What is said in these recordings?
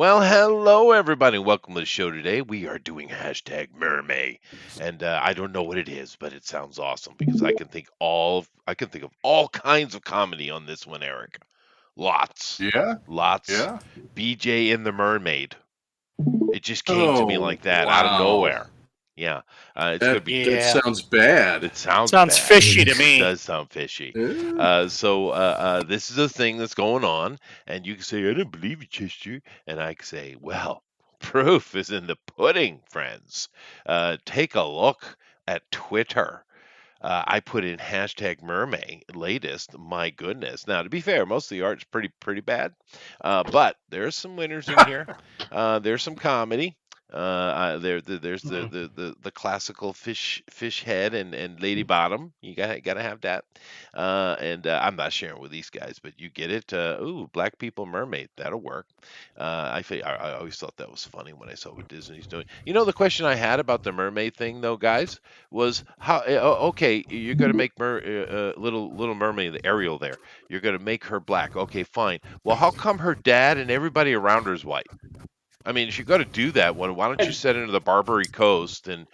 Well, hello everybody. Welcome to the show today. We are doing hashtag mermaid, and I don't know what it is, but it sounds awesome because I can think of all kinds of comedy on this one, Eric. Lots, Yeah, lots. yeah. BJ and the Mermaid. It just came to me Oh, like that out of wow. nowhere. Yeah, it's gonna That be. that Yeah. sounds bad. It sounds Sounds bad. fishy to It me. does sound fishy. Eh, This is a thing that's going on, and you can say, "I don't believe it, Chester," and I can say, "Well, proof is in the pudding, friends. Take a look at Twitter. I put in hashtag mermaid latest. My goodness. Now, to be fair, most of the art's pretty bad, but there's some winners in here. There's some comedy. There's the classical fish head and lady bottom. You gotta have that. And I'm not sharing with these guys, but you get it. Ooh, black people mermaid. That'll work. I always thought that was funny when I saw what Disney's doing. You know, the question I had about the mermaid thing, though, guys, was how okay, you're going to make little mermaid, the Ariel there, you're going to make her black. Okay, fine. Well, how come her dad and everybody around her is white? I mean, if you're going to do that one, why don't you set into the Barbary Coast and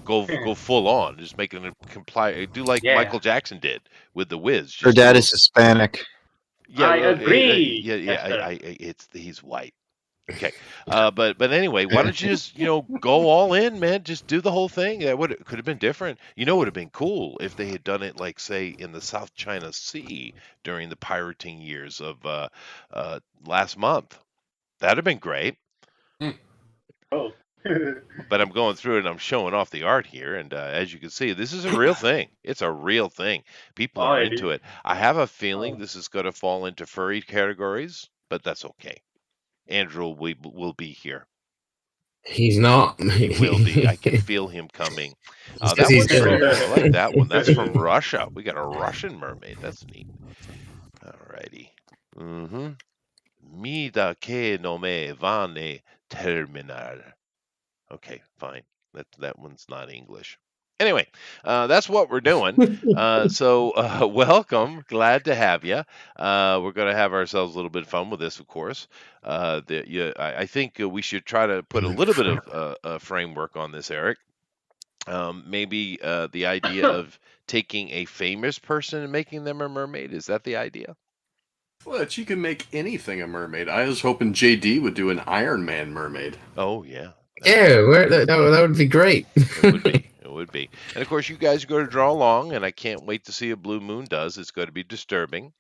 go full on, just make it comply, do like Yeah, Michael Jackson did with the Wiz, Her just dad do is Hispanic. yeah, I agree, yeah, yeah. Chester. He's white. Okay, but anyway, why don't you just go all in, man? Just do the whole thing. That would could have been different. You know, it would have been cool if they had done it like say in the South China Sea during the pirating years of last month. That'd have been great. hmm. Oh. But I'm going through it and I'm showing off the art here, and as you can see, this is a real thing. It's a real thing. People Oh, are it into is. it. I have a feeling Oh. this is going to fall into furry categories, but that's okay. Andrew will be here. He's not. He will be. I can feel him coming. It's because That he's one's gay. from. I like that one. That's from Russia. We got a Russian mermaid. That's neat. Alrighty. Mm-hmm. Mi da ke no me vane terminar. Okay, fine. That one's not English. Anyway, that's what we're doing. Welcome. Glad to have you. We're going to have ourselves a little bit of fun with this, of course. I think we should try to put a little bit of framework on this, Eric. Maybe the idea of taking a famous person and making them a mermaid. Is that the idea? What? You can make anything a mermaid. I was hoping JD would do an Iron Man mermaid. Oh, yeah. Yeah, that would be great. It would be. It would be. And of course, you guys are going to draw along, and I can't wait to see a blue moon does. It's going to be disturbing.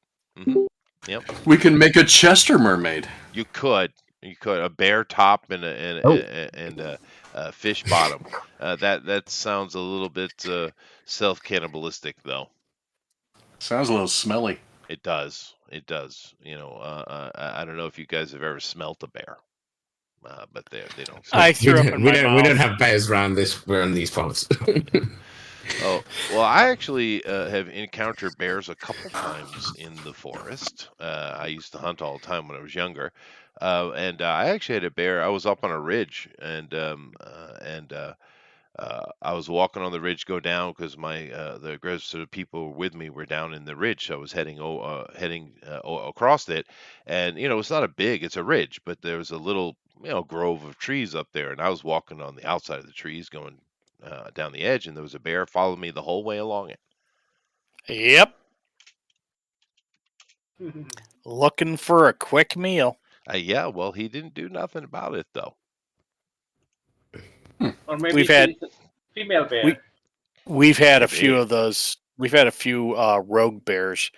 Yep. We can make a Chester mermaid. You could. You could a bare top and a fish bottom. That sounds a little bit self cannibalistic, though. Sounds a little smelly. It does. It does. I don't know if you guys have ever smelt a bear, but they don't. I threw up in we my don't. mouth. We don't have bears around these parts. Oh, well, I actually have encountered bears a couple times in the forest. I used to hunt all the time when I was younger. And I actually had a bear. I was up on a ridge, and I was walking on the ridge, go down because the rest of the people with me were down in the ridge. So I was heading across it, and it's not it's a ridge, but there was a little grove of trees up there, and I was walking on the outside of the trees, going down the edge, and there was a bear following me the whole way along it. Yep. Looking for a quick meal. Yeah, well, he didn't do nothing about it though. Or maybe We've had- it's a female bear. We've had a Maybe. few of those. We've had a few rogue bears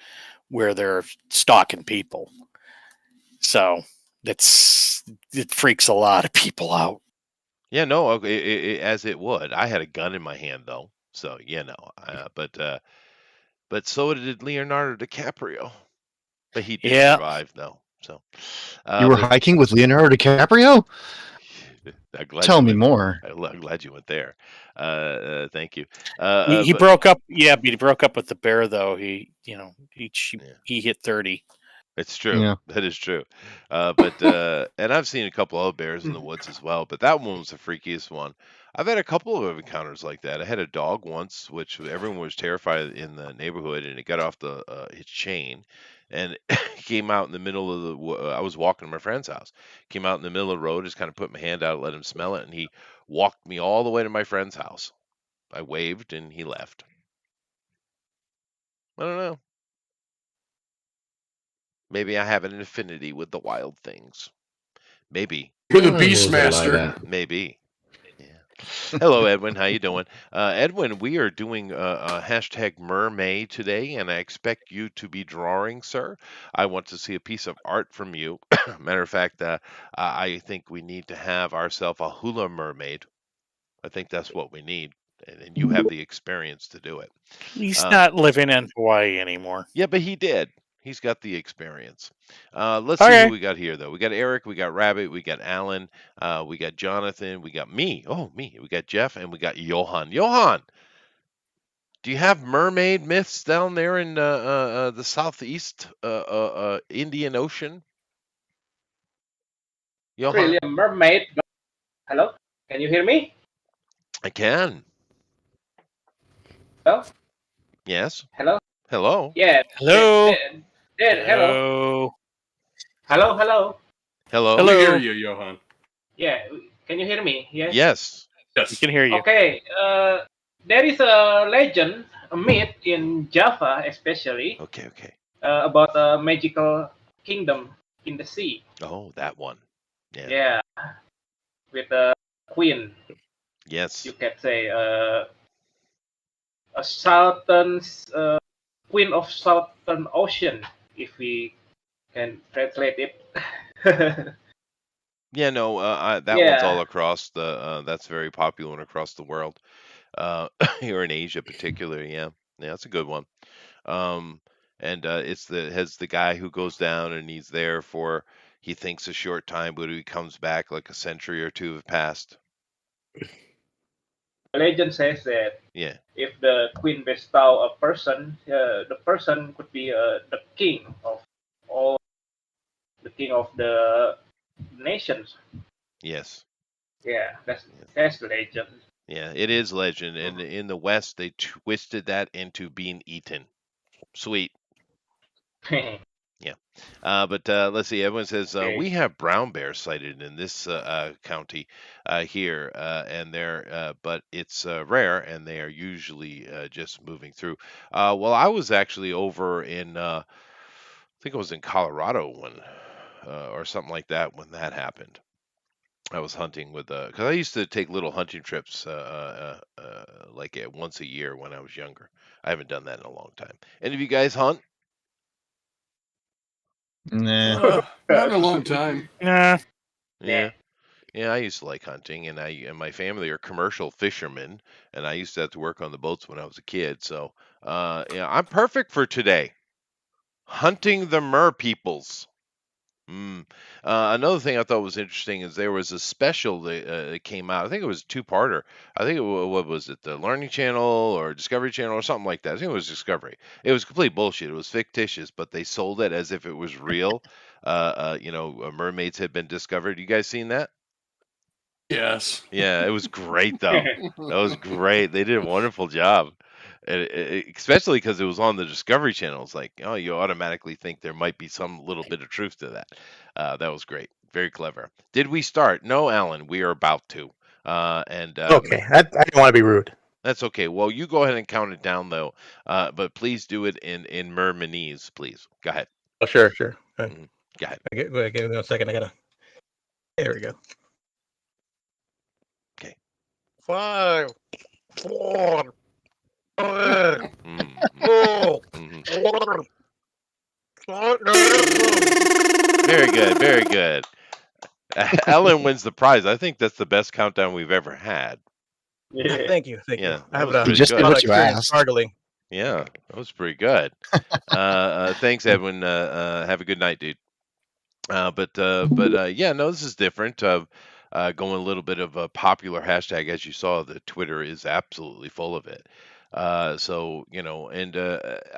where they're stalking people. So it freaks a lot of people out. Yeah, no, as it would. I had a gun in my hand though, so but so did Leonardo DiCaprio, but he did Yeah. survive though. So You were hiking with Leonardo DiCaprio? I'm glad Tell you me went- more. I'm glad you went there. Thank you. He But- broke up. Yeah, but he broke up with the bear though. He hit 30. It's true. Yeah. That is true. And I've seen a couple other bears in the woods as well, but that one was the freakiest one. I've had a couple of encounters like that. I had a dog once, which everyone was terrified in the neighborhood, and it got off its chain, and came out in the middle of I was walking to my friend's house. Came out in the middle of the road, just kind of put my hand out, let him smell it, and he walked me all the way to my friend's house. I waved, and he left. I don't know. Maybe I have an affinity with the wild things. Maybe. You're the Animals are like Beastmaster. that. Maybe. Yeah. Hello, Edwin. How you doing? Edwin, we are doing a hashtag mermaid today, and I expect you to be drawing, sir. I want to see a piece of art from you. Matter of fact, I think we need to have ourselves a hula mermaid. I think that's what we need, and you have the experience to do it. He's not living in Hawaii anymore. Yeah, but he did. He's got the experience. Let's see Okay. who we got here, though. We got Eric, we got Rabbit, we got Alan, we got Jonathan, we got me. Oh, me. We got Jeff, and we got Johan. Johan, do you have mermaid myths down there in the southeast Indian Ocean? Not Johan, really a mermaid, but hello? Can you hear me? I can. Hello? Yes. Hello? Hello. Yeah. Hello. Hello. Hello. Hello. Hello. Hello. We hear you, Johan. Yeah. Can you hear me? Yes. Yes. We Yes. can hear you. Okay. There is a legend, a myth in Java, especially Okay. Okay. about a magical kingdom in the sea. Oh, that one. Yeah. Yeah. With a queen, Yes. you can say, a southern queen of Southern Ocean, if we can translate it. Yeah, no, that one's all Yeah. across the. That's very popular and across the world. Here in Asia, particularly, yeah, that's a good one. Um, and has the guy who goes down and he's there for he thinks a short time, but he comes back like a century or two have passed. The legend says that Yeah, if the queen bestow a person, the person could be the king of all, the king of the nations. yes, Yeah, yes. that's the legend. Yeah, it is legend, and in the West they twisted that into being eaten. Sweet. Yeah. But let's see. Everyone says Okay. we have brown bears sighted in this county here, and but it's rare, and they are usually just moving through. Well, I was actually over in, I think it was in Colorado when, or something like that when that happened. I was hunting with, because I used to take little hunting trips, like once a year when I was younger. I haven't done that in a long time. Any of you guys hunt? Nah. Not in a long time. Nah. Yeah. Yeah, I used to like hunting, and my family are commercial fishermen, and I used to have to work on the boats when I was a kid. So, yeah, I'm perfect for today. Hunting the mer peoples. Mm. Another thing I thought was interesting is there was a special that came out. I think it was a two-parter. I think what was it, the Learning Channel or Discovery Channel or something like that. I think it was Discovery. It was complete bullshit. It was fictitious, but they sold it as if it was real. Mermaids had been discovered. You guys seen that? Yes. Yeah, it was great though. That was great. They did a wonderful job, especially because it was on the Discovery Channel. It's like, oh, you automatically think there might be some little bit of truth to that. That was great. Very clever. Did we start? No, Alan. We are about to. Okay, I didn't want to be rude. That's okay. Well, you go ahead and count it down though. But please do it in Mermanese, please. Go ahead. Oh, sure. Go Go ahead. Give me a second. There we go. Okay. 5, 4, Mhm. Very good. Very good. Ellen wins the prize. I think that's the best countdown we've ever had. Yeah. Thank you. Yeah, I that have was a pretty You just good. did lot of what you experience asked. gargling. Yeah, that was pretty good. Thanks, Edwin. Have a good night, dude. Yeah, no, this is different. Going a little bit of a popular hashtag, as you saw, the Twitter is absolutely full of it. So and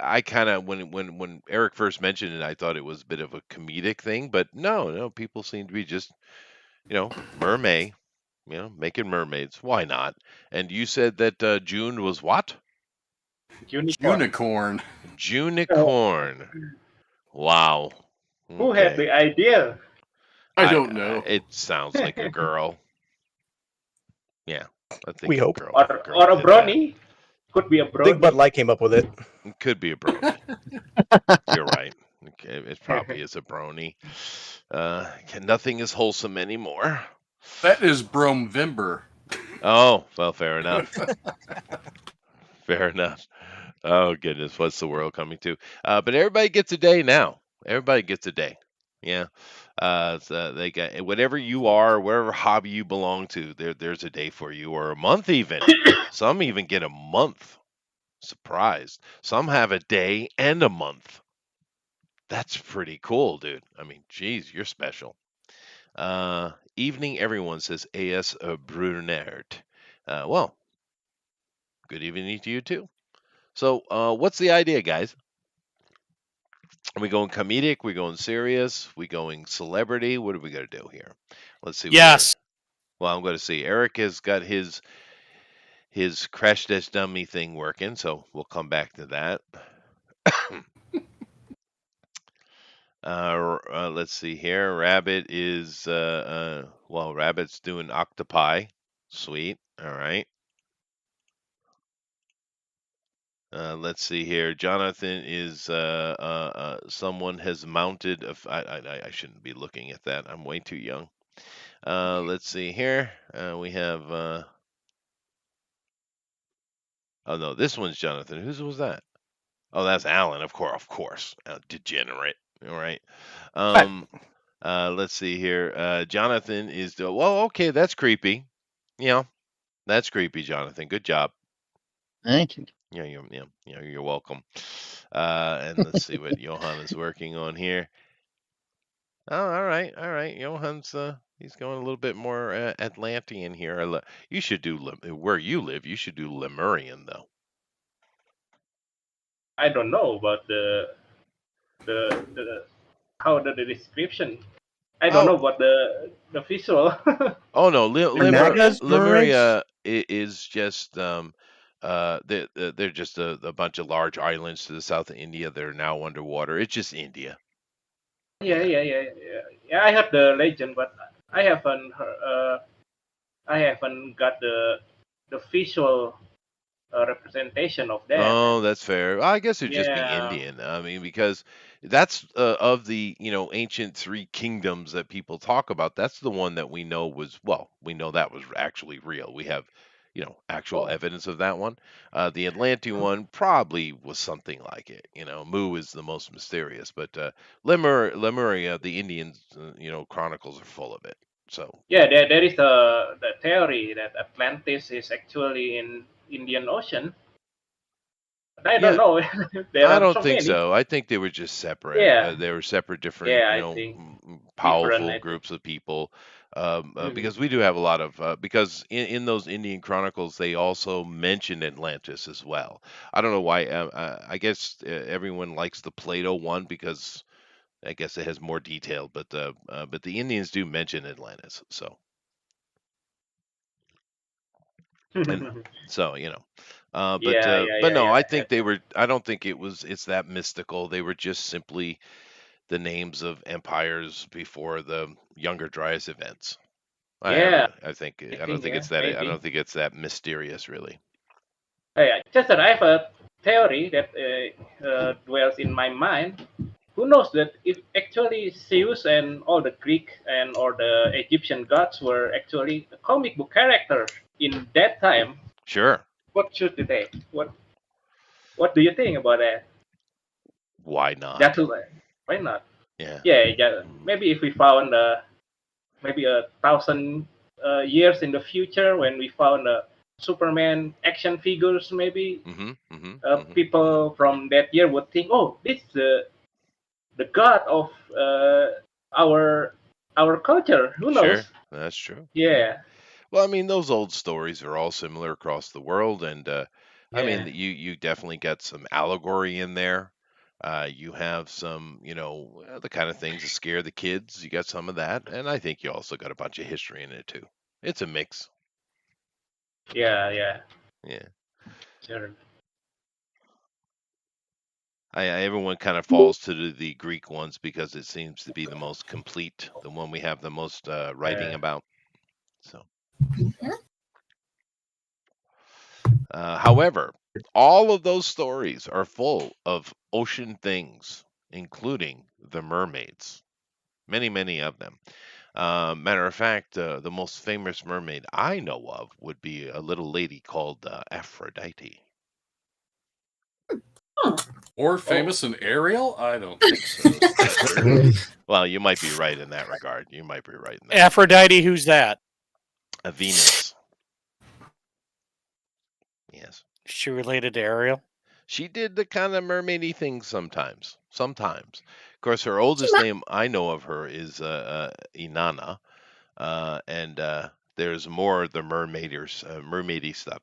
I kind of when Eric first mentioned it, I thought it was a bit of a comedic thing, but no, people seem to be just mermaid, making mermaids. Why not? And you said that June was what? Unicorn. Unicorn. Junicorn. Wow. Who had Okay. the idea? I don't know. It sounds like a girl. Yeah, I think We a hope. girl Or a did that. brony? Could be a I think Bud brony. Light came up with it. It could be a brony. You're right. Okay, it probably is a brony. Nothing is wholesome anymore. That is Bromvember. Oh, well, fair enough. Fair enough. Oh goodness, what's the world coming to? But everybody gets a day now. Everybody gets a day. Yeah. So they got whatever you are, whatever hobby you belong to. There's a day for you, or a month even. Some even get a month. Surprised. Some have a day and a month. That's pretty cool, dude. I mean, geez, you're special. Evening, everyone says A.S. Brunert. Well, good evening to you too. So, what's the idea, guys? Are we going comedic? We going serious? We going celebrity? What are we gonna do here? Let's see. Yes. Well, I'm going to see. Eric has got his crash test dummy thing working, so we'll come back to that. Let's see here. Rabbit is well, Rabbit's doing octopi. Sweet. All right. Let's see here. Jonathan is someone has mounted. I shouldn't be looking at that. I'm way too young. Let's see here. We have. Oh no, this one's Jonathan. Whose was that? Oh, that's Alan. Of course. Degenerate. All right. Um. Let's see here. Jonathan is. Well, okay, that's creepy. Yeah, that's creepy, Jonathan. Good job. Thank you. You're welcome. And let's see what Johan is working on here. Oh, all right. Johan's he's going a little bit more Atlantean here. You should do where you live. You should do Lemurian though. I don't know about the how the description. I don't Oh, know about the visual. oh no, Nagas, Lemuria is just they're just a bunch of large islands to the south of India that are now underwater. It's just India. Yeah. I heard the legend, but I haven't I haven't got the visual representation of them. Oh, And that's fair. I guess it'd just be yeah, Indian. I mean, because that's of the ancient three kingdoms that people talk about. That's the one that we know was well. We know that was actually real. We have actual oh, evidence of that one. The Atlantean one probably was something like it. Mu is the most mysterious, but Lemuria, the Indians, chronicles are full of it. So yeah, there is the theory that Atlantis is actually in Indian Ocean. But I don't yeah, know. There I are don't so think many. so. I think they were just separate. Yeah, They were separate, different, yeah, I think different. powerful I think. groups of people. Mhm. Because we do have a lot of because in those Indian chronicles they also mention Atlantis as well. I don't know why. I guess everyone likes the Plato one because I guess it has more detail. But the Indians do mention Atlantis. So and so but no, I Yeah. think they were. I don't think it's that mystical. They were just simply the names of empires before the Younger Dryas events. Yeah, I think I I don't think think yeah, it's that I maybe. don't think it's that mysterious really. Yeah, just that I have a theory that dwells in my mind. Who knows that if actually Zeus and all the Greek and or the Egyptian gods were actually a comic book character in that time, Sure. what should they? What do you think about that? Why not? That's why not? Yeah. Yeah. Mm-hmm. Maybe if we found maybe 1,000 years in the future when we found Superman action figures, maybe Mm-hmm. Mm-hmm. Mm-hmm. people from that year would think, oh, this is the god of our our culture. Who Sure. knows? That's true. Yeah. Yeah, Well, I mean, those old stories are all similar across the world, and I mean, yeah, you definitely got some allegory in there. You have some, the kind of things that scare the kids. You got some of that, and I think you also got a bunch of history in it too. It's a mix. yeah. Yeah. Sure. Everyone kind of falls to the Greek ones because it seems to be the most complete, the one we have the most writing about. So, however, all of those stories are full of ocean things, including the mermaids. Many, many of them. Matter of fact, the most famous mermaid I know of would be a little lady called Aphrodite. More famous than Ariel? I don't think so. Well, you might be right in that regard. You might be right in that. Aphrodite, who's that? A Venus. Yes. Is she related to Ariel? She did the kind of mermaidy things sometimes. Sometimes. Of course, her oldest name I know of her is Inanna. And there's more of the mermaidy stuff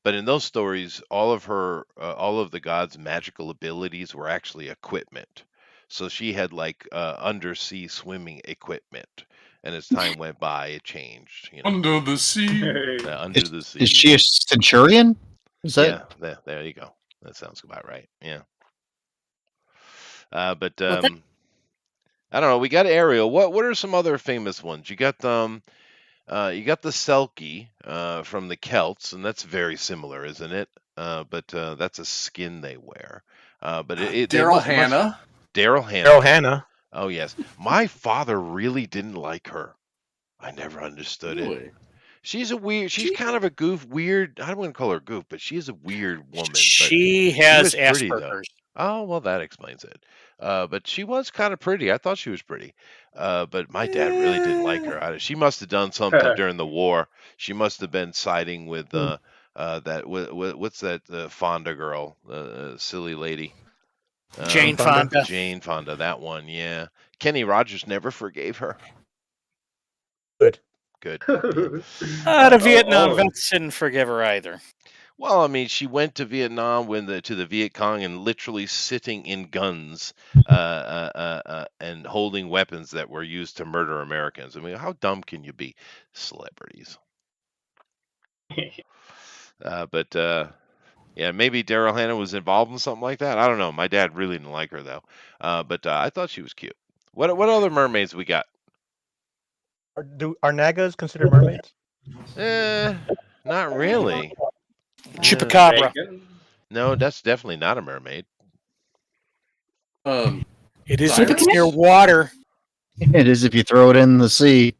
but in those stories, all of the gods' magical abilities were actually equipment. So she had like undersea swimming equipment, and as time went by, it changed. Under the sea. Under the sea. Is she a centurion? Is that? Yeah, there you go. That sounds about right. Yeah. But Well, I don't know. We got Ariel. What are some other famous ones? You got the Selkie from the Celts, and that's very similar, isn't it? But that's a skin they wear. But Daryl Hannah. Daryl Hannah. Oh yes, my father really didn't like her. I never understood it. She's kind of a weird. I don't want to call her goof, but she's a weird woman. But She has was pretty, though. Asperger's. Oh, well, that explains it. But she was kind of pretty. I thought she was pretty. But my dad really didn't like her. She must have done something during the war. She must have been siding with what's that Fonda girl, silly lady. Jane Fonda. Jane Fonda, that one, yeah. Kenny Rogers never forgave her. Good. The Vietnam vets didn't forgive her either. Well, I mean, she went to Vietnam to the Viet Cong and literally sitting in guns and holding weapons that were used to murder Americans. I mean, how dumb can you be? Celebrities. Yeah, maybe Daryl Hannah was involved in something like that. I don't know. My dad really didn't like her though. But I thought she was cute. What other mermaids we got? Are Nagas considered mermaids? Not really. Chupacabra. No, that's definitely not a mermaid. It is if it's near water. It is if you throw it in the sea.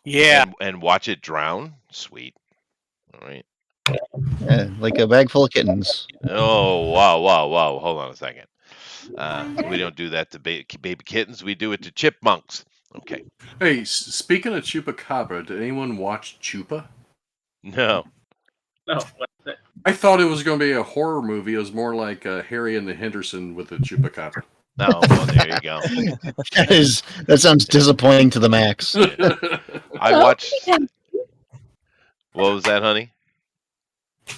Yeah. And watch it drown. Sweet. All right. Yeah, like a bag full of kittens. Oh, wow. Hold on a second. We don't do that to baby kittens. We do it to chipmunks. Okay. Hey, speaking of Chupacabra, did anyone watch Chupa? No. No, what's that? I thought it was going to be a horror movie. It was more like Harry and the Henderson with the Chupacabra. Oh, well, there you go. That sounds disappointing to the max. I watched. What was that, honey?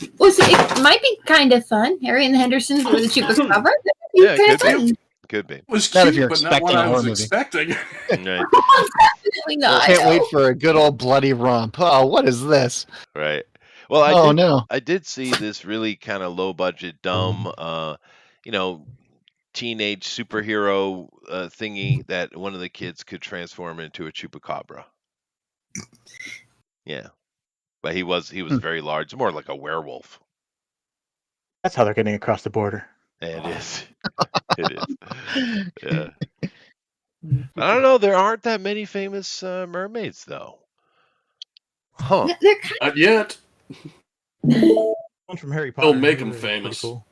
It might be kind of fun. Harry and the Hendersons with the Chupacabra. Yeah, could be. It was Not cute, if you're but not what expecting a I was horror movie. expecting. Right. Definitely not. Can't wait for a good old bloody romp. Oh, what is this? Right. Well, no. I did see this really kind of low budget, dumb, teenage superhero thingy that one of the kids could transform into a chupacabra. Yeah, but he was very large, more like a werewolf. That's how they're getting across the border. It is. It is. Yeah. I don't know. There aren't that many famous mermaids, though. Huh? They're kind Not yet. One from Harry Potter. They'll make them That's pretty famous. cool.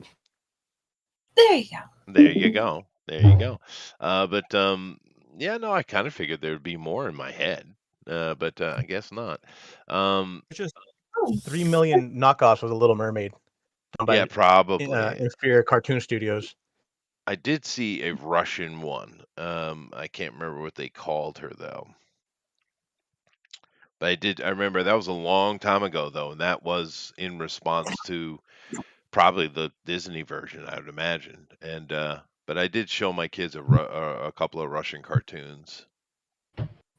There you go. There you go. There you go. Yeah, no, I kind of figured there'd be more in my head, but I guess not. It's just 3 million knockoffs of The Little Mermaid. Yeah, probably. Inferior cartoon studios. I did see a Russian one. I can't remember what they called her though. But I remember that was a long time ago though, and that was in response to probably the Disney version, I would imagine. And but I did show my kids a couple of Russian cartoons.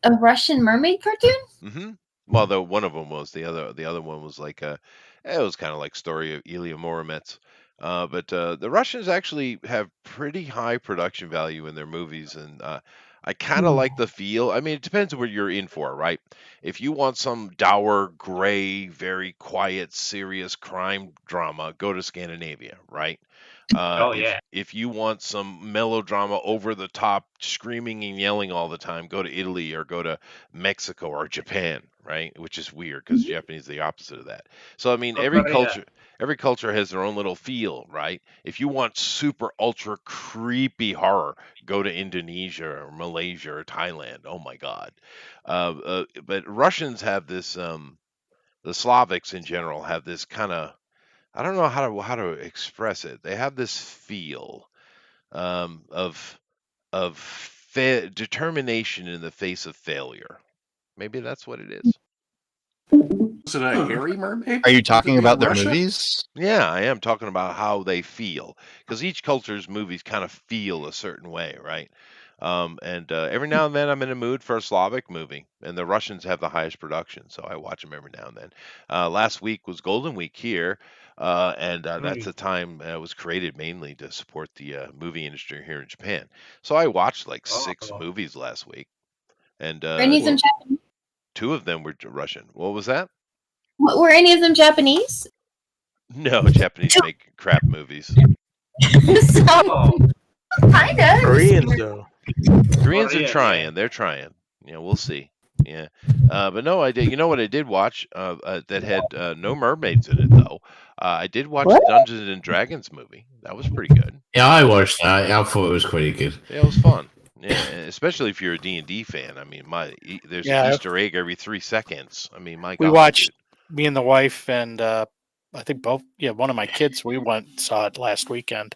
A Russian mermaid cartoon? Mm-hmm. Well, though one of them was the other one was like it was kind of like Story of Ilya Muromets. But the Russians actually have pretty high production value in their movies, and I kind of like the feel. I mean, it depends on what you're in for, right? If you want some dour, gray, very quiet, serious crime drama, go to Scandinavia, right? Oh If yeah. if you want some melodrama, over the top, screaming and yelling all the time, go to Italy or go to Mexico or Japan, right? Which is weird because Japanese is the opposite of that. So I mean, Or Korea. every culture has their own little feel, right? If you want super ultra creepy horror, go to Indonesia or Malaysia or Thailand. Oh my God! But Russians have this. The Slavics in general have this kind of. I don't know how to express it. They have this feel of determination in the face of failure. Maybe that's what it is. Is it a hairy mermaid? Are you talking about their Russia? movies? Yeah, I am talking about how they feel because each culture's movies kind of feel a certain way, right? And every now and then I'm in a mood for a Slavic movie, and the Russians have the highest production, so I watch them every now and then. Last week was Golden Week here, and that's a time was created mainly to support the movie industry here in Japan. So I watched like six Oh. movies last week, and Were any of them Japanese? two of them were Russian. What was that? Were any of them Japanese? No, Japanese make crap movies. So, Oh. kind of. Koreans though. Koreans are Korean, trying. yeah. They're trying. Yeah, we'll see. Yeah, but no, I did. You know what I did watch? That had no mermaids in it though. I did watch What? the Dungeons and Dragons movie. That was pretty good. Yeah, I watched that. I thought it was pretty good. Yeah, it was fun. Yeah, and especially if you're a D&D fan. I mean, there's Yeah. an Easter egg every 3 seconds. I mean, my We God, watched dude. me and the wife and I think both. Yeah, one of my kids. We went and saw it last weekend.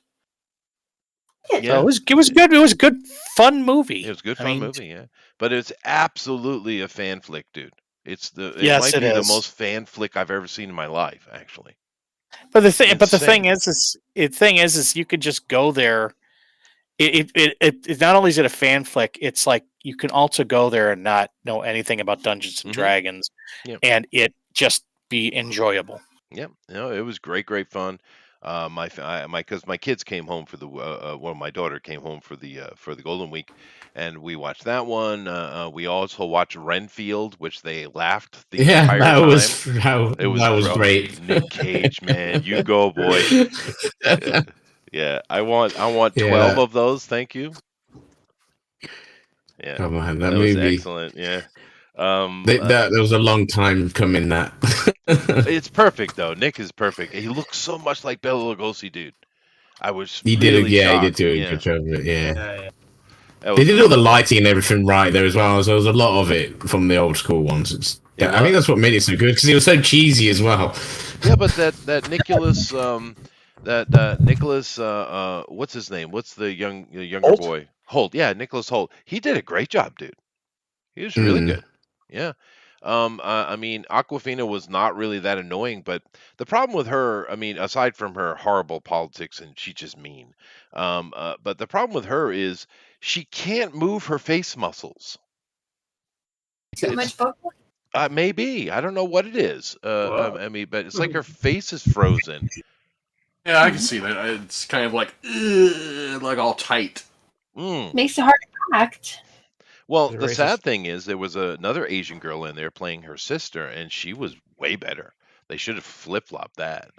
So Yeah, it was good. It was a good, fun movie. it was a good I fun mean, movie. Yeah, but it's absolutely a fan flick, dude. It Yes, might it be the is. most fan flick I've ever seen in my life, actually. But the thing, Insane. is you could just go there. It not only is it a fan flick, it's like you can also go there and not know anything about Dungeons and Mhm. Dragons, Yep. and it just be enjoyable. Yep. No, it was great fun. Because my kids came home for the well, my daughter came home for the Golden Week, and we watched that one. We also watched Renfield, which they laughed the Yeah, entire that time. was It was that was great. Nick Cage, man, you go, boy. Yeah, I want 12 Yeah. of those, thank you. Yeah, Oh man, that that was movie. excellent. Yeah. That was a long time coming. That It's perfect though. Nick is perfect. He looks so much like Bela Lugosi, dude. I was he really did. Yeah, shocked. he did do a Yeah, good job of it. Yeah. Yeah. that They was did all the wonderful. lighting and everything right there as well. So there was a lot of it from the old school ones. It I think was. that's what made it so good because it was so cheesy as well. Yeah, but that Nicholas Nicholas what's his name? What's the younger Holt? boy? Holt. Yeah, Nicholas Holt. He did a great job, dude. He was really Mm. good. Yeah. I mean, Aquafina was not really that annoying, but the problem with her, I mean, aside from her horrible politics and she's just mean, but the problem with her is she can't move her face muscles. Too It's much vocal. maybe I don't know what it is. Wow. I mean, but it's like her face is frozen. Yeah, I can see that. It's kind of like all tight. Mm. Makes it hard to act. Well, They're the sad racist. thing is there was another Asian girl in there playing her sister, and she was way better. They should have flip-flopped that.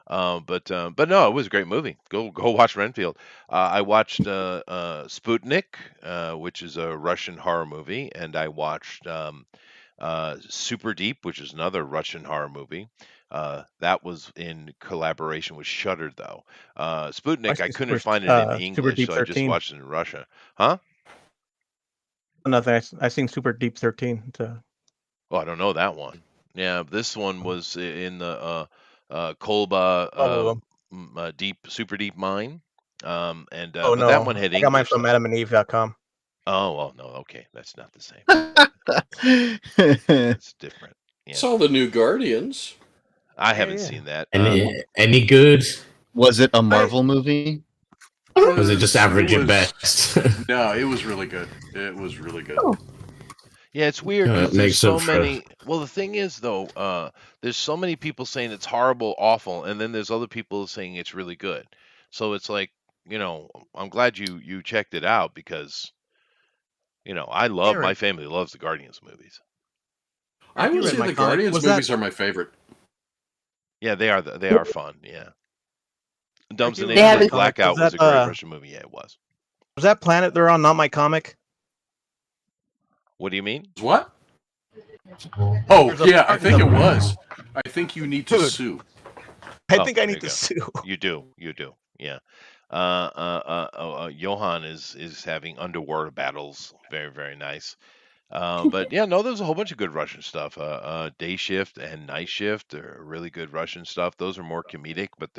But no, it was a great movie. Go watch Renfield. I watched Sputnik, which is a Russian horror movie, and I watched Super Deep, which is another Russian horror movie. That was in collaboration with Shudder, though. Sputnik, I see couldn't Super, find it in Super English, Deep so I just 13. watched it in Russia. Huh? Nothing. I seen Super Deep 13. It's Oh, I don't know that one. Yeah, this one was in the Kolba all of them. deep, super deep mine. And Oh but that no, one had I got mine English. from AdamandEve.com. Oh well, no, okay, that's not the same. It's different. Yeah, Saw the new Guardians. I haven't yeah. seen that. Any good? Was it a Marvel movie? Was it just average It at was- best? No, it was really good. It was really good. Oh. Yeah, it's weird It because there's makes so up for. many. Well, the thing is, though, there's so many people saying it's horrible, awful, and then there's other people saying it's really good. So it's like, I'm glad you checked it out because my Aaron, family loves the Guardians movies. I Aaron, you would read say my the comic. Guardians Was that movies are my favorite. Yeah, they are fun. Yeah, Eric, Dumps you and They read have my Angels a comic? Blackout was a great Russian movie. Yeah, it was. Was that planet they're on not my comic? What do you mean? What? Oh, There's a yeah, I part in think the it was. I think you need to Dude. sue. I Oh, think I there need you to go. sue. You do. Yeah. Johan is having underwater battles. Very, very nice. But yeah, no, there's a whole bunch of good Russian stuff. Day Shift and Night Shift are really good Russian stuff. Those are more comedic, but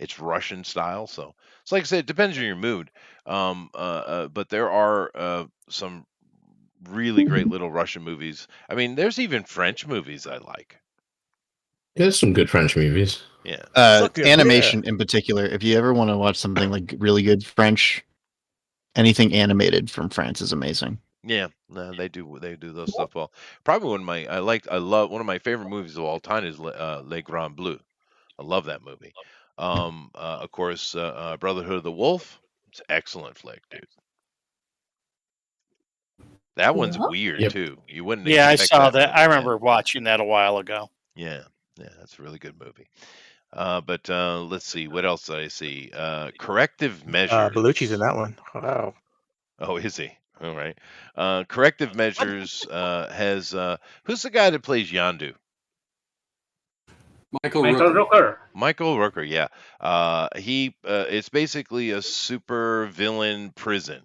it's Russian style. So it's like I said, it depends on your mood. But there are some really great little Russian movies. I mean, there's even French movies I like. There's some good French movies. Yeah. Animation in particular. If you ever want to watch something like really good French, anything animated from France is amazing. Yeah, no, they do those stuff well. Probably I love one of my favorite movies of all time is Les Grands Bleus. I love that movie. Of course, Brotherhood of the Wolf. It's an excellent flick, dude. That one's weird Yep. too. You wouldn't Yeah, I expect saw that that. movie, I yeah. remember watching that a while ago. Yeah, that's a really good movie. But let's see, what else did I see? Corrective Measures. Bellucci's in that one. Wow. Oh, is he? All right. Corrective Measures has who's the guy that plays Yandu? Michael Michael Rooker. Rooker. Michael Rooker, yeah. It's basically a super villain prison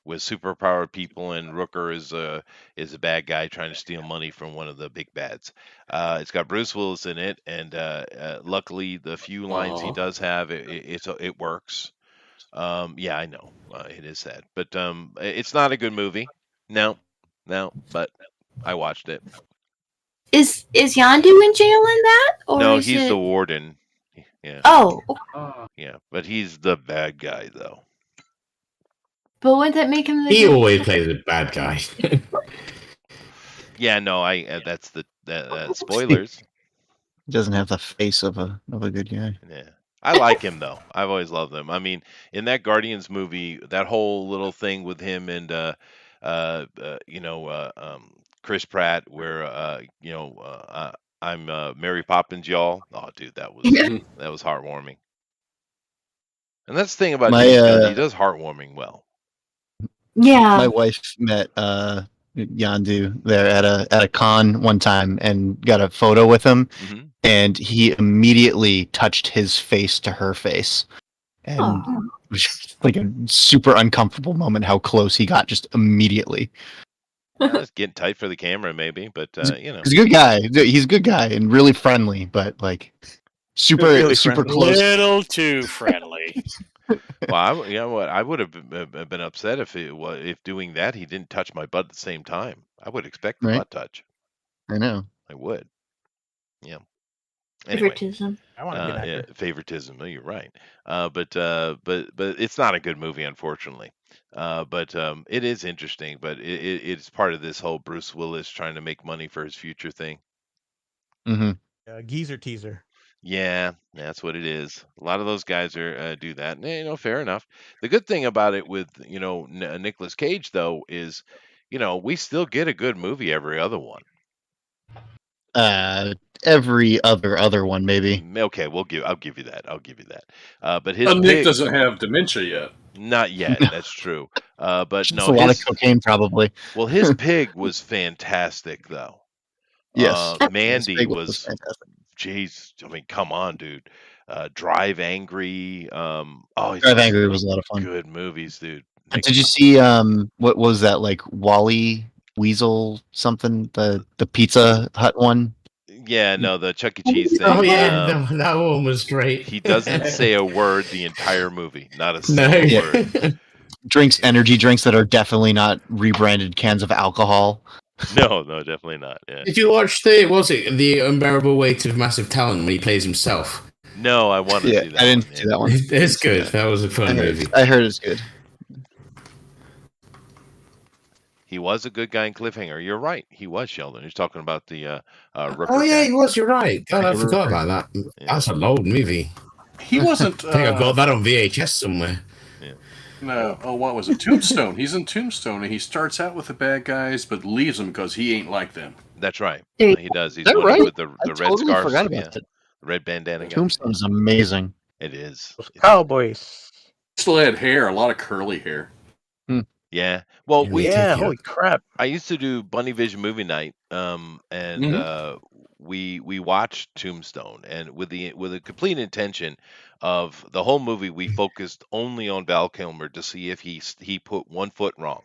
with superpowered people, and Rooker is a bad guy trying to steal money from one of the big bads. It's got Bruce Willis in it, and luckily the few lines he does have, it works. Yeah, I know it is sad, but it's not a good movie. No, but I watched it. Is Yandu in jail in that, or No, is he's it? the warden. Yeah, Oh, Oh, yeah, but he's the bad guy though. but wouldn't that make him the He good always guy? plays a bad guy. Yeah, no, that's spoilers. He doesn't have the face of a good guy. Yeah. I like him though. I've always loved him. I mean, in that Guardians movie, that whole little thing with him and Chris Pratt, where I'm Mary Poppins, y'all. Oh, dude, that was heartwarming. And that's the thing about My, James Gunn; he does heartwarming well. Yeah. My wife met Yandu there at a con one time and got a photo with him, and he immediately touched his face to her face, and it was just like a super uncomfortable moment. How close he got just immediately. It's getting tight for the camera, maybe, but He's a good guy. He's a good guy and really friendly, but like super Really super friendly. close. Little too friendly. Well, you know what? I would have been upset if doing that he didn't touch my butt at the same time. I would expect the Right. butt touch. I know. I would. Yeah. Anyway, Favoritism. I want to be an actor. yeah, favoritism. No, you're right. But it's not a good movie, unfortunately. But it is interesting. But it's part of this whole Bruce Willis trying to make money for his future thing. Mm-hmm. Geezer teaser. Yeah, that's what it is. A lot of those guys do that. And, fair enough. The good thing about it with Nicolas Cage though is, we still get a good movie every other one. Every other one maybe. Okay, I'll give you that. But his Nick pig, doesn't have dementia yet. not yet. That's true. But Just no, a lot of cocaine probably. well, his pig was fantastic though. Yes. Mandy Big was, fantastic. jeez. I mean, come on, dude. Drive Angry. He's Drive got Angry was a lot of fun. good movies, dude. Did you see what was that, like Wally Weasel something, the Pizza Hut one? Yeah, no, the Chuck E. Cheese thing. Oh yeah, that one was great. He doesn't say a word the entire movie. Not a No. single word. Drinks energy drinks that are definitely not rebranded cans of alcohol. No, definitely not. Yeah. Did you watch the unbearable weight of massive talent when he plays himself? No, I want to see that. I didn't one, see yeah. that one. It's good. That was a fun movie. I heard it's good. He was a good guy in Cliffhanger. You're right. He was Sheldon. He's talking about the Rooker Oh yeah, guy. he was. You're right. God, I Rooker. forgot about that. Yeah. That's an old movie. He wasn't. I think I've got that on VHS somewhere. No. Oh, what was it? Tombstone. He's in Tombstone, and he starts out with the bad guys, but leaves them because he ain't like them. That's right. There you He does. He's Is that one right? with the I red totally scarf. forgot about Yeah, that. red bandana guy. Tombstone's amazing. It is. Those It's- Cowboys. Still had hair, a lot of curly hair. Yeah. Well, Yeah, we me Yeah, too. holy crap. I used to do Bunny Vision movie night, and we watched Tombstone, and with a complete intention of the whole movie, we focused only on Val Kilmer to see if he put one foot wrong.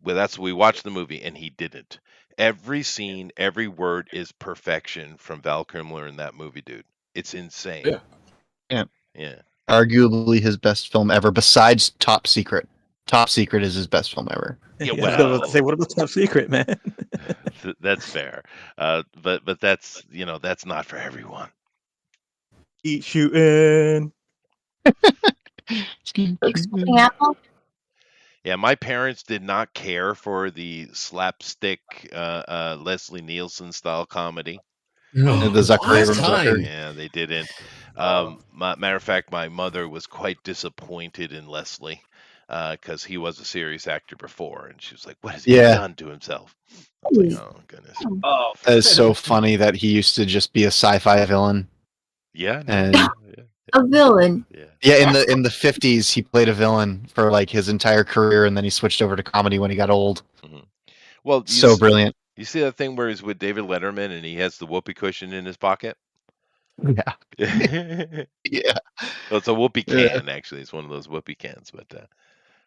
Well, we watched the movie, and he didn't. Every scene, every word is perfection from Val Kilmer in that movie, dude. It's insane. Yeah. Yeah. Yeah. Arguably his best film ever, besides Top Secret. Top Secret is his best film ever. Yeah, I was about well, to say, what about Top Secret, man? that's fair. But that's that's not for everyone. Eat shooting. Exploding apple. Yeah, my parents did not care for the slapstick Leslie Nielsen style comedy. No, The Zucker last time. Yeah, they didn't. Matter of fact, my mother was quite disappointed in Leslie because he was a serious actor before, and she was like, "What has he Yeah. done to himself?" I was like, "Oh goodness." Oh, That is so funny that he used to just be a sci-fi villain. Yeah, no, And yeah, A villain. yeah. yeah, in the 50s he played a villain for like his entire career, and then he switched over to comedy when he got old. Well, So brilliant. You see that thing where he's with David Letterman and he has the whoopee cushion in his pocket? Yeah. Well, Yeah. it's a whoopee Yeah. can, actually. It's one of those whoopee cans, but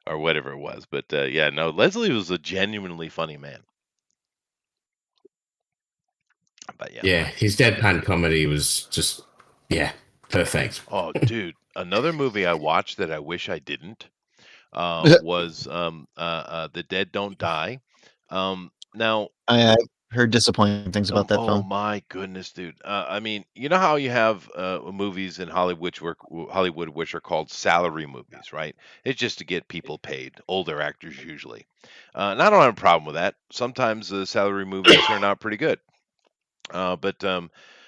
or whatever it was. But yeah, no, Leslie was a genuinely funny man. But yeah. Yeah, his deadpan comedy was just perfect. Oh, dude, another movie I watched that I wish I didn't was The Dead Don't Die. Now, I heard disappointing things about that oh film. my goodness, dude. I mean, you know how you have movies in Hollywood which are called salary movies, right? It's just to get people paid, older actors usually. And I don't have a problem with that. Sometimes the salary movies turn out pretty good. But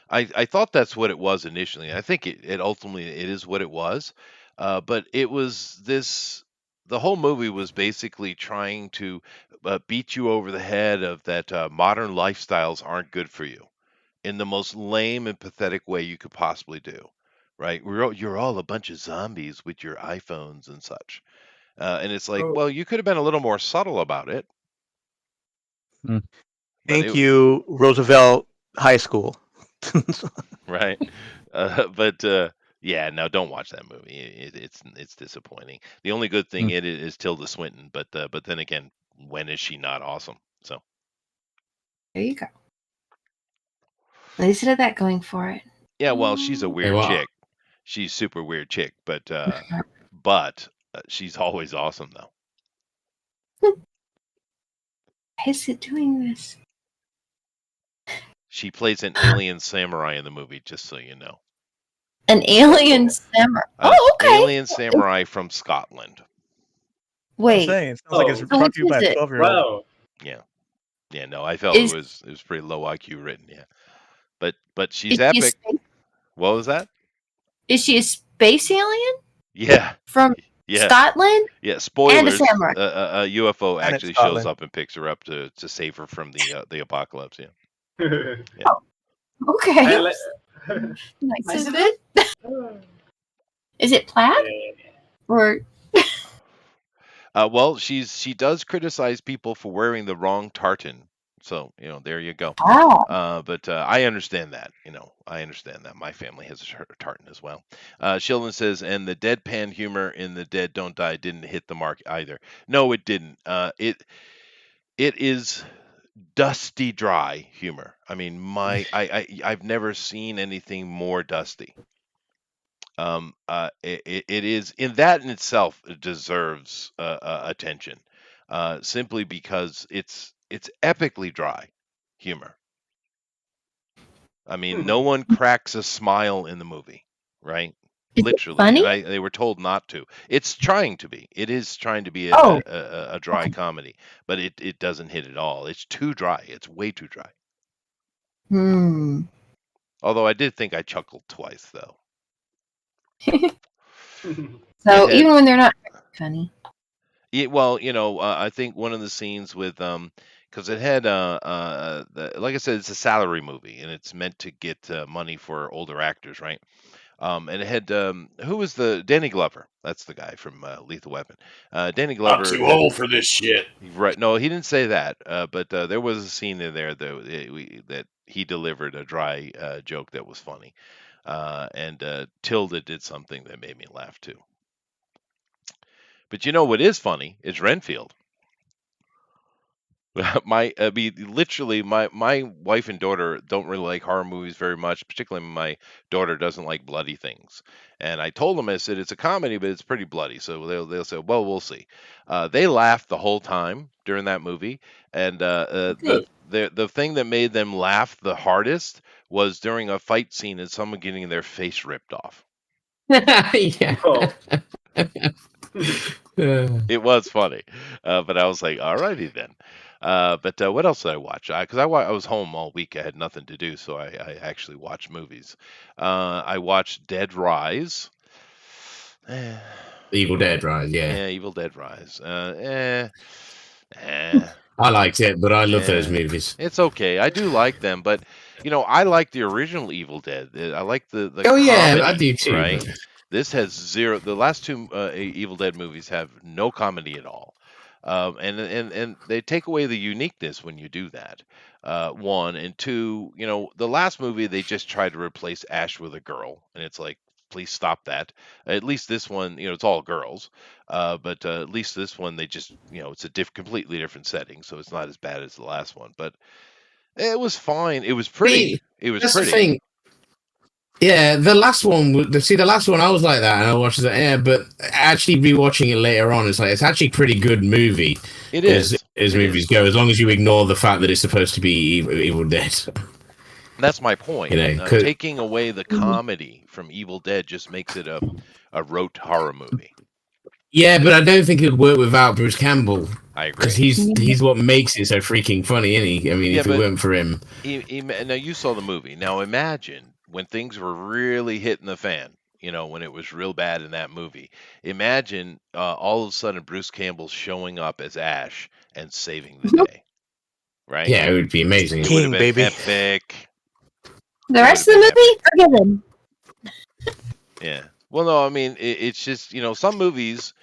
I thought that's what it was initially. I think it ultimately it is what it was. But it was this. The whole movie was basically trying to beat you over the head of that modern lifestyles aren't good for you in the most lame and pathetic way you could possibly do. Right? You're all a bunch of zombies with your iPhones and such. And it's like, well, you could have been a little more subtle about it. Hmm. But Thank you, Roosevelt High School. right? But yeah, no, don't watch that movie. It's disappointing. The only good thing in it is Tilda Swinton, but then again, when is she not awesome? So There you go. At least it had that going for it. yeah, well, she's a weird wow. chick. She's super weird chick, but she's always awesome though. Why is it doing this? She plays an alien samurai in the movie, just so you know. An alien samurai. An Oh, okay. alien samurai from Scotland. I'm Wait. saying, it sounds like it's Oh. brought to you by Which is a it? 12-year-old. wow. Yeah, no, I felt Is- it was pretty low IQ written, yeah. But she's Is she, epic. a space, What was that? is she a space alien Yeah, from yeah, Scotland? yeah. Spoilers. samurai. A UFO And it's actually shows Scotland. up and picks her up to save her from the apocalypse. Yeah. Okay. I like- Nice of it. Is it plaid or? Well, she does criticize people for wearing the wrong tartan. So there you go. Wow. But I understand that. I understand that. My family has a tartan as well. Sheldon says, and the deadpan humor in The Dead Don't Die didn't hit the mark either. No, it didn't. It is dusty, dry humor. I mean, I've never seen anything more dusty. It is in that in itself it deserves attention, simply because it's epically dry humor. I mean, no one cracks a smile in the movie, right? Is it literally, funny? and they were told not to. It's trying to be. It is trying to be Oh, a dry okay. comedy, but it doesn't hit at all. It's too dry. It's way too dry. Hmm. Although I did think I chuckled twice though. It So had even when they're not funny. well, I think one of the scenes with because it had like I said, it's a salary movie and it's meant to get money for older actors, right? And it had who was the Danny Glover? That's the guy from Lethal Weapon. Danny I'm Glover. too old for this shit. Right? No, he didn't say that. But there was a scene in there that he delivered a dry joke that was funny, and Tilda did something that made me laugh too. But you know what is funny is Renfield. I mean, literally, my wife and daughter don't really like horror movies very much. Particularly, my daughter doesn't like bloody things. And I told them, I said it's a comedy, but it's pretty bloody. So they'll say, well, we'll see. They laughed the whole time during that movie, and Good. the thing that made them laugh the hardest was during a fight scene and someone getting their face ripped off. Yeah. Oh. It was funny, but I was like, "Alrighty then." But what else did I watch? Because I was home all week, I had nothing to do, so I actually watched movies. I watched Dead Rise. Eh, Evil Dead, right? Yeah. yeah, Evil Dead Rise. Eh, I liked it, but I love those yeah, movies. it's okay. I do like them, but I like the original Evil Dead. I like the Oh yeah, I comedy, do too. right? But This has zero. The last two Evil Dead movies have no comedy at all, and they take away the uniqueness when you do that. One and two, the last movie they just tried to replace Ash with a girl, and it's like, please stop that. At least this one, it's all girls, but at least this one they just, it's a completely different setting, so it's not as bad as the last one. But it was fine. It was pretty. see, It was that's the pretty. thing. Yeah, the last one. The last one I was like that, and I watched it. Yeah, but actually rewatching it later on, it's actually a pretty good movie It as is. as It movies is. go, as long as you ignore the fact that it's supposed to be Evil Dead. That's my point. You know, 'cause- Taking away the comedy from Evil Dead just makes it a rote horror movie. yeah, but I don't think it would work without Bruce Campbell I because agree. he's what makes it so freaking funny, isn't he? I mean, Yeah, if it but weren't for him, now you saw the movie. Now imagine when things were really hitting the fan. When it was real bad in that movie. Imagine all of a sudden Bruce Campbell showing up as Ash and saving the day. Right? yeah, it would be amazing. It would have King, been baby. epic. The It would rest have of been the epic. movie, forgive him. Yeah. Well, no, I mean it's just some movies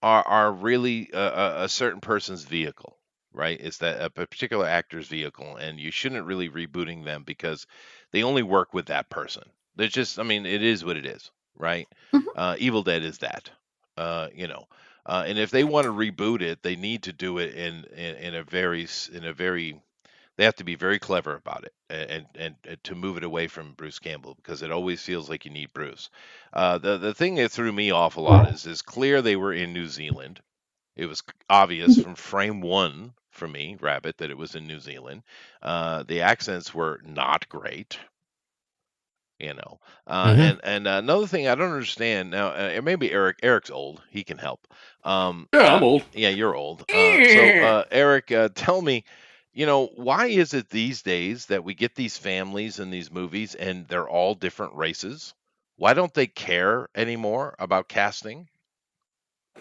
are really a certain person's vehicle, right? It's that a particular actor's vehicle, and you shouldn't really rebooting them because they only work with that person. They're just, I mean, it is what it is, right? Mhm. Evil Dead is that, and if they want to reboot it, they need to do it in a very they have to be very clever about it and to move it away from Bruce Campbell because it always feels like you need Bruce. The thing that threw me off a lot is clear they were in New Zealand. It was obvious from frame one for me, Rabbit, that it was in New Zealand. The accents were not great. Mhm. And another thing I don't understand now, maybe Eric's old. He can help. Yeah, I'm old. Yeah, you're old. Eric, tell me, why is it these days that we get these families in these movies and they're all different races? Why don't they care anymore about casting?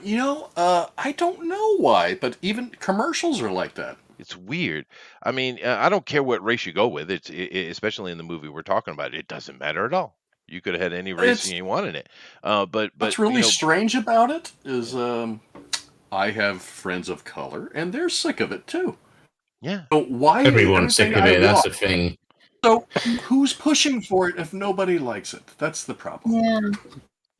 I don't know why, but even commercials are like that. It's weird. I mean, I don't care what race you go with. Especially in the movie we're talking about. It doesn't matter at all. You could have had any race It's you wanted it. But what's really strange about it is I have friends of color, and they're sick of it too. yeah. So why Everyone's sick everything of it. I That's watch- the thing. So who's pushing for it if nobody likes it? That's the problem. Yeah.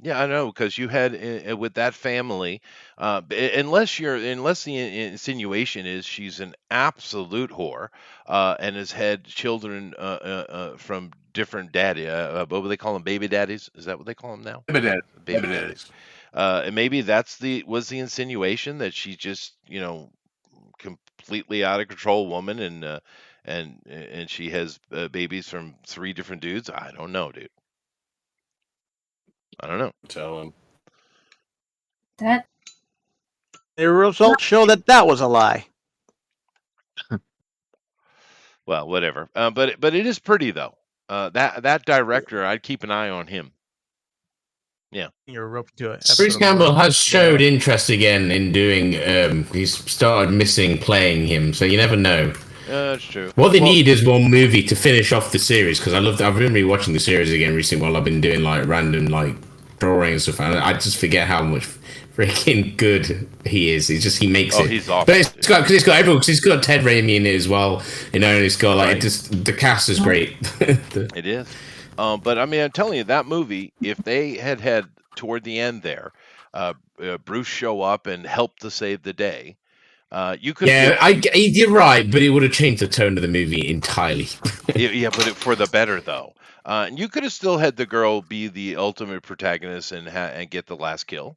Yeah, I know because you had with that family, unless the insinuation is she's an absolute whore, and has had children from different daddy. What would they call them? Baby daddies? Is that what they call them now? Baby dad- Baby baby daddies. And maybe that's was the insinuation that she's just completely out of control woman and she has babies from three different dudes. I don't know, dude. I don't know. Telling. That The results show that that was a lie. Well, whatever. But it is pretty though. That director, I'd keep an eye on him. Yeah. You're roped to it. Bruce Campbell has showed interest again in doing. He's started missing playing him, so you never know. That's true. What they need is one movie to finish off the series, because I've been rewatching the series again recently while I've been doing like random like drawing and stuff, and I just forget how much freaking good he is. He makes it. He's awesome. But it's got everyone, because he's got Ted Raimi in it as well, and it's got like the cast is great. It is. But I mean, I'm telling you, that movie, if they had toward the end there, Bruce show up and help to save the day, you could. Yeah, you're right, but it would have changed the tone of the movie entirely. Yeah, but for the better though. You could have still had the girl be the ultimate protagonist and get the last kill.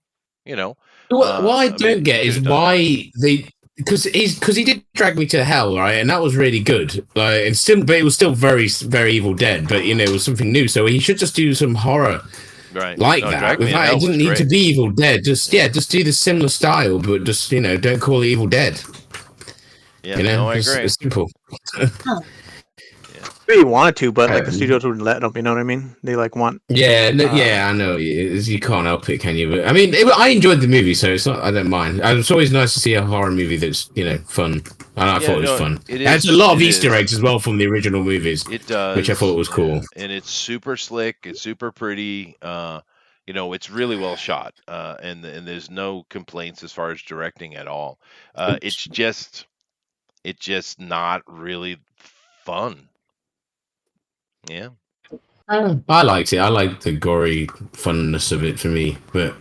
What I don't get is why they, because he did Drag Me to Hell, right, and that was really good. Like, and still, but it was still very, very Evil Dead. But it was something new, so he should just do some horror, like that. It doesn't need to be Evil Dead. Just do the similar style, but just don't call it Evil Dead. Yeah, I agree. It's simple. They wanted to, but like the studios wouldn't let them. You know what I mean? They want. Yeah, I know. You can't help it, can you? But I mean, I enjoyed the movie, so it's not. I don't mind. It's always nice to see a horror movie that's fun. I thought it was fun. It has a lot of Easter eggs as well from the original movies. It does, which I thought was cool. And it's super slick. It's super pretty. It's really well shot, and there's no complaints as far as directing at all. It's just not really fun. Yeah. I liked it. I liked the gory funness of it for me, but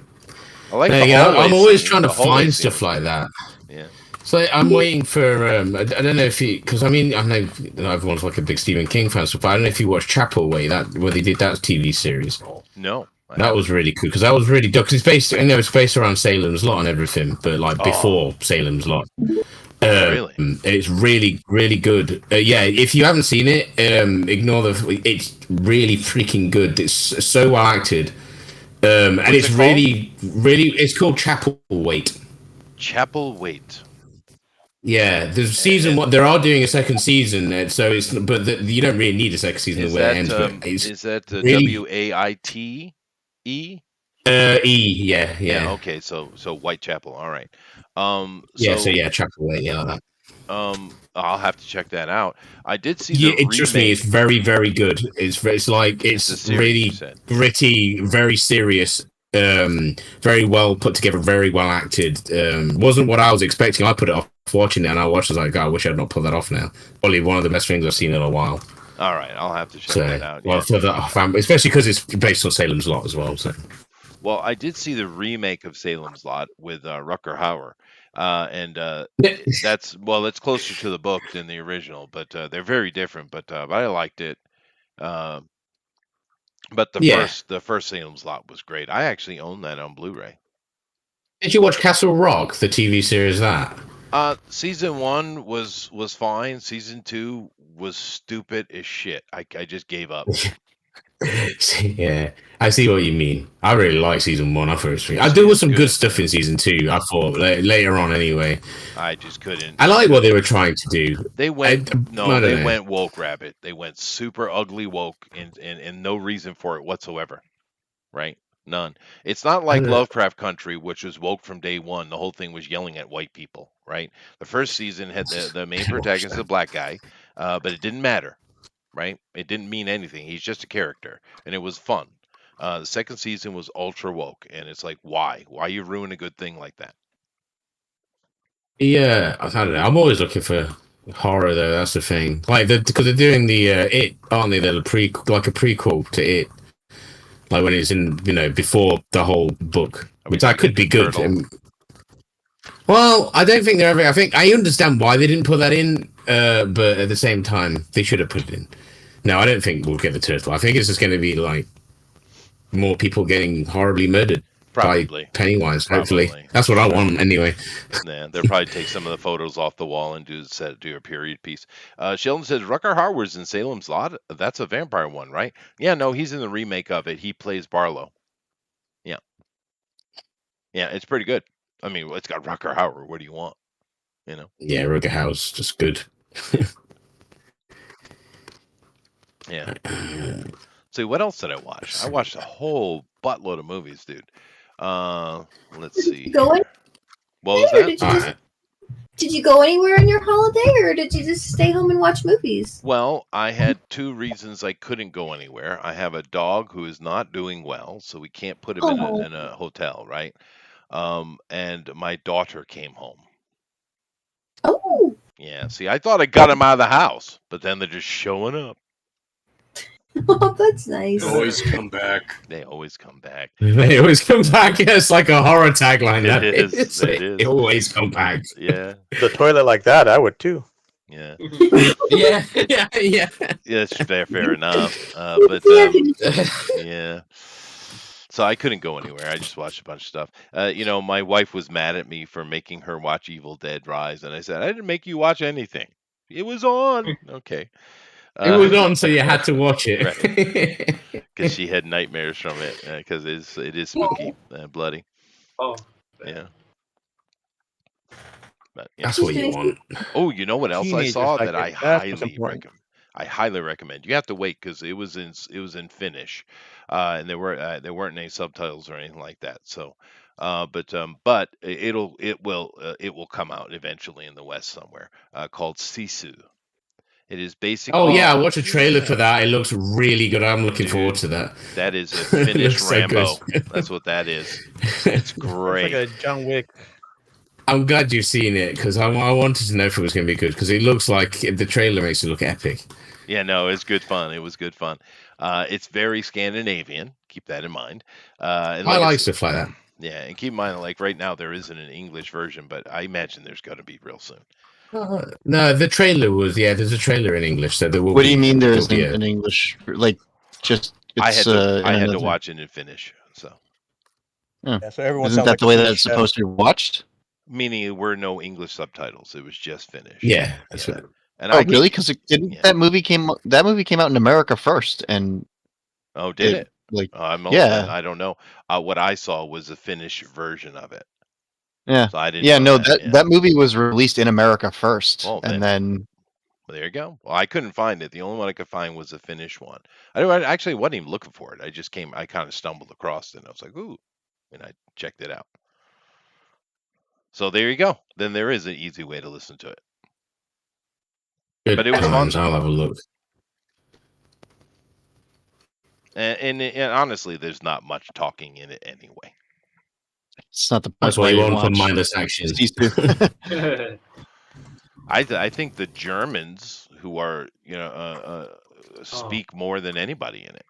I like I'm always trying to find stuff like that. Yeah. So I'm waiting for. I don't know if because I know everyone's like a big Stephen King fan, so but I don't know if you watched Chapel where they did that TV series. No. That was really cool because that was really dope. Because it's based, it's based around Salem's Lot and everything, but like before Salem's Lot. Really? It's really, really good. Yeah, if you haven't seen it, ignore it's really freaking good. It's so well acted, and it's really, really. It's called Chapel Wait. Chapel Wait. Yeah, there's season one. They are doing a second season, so it's you don't really need a second season is the way that, it ends. But is that really, WAITE? E, yeah. Okay, so Whitechapel. All right. Chapel Wait, like that. I'll have to check that out. I did see trust me, it's very, very good. It's really gritty, very serious, very well put together, very well acted. Wasn't what I was expecting. I put it off watching it, and I watched it. I was like, I wish I'd not put that off now. Probably one of the best things I've seen in a while. All right, I'll have to check that out. Well, for that, especially because it's based on Salem's Lot as well. So. Well, I did see the remake of Salem's Lot with Rutger Hauer, and that's closer to the book than the original, but they're very different. But I liked it. But the first Salem's Lot was great. I actually own that on Blu-ray. Did you watch Castle Rock, the TV series? Season 1 was fine. Season 2 was stupid as shit. I just gave up. Yeah, I see what you mean. I really like season 1. There was some good stuff in season 2. I thought later on, anyway. I just couldn't. I like what they were trying to do. They went went woke rabbit. They went super ugly woke, and no reason for it whatsoever. Right? None. It's not like Lovecraft Country, which was woke from day one. The whole thing was yelling at white people. Right? The first season had the main protagonist, a black guy, but it didn't matter. Right? It didn't mean anything. He's just a character, and it was fun. The second season was ultra woke, and it's like, why? Why you ruin a good thing like that? Yeah, I don't know. I'm always looking for horror, though. That's the thing. Like, because they're doing the It, aren't they? They're like a prequel to It, like when it's in, before the whole book, which that could be good. Well, I don't think they're ever. I think I understand why they didn't put that in, but at the same time, they should have put it in. No, I don't think we'll get the turtle. I think it's just going to be like more people getting horribly murdered by Pennywise. Hopefully, that's what I want anyway. Yeah, they'll probably take some of the photos off the wall and do a period piece. Sheldon says Rutger Hauer's in Salem's Lot. That's a vampire one, right? Yeah, no, he's in the remake of it. He plays Barlow. Yeah, it's pretty good. I mean, it's got Rucker Hauer. What do you want? You know? Yeah, Rutger Hauer's just good. Yeah. See, what else did I watch? I watched a whole buttload of movies, dude. Let's see. Go in Here. What was or that? did you just did you go anywhere on your holiday, or did you just stay home and watch movies? Well, I had two reasons I couldn't go anywhere. I have a dog who is not doing well, so we can't put him Oh, in a hotel, right? And my daughter came home. oh, Yeah, see, I thought I got him out of the house, but then they're just showing up. oh, that's nice. They always come back. They always come back. They always come back. Yeah, it's like a horror tagline. It That is, is. it is. They always come back. Yeah, The toilet like that, I would too. yeah. Yeah, yeah, yeah. Yes, fair enough. But yeah. So I couldn't go anywhere. I just watched a bunch of stuff. My wife was mad at me for making her watch Evil Dead Rise, and I said, I didn't make you watch anything. It was on. Okay. It was on, so you had to watch it. Right. Because she had nightmares from it, because it is spooky, bloody. Oh, Yeah. But, yeah. That's what you want. Oh, you know what else I Teenagers saw like that it. I That's what's highly important. recommend? I highly recommend. You have to wait because it was in Finnish, and there weren't any subtitles or anything like that. So, but it will come out eventually in the West somewhere. Called Sisu. It is basically. Oh yeah, I watched a trailer for that. It looks really good. I'm looking forward to that. That is a Finnish Looks so Rambo. good. That's what that is. It's It's great. like a John Wick. I'm glad you've seen it because I wanted to know if it was going to be good because it looks like the trailer makes it look epic. Yeah, no, it's good fun. It was good fun. It's very Scandinavian. Keep that in mind. And I like s- stuff like that. Yeah, and keep in mind, like right now, there isn't an English version, but I imagine there's going to be real soon. No, the trailer was there's a trailer in English, so there will. What do you mean there there'll isn't be a- an English? Like, just I had it's, to, I in had to another- watch it in Finnish, so Yeah, so everyone Isn't sounds that like the a way that Finnish it's chef. supposed to be watched? meaning there were no English subtitles; it was just Finnish. Yeah, that's Yeah. what. And Oh, I really? keep- Because Yeah. that movie came out in America first, and Oh, did it? like Yeah. I don't know. What I saw was a Finnish version of it. yeah, So I didn't. yeah. know No, that. that movie was released in America first, Oh, and then Well, there you go. Well, I couldn't find it. The only one I could find was a Finnish one. I actually wasn't even looking for it. I kind of stumbled across it, and I was like, ooh, and I checked it out. So there you go. Then there is an easy way to listen to it. Good But it was fun. times, I'll have a look. And honestly, there's not much talking in it anyway. it's not the point. That's what you why want for watch mindless action. Sisu. I think the Germans, who are speak more than anybody in it.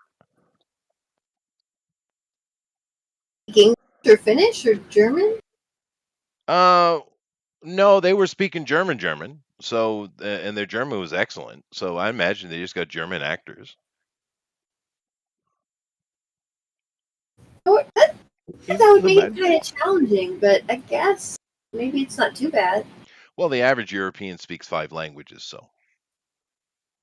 English or Finnish or German? No, they were speaking German. So and their German was excellent. So I imagine they just got German actors. Oh, that would make it kind of challenging, but I guess maybe it's not too bad. Well, the average European speaks 5 languages, so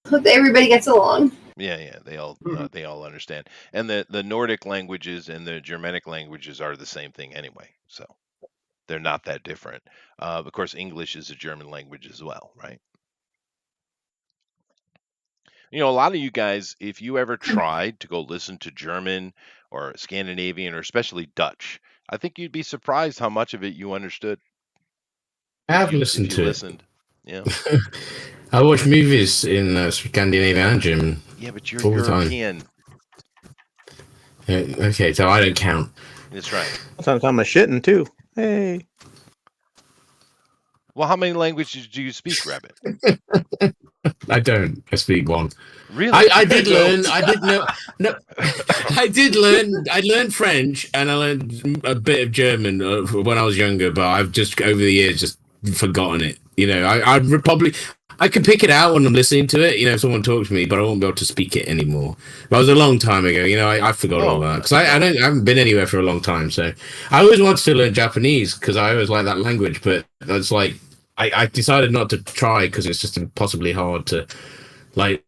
Hope everybody gets along. yeah, they all understand. And the Nordic languages and the Germanic languages are the same thing anyway, so they're not that different. Of course, English is a German language as well, right? A lot of you guys, if you ever tried to go listen to German or Scandinavian or especially Dutch, I think you'd be surprised how much of it you understood. I have if you listened to it. listened. Yeah. I watch movies in Scandinavian and German. Yeah, but you're All the time. European. Okay, so I don't count. That's right. Sometimes I'm a shitting too. Hey. Well, how many languages do you speak, Rabbit? I don't. I speak one. Really? I did learn. I did know. No, I did learn. I learned French and I learned a bit of German when I was younger, but I've just over the years just forgotten it. I can pick it out when I'm listening to it. If someone talks to me, but I won't be able to speak it anymore. That was a long time ago. I forgot all that because I haven't been anywhere for a long time. So I always wanted to learn Japanese because I always like that language, but that's like I decided not to try because it's just impossibly hard to. I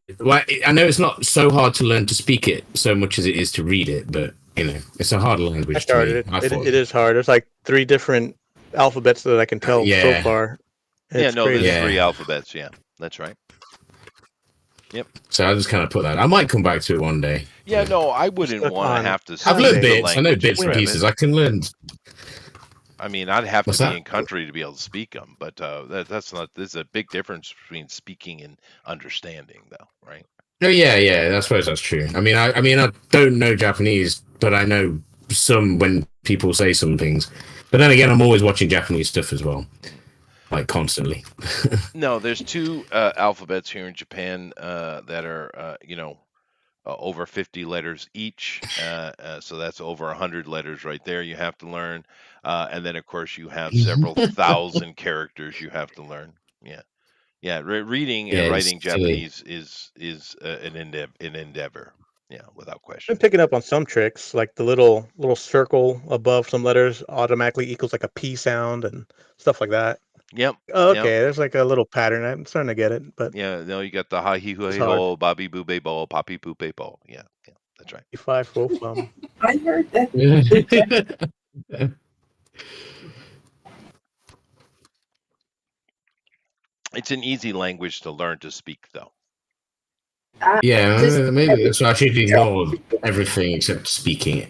know it's not so hard to learn to speak it so much as it is to read it, but it's a hard language. I started to me. it. It is hard. There's like 3 different alphabets that I can tell so Yeah. far. Yeah, It's no, there's crazy. 3 alphabets. Yeah, that's right. Yep. So I just kind of put that. I might come back to it one day. Yeah, no, I wouldn't Stuck want to on have to I've learned speak the bits. I know language bits and instead. pieces. I can learn. I mean, I'd have What's to be that? in country to be able to speak them, but that's not. There's a big difference between speaking and understanding, though, right? Oh yeah. I suppose that's true. I mean, I don't know Japanese, but I know some when people say some things. But then again, I'm always watching Japanese stuff as well, like constantly. No, there's 2 alphabets here in Japan that are, over 50 letters each. So that's over 100 letters right there you have to learn. And then, of course, you have several thousand characters you have to learn. Yeah. Yeah. Reading and Yeah, writing it's silly. Japanese is an endeavor. Yeah, without I've question. been picking up on some tricks, like the little circle above some letters automatically equals like a P sound and stuff like that. Yep. Oh, Yep. okay, there's like a little pattern. I'm starting to get it, but Yeah. No, you got the ha he hu it's he hard. ho, babi boo be bo, papi poo pe bo. Yeah. Yeah. That's right. 5 full thumb. I heard that. It's an easy language to learn to speak, though. Yeah, Just maybe that's why I should ignore everything except speaking it.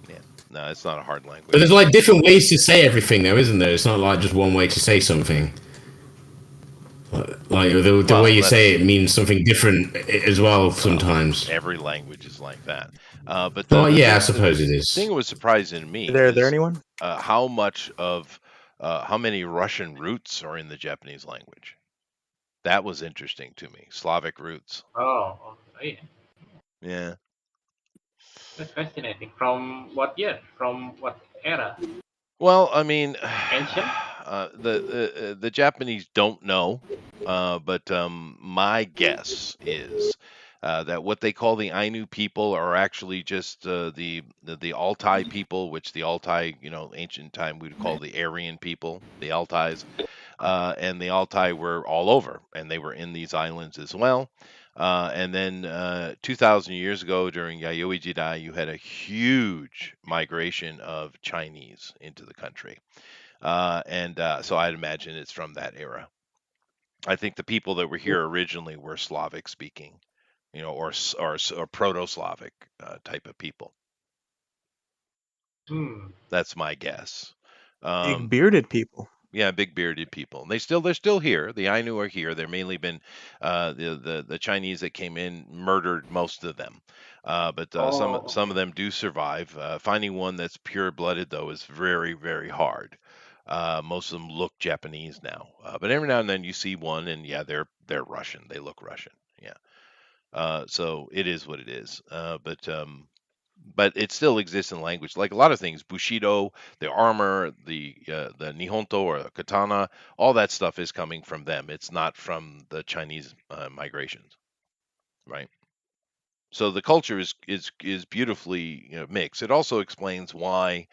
Yeah. No, it's not a hard language. But there's like different ways to say everything, though, isn't there? It's not like just one way to say something. Like the Well, way you that's- say it means something different as well sometimes. Every language is like that. But Well, yeah, I the suppose it is. thing that was surprising to me Is there is anyone? how many Russian roots are in the Japanese language. That was interesting to me. Slavic roots. Oh, yeah. Yeah. That's fascinating. From what year? From what era? Well, I mean, Ancient? the Japanese don't know, but my guess is that what they call the Ainu people are actually just the Altai people, which the Altai, ancient time we'd call the Aryan people, the Altais, and the Altai were all over, and they were in these islands as well. And then 2,000 years ago during Yayoi Jidai, you had a huge migration of Chinese into the country. So I'd imagine it's from that era. I think the people that were here originally were Slavic speaking, or Proto-Slavic type of people. That's my guess. Big bearded people. Yeah, big bearded people. They're still here. The Ainu are here. They're mainly been the Chinese that came in murdered most of them, but some of them do survive. Finding one that's pure blooded though is very very hard. Most of them look Japanese now, but every now and then you see one, and yeah, they're Russian. They look Russian. Yeah. So it is what it is. But it still exists in language. Like a lot of things, Bushido, the armor, the Nihonto or the katana, all that stuff is coming from them. It's not from the Chinese migrations, right? So the culture is beautifully mixed. It also explains why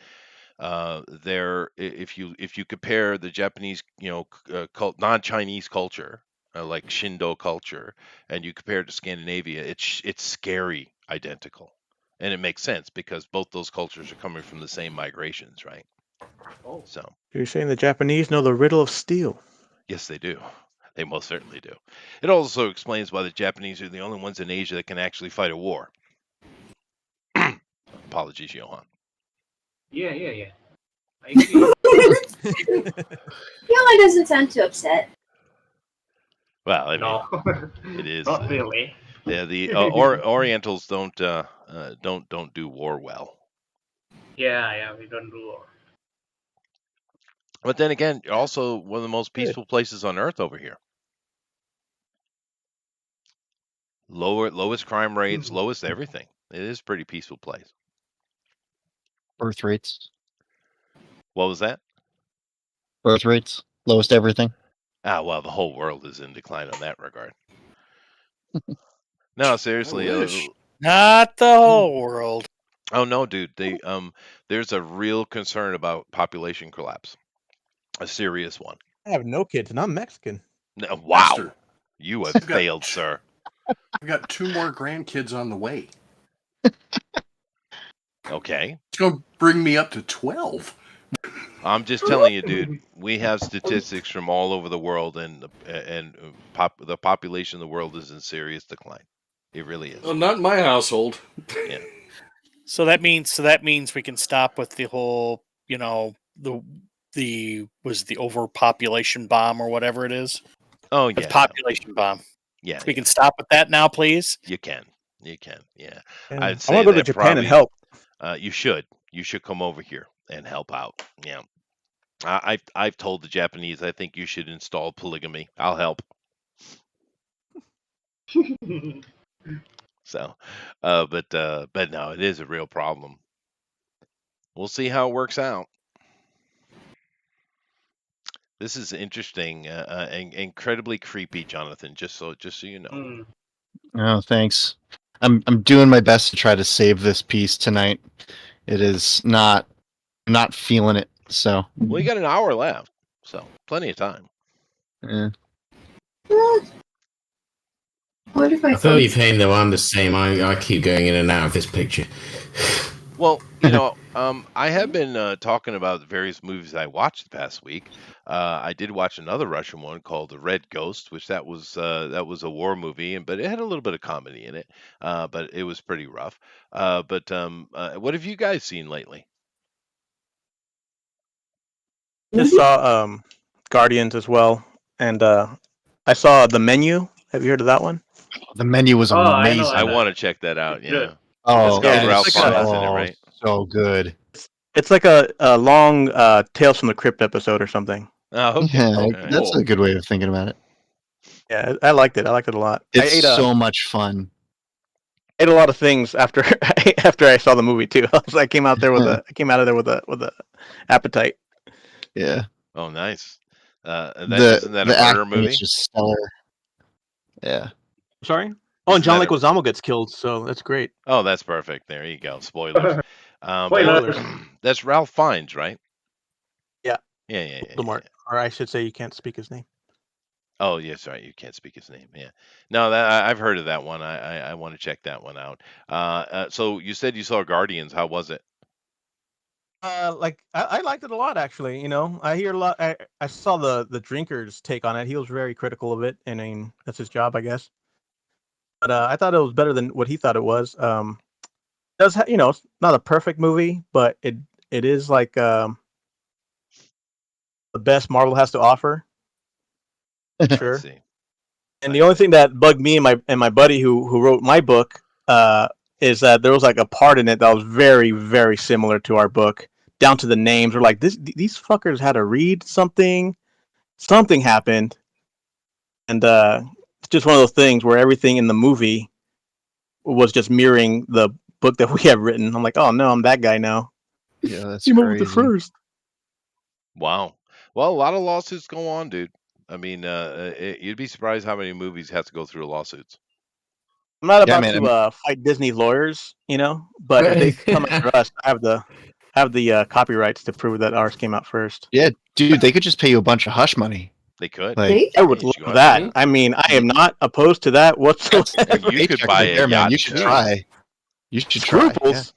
if you compare the Japanese non-Chinese culture like Shindo culture and you compare it to Scandinavia, it's scary identical. And it makes sense because both those cultures are coming from the same migrations, right? So You're saying the Japanese know the riddle of steel? yes, they do. They most certainly do. It also explains why the Japanese are the only ones in Asia that can actually fight a war. Apologies, Johan. Yeah. I agree. Yola doesn't sound too upset. Well, I mean, No, it is. not really. Yeah, the Orientals don't do war well. Yeah, we don't do war. But then again, you're also one of the most peaceful places on earth over here. Lowest crime rates, lowest everything. It is a pretty peaceful place. Birth rates. What was that? Birth rates. Lowest everything. Well, the whole world is in decline on that regard. No, seriously. Not the whole world. Oh no, dude. There's a real concern about population collapse. A serious one. I have no kids, and I'm Mexican. No, wow. Master, You have failed, sir. I've got 2 more grandkids on the way. Okay. It's going to bring me up to 12. I'm just telling you, dude. We have statistics from all over the world, and the population of the world is in serious decline. It really is. Well, not in my household. Yeah. So that means we can stop with the whole, the overpopulation bomb or whatever it is. Oh The yeah. population bomb. Yeah. We can stop with that now, please. You can. You can. Yeah. Yeah. I'd I say want to go to that Japan and probably. help. You should. You should come over here and help out. Yeah. I've told the Japanese I think you should install polygamy. I'll help. So, but no, it is a real problem. We'll see how it works out. This is interesting and incredibly creepy, Jonathan. Just so you know. Mm. Oh, thanks. I'm doing my best to try to save this piece tonight. It is not feeling it. So Well, you got an hour left, so plenty of time. yeah. What if I feel your pain though. I'm the same. I keep going in and out of this picture. Well, I have been talking about the various movies I watched the past week. I did watch another Russian one called The Red Ghost, which that was a war movie, but it had a little bit of comedy in it, but it was pretty rough. But what have you guys seen lately? Just saw Guardians as well, and I saw The Menu. Have you heard of that one? The Menu was Oh, I know, amazing. I know. want to check that out. It's Yeah, good. Oh, It's got it is Ralph Fiennes in it, right? So good. It's like a long Tales from the Crypt episode or something. Oh, okay. Yeah, All right. that's a good way of thinking about it. Yeah, I liked it. I liked it a lot. It's I ate so much fun. ate a lot of things after after I saw the movie too. I came out there with a appetite. Yeah. Oh, nice. Isn't that a the murder acting movie? is just stellar. Yeah. Sorry. Oh, and Isn't John that a- Leguizamo gets killed, so that's great. Oh, that's perfect. There you go. Spoilers. Spoilers. That's Ralph Fiennes, right? Yeah. Yeah. Voldemort, or I should say, you can't speak his name. Oh, yes, right. You can't speak his name. Yeah. No, I've heard of that one. I want to check that one out. So you said you saw Guardians. How was it? I liked it a lot, actually. I hear a lot. I saw the Drinker's take on it. He was very critical of it, and I mean that's his job, I guess. But I thought it was better than what he thought it was. It's not a perfect movie, but it is like the best Marvel has to offer. Sure. Let's see. And the only thing that bugged me and my buddy who wrote my book is that there was like a part in it that was very, very similar to our book, down to the names. We're like, these fuckers had to read something. Something happened, and it's just one of those things where everything in the movie was just mirroring the book that we have written. I'm like, oh no, I'm that guy now. Yeah, that's You remember crazy. the first? Wow. Well, a lot of lawsuits go on, dude. I mean, you'd be surprised how many movies have to go through lawsuits. I'm not Yeah, about man, to fight Disney lawyers, but if they come after us, I have the copyrights to prove that ours came out first. Yeah, dude, they could just pay you a bunch of hush money. They could. Like, I would You should love go that. ahead. I mean, I am not opposed to that whatsoever. You could paycheck buy right a there, man. yacht You should too. try. You should try. Yeah. Scruples.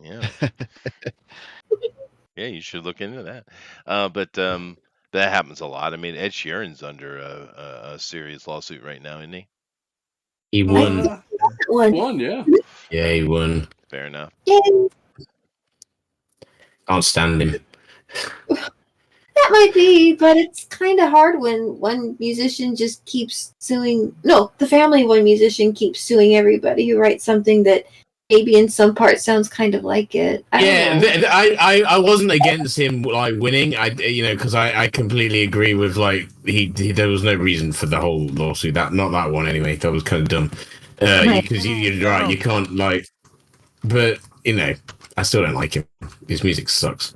Yeah. Yeah, you should look into that. But that happens a lot. I mean, Ed Sheeran's under a serious lawsuit right now, isn't he? He won. One, yeah. Yeah, he won. Fair enough. Can't stand him. That might be, but it's kind of hard when one musician just keeps suing. No, the family of one musician keeps suing everybody who writes something that maybe in some parts sounds kind of like it. I don't know. I wasn't against him like winning. Because I completely agree with he there was no reason for the whole lawsuit. Not that one anyway. That was kind of dumb. Because you're right. You can't but I still don't like him. His music sucks.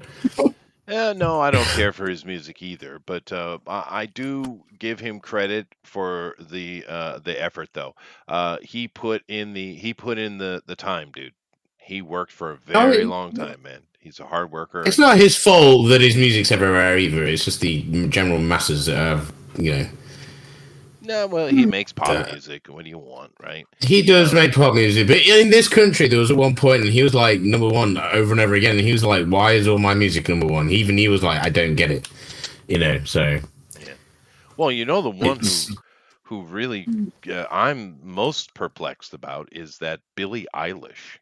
No, I don't care for his music either, but I do give him credit for the effort, though. He put in the time, dude. He worked for a very long time, man. He's a hard worker. It's not his fault that his music's everywhere either. It's just the general masses that have, No, well, he makes pop music. What do you want, right? He does make pop music, but in this country, there was at one point, and he was like #1 over and over again. And he was like, "Why is all my music #1?" Even he was like, "I don't get it," So yeah. Well, the one who really I'm most perplexed about is that Billie Eilish.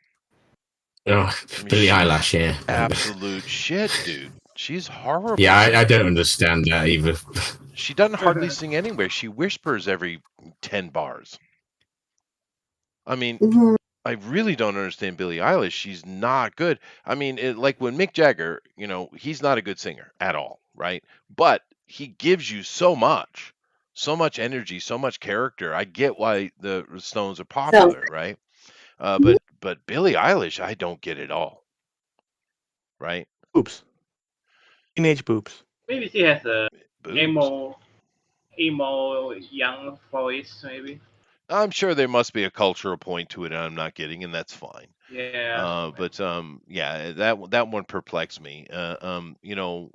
Billie Eilish, yeah, absolute shit, dude. She's horrible. Yeah, I don't understand that either. She doesn't hardly sing anywhere. She whispers every 10 bars. I mean, I really don't understand Billie Eilish. She's not good. I mean, like when Mick Jagger, he's not a good singer at all, right? But he gives you so much energy, so much character. I get why the Stones are popular, right? But Billie Eilish, I don't get it all. Right? Boobs. Teenage boobs. Maybe she has a emo young voice, maybe. I'm sure there must be a cultural point to it I'm not getting, and that's fine. Yeah. Yeah, that one perplexed me.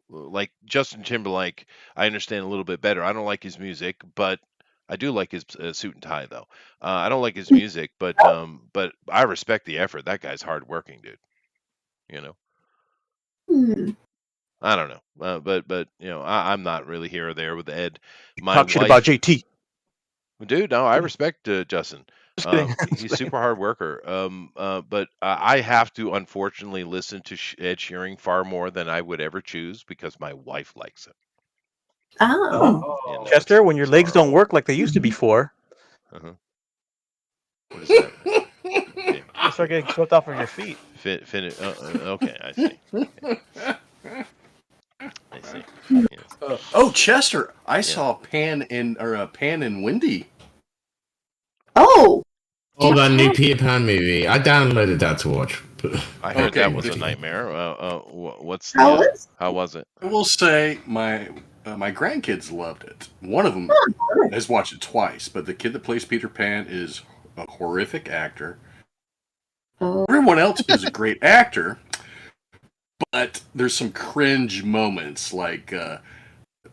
Like Justin Timberlake, I understand a little bit better. I don't like his music, but I do like his suit and tie, though. I don't like his music, but I respect the effort. That guy's hardworking, dude. I don't know, but I'm not really here or there with Ed. Talk shit about JT. Dude, no, I respect Justin. He's super hard worker. But I have to unfortunately listen to Ed Sheeran far more than I would ever choose because my wife likes it. Oh. Chester, when your legs don't work like they used to before. What is that? Okay. You start getting swept off of your feet. Okay, I see. I see. Oh, Chester, I saw Pan and Wendy. Oh, that new Peter Pan movie. I downloaded that to watch. I heard that was a nightmare. How was it? I will say my grandkids loved it. One of them has watched it twice, but the kid that plays Peter Pan is a horrific actor. Everyone else is a great actor, but there's some cringe moments like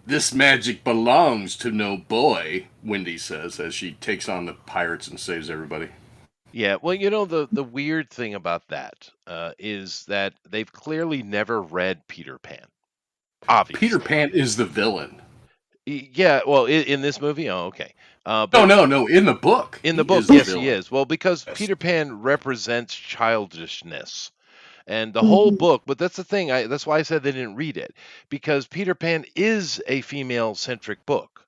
this magic belongs to no boy, Wendy says as she takes on the pirates and saves everybody. Yeah, well, the weird thing about that is that they've clearly never read Peter Pan. Obviously. Peter Pan is the villain. Yeah, well, in this movie, okay. No, in the book. In the book, yes, he is. Well, because Peter Pan represents childishness. And the whole book, but that's the thing, that's why I said they didn't read it, because Peter Pan is a female-centric book.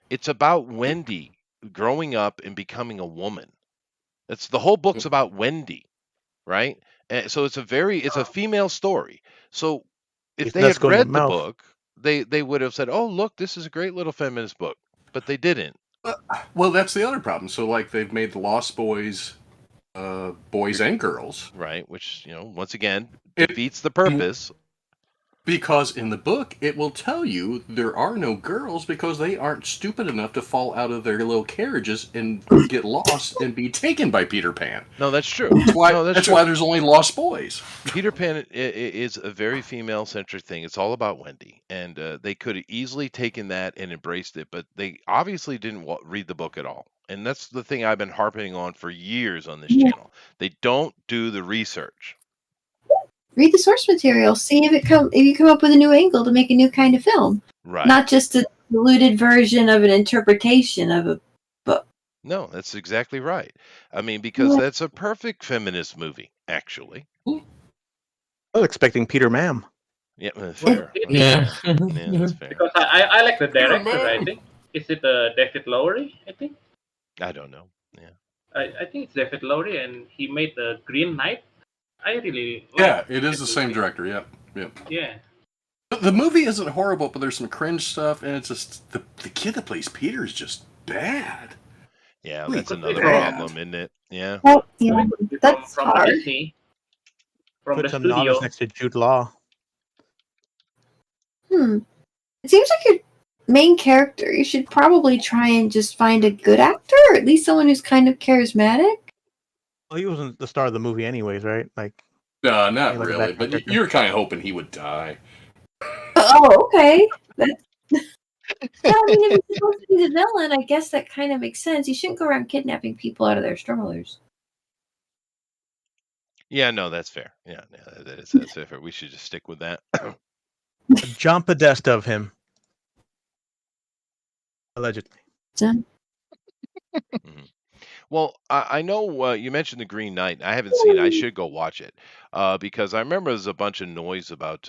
It's about Wendy growing up and becoming a woman. The whole book's about Wendy, right? And so it's a female story. So if they had read the book, they would have said, "Oh, look, this is a great little feminist book," but they didn't. Well, that's the other problem. So, like, they've made the Lost Boys boys and girls, right? Which once again defeats the purpose. Because in the book, it will tell you there are no girls because they aren't stupid enough to fall out of their little carriages and get lost and be taken by Peter Pan. No, that's true. That's why there's only Lost Boys. Peter Pan is a very female-centric thing. It's all about Wendy. And they could have easily taken that and embraced it, but they obviously didn't read the book at all. And that's the thing I've been harping on for years on this channel. They don't do the research. Read the source material. See if you come up with a new angle to make a new kind of film. Right. Not just a diluted version of an interpretation of a book. No, that's exactly right. I mean, because that's a perfect feminist movie, actually. I was expecting Peter Mam. Yeah, fair. Yeah. That's fair. Because I like the director, I think. Is it David Lowery, I think? I don't know. Yeah. I think it's David Lowery, and he made the Green Knight. I really it is the same director. Yep. Yeah. The movie isn't horrible, but there's some cringe stuff, and it's just the kid that plays Peter is just bad. Yeah, that's another problem, isn't it? Yeah. Well, yeah, that's from hard. Disney, from Put the some studio. novels next to Jude Law. It seems like your main character, you should probably try and just find a good actor, or at least someone who's kind of charismatic. Well, he wasn't the star of the movie anyways, right? Like, no, not really. But you're kind of hoping he would die. Oh, okay. Yeah, I mean, if he's supposed to be the villain, I guess that kind of makes sense. He shouldn't go around kidnapping people out of their strollers. Yeah, no, that's fair. Yeah, that's fair. We should just stick with that. John Podesta of him. Allegedly. Done. Mhm. Well, I know you mentioned the Green Knight. I haven't seen it. I should go watch it because I remember there's a bunch of noise about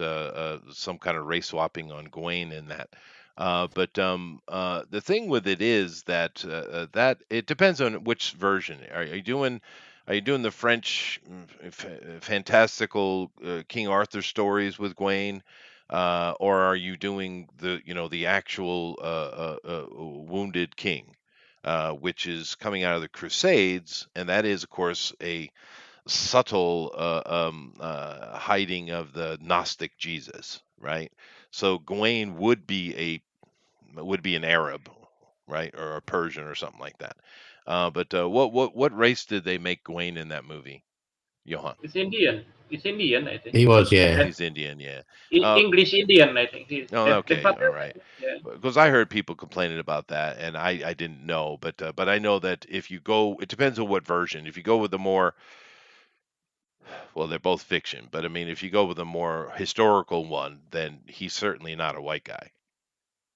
some kind of race swapping on Gawain in that. But the thing with it is that that it depends on which version. Are you doing the French fantastical King Arthur stories with Gawain? Or are you doing the actual wounded king? Which is coming out of the Crusades, and that is, of course, a subtle hiding of the Gnostic Jesus, right? So Gawain would be an Arab, right, or a Persian or something like that. But what race did they make Gawain in that movie, Johan? It's Indian. It's Indian, I think. He was, yeah. He's Indian, yeah. English Indian, I think. Okay, all right. Yeah. Because I heard people complaining about that, and I didn't know, but I know that if you go, it depends on what version. If you go with the more, well, they're both fiction, but I mean, if you go with a more historical one, then he's certainly not a white guy,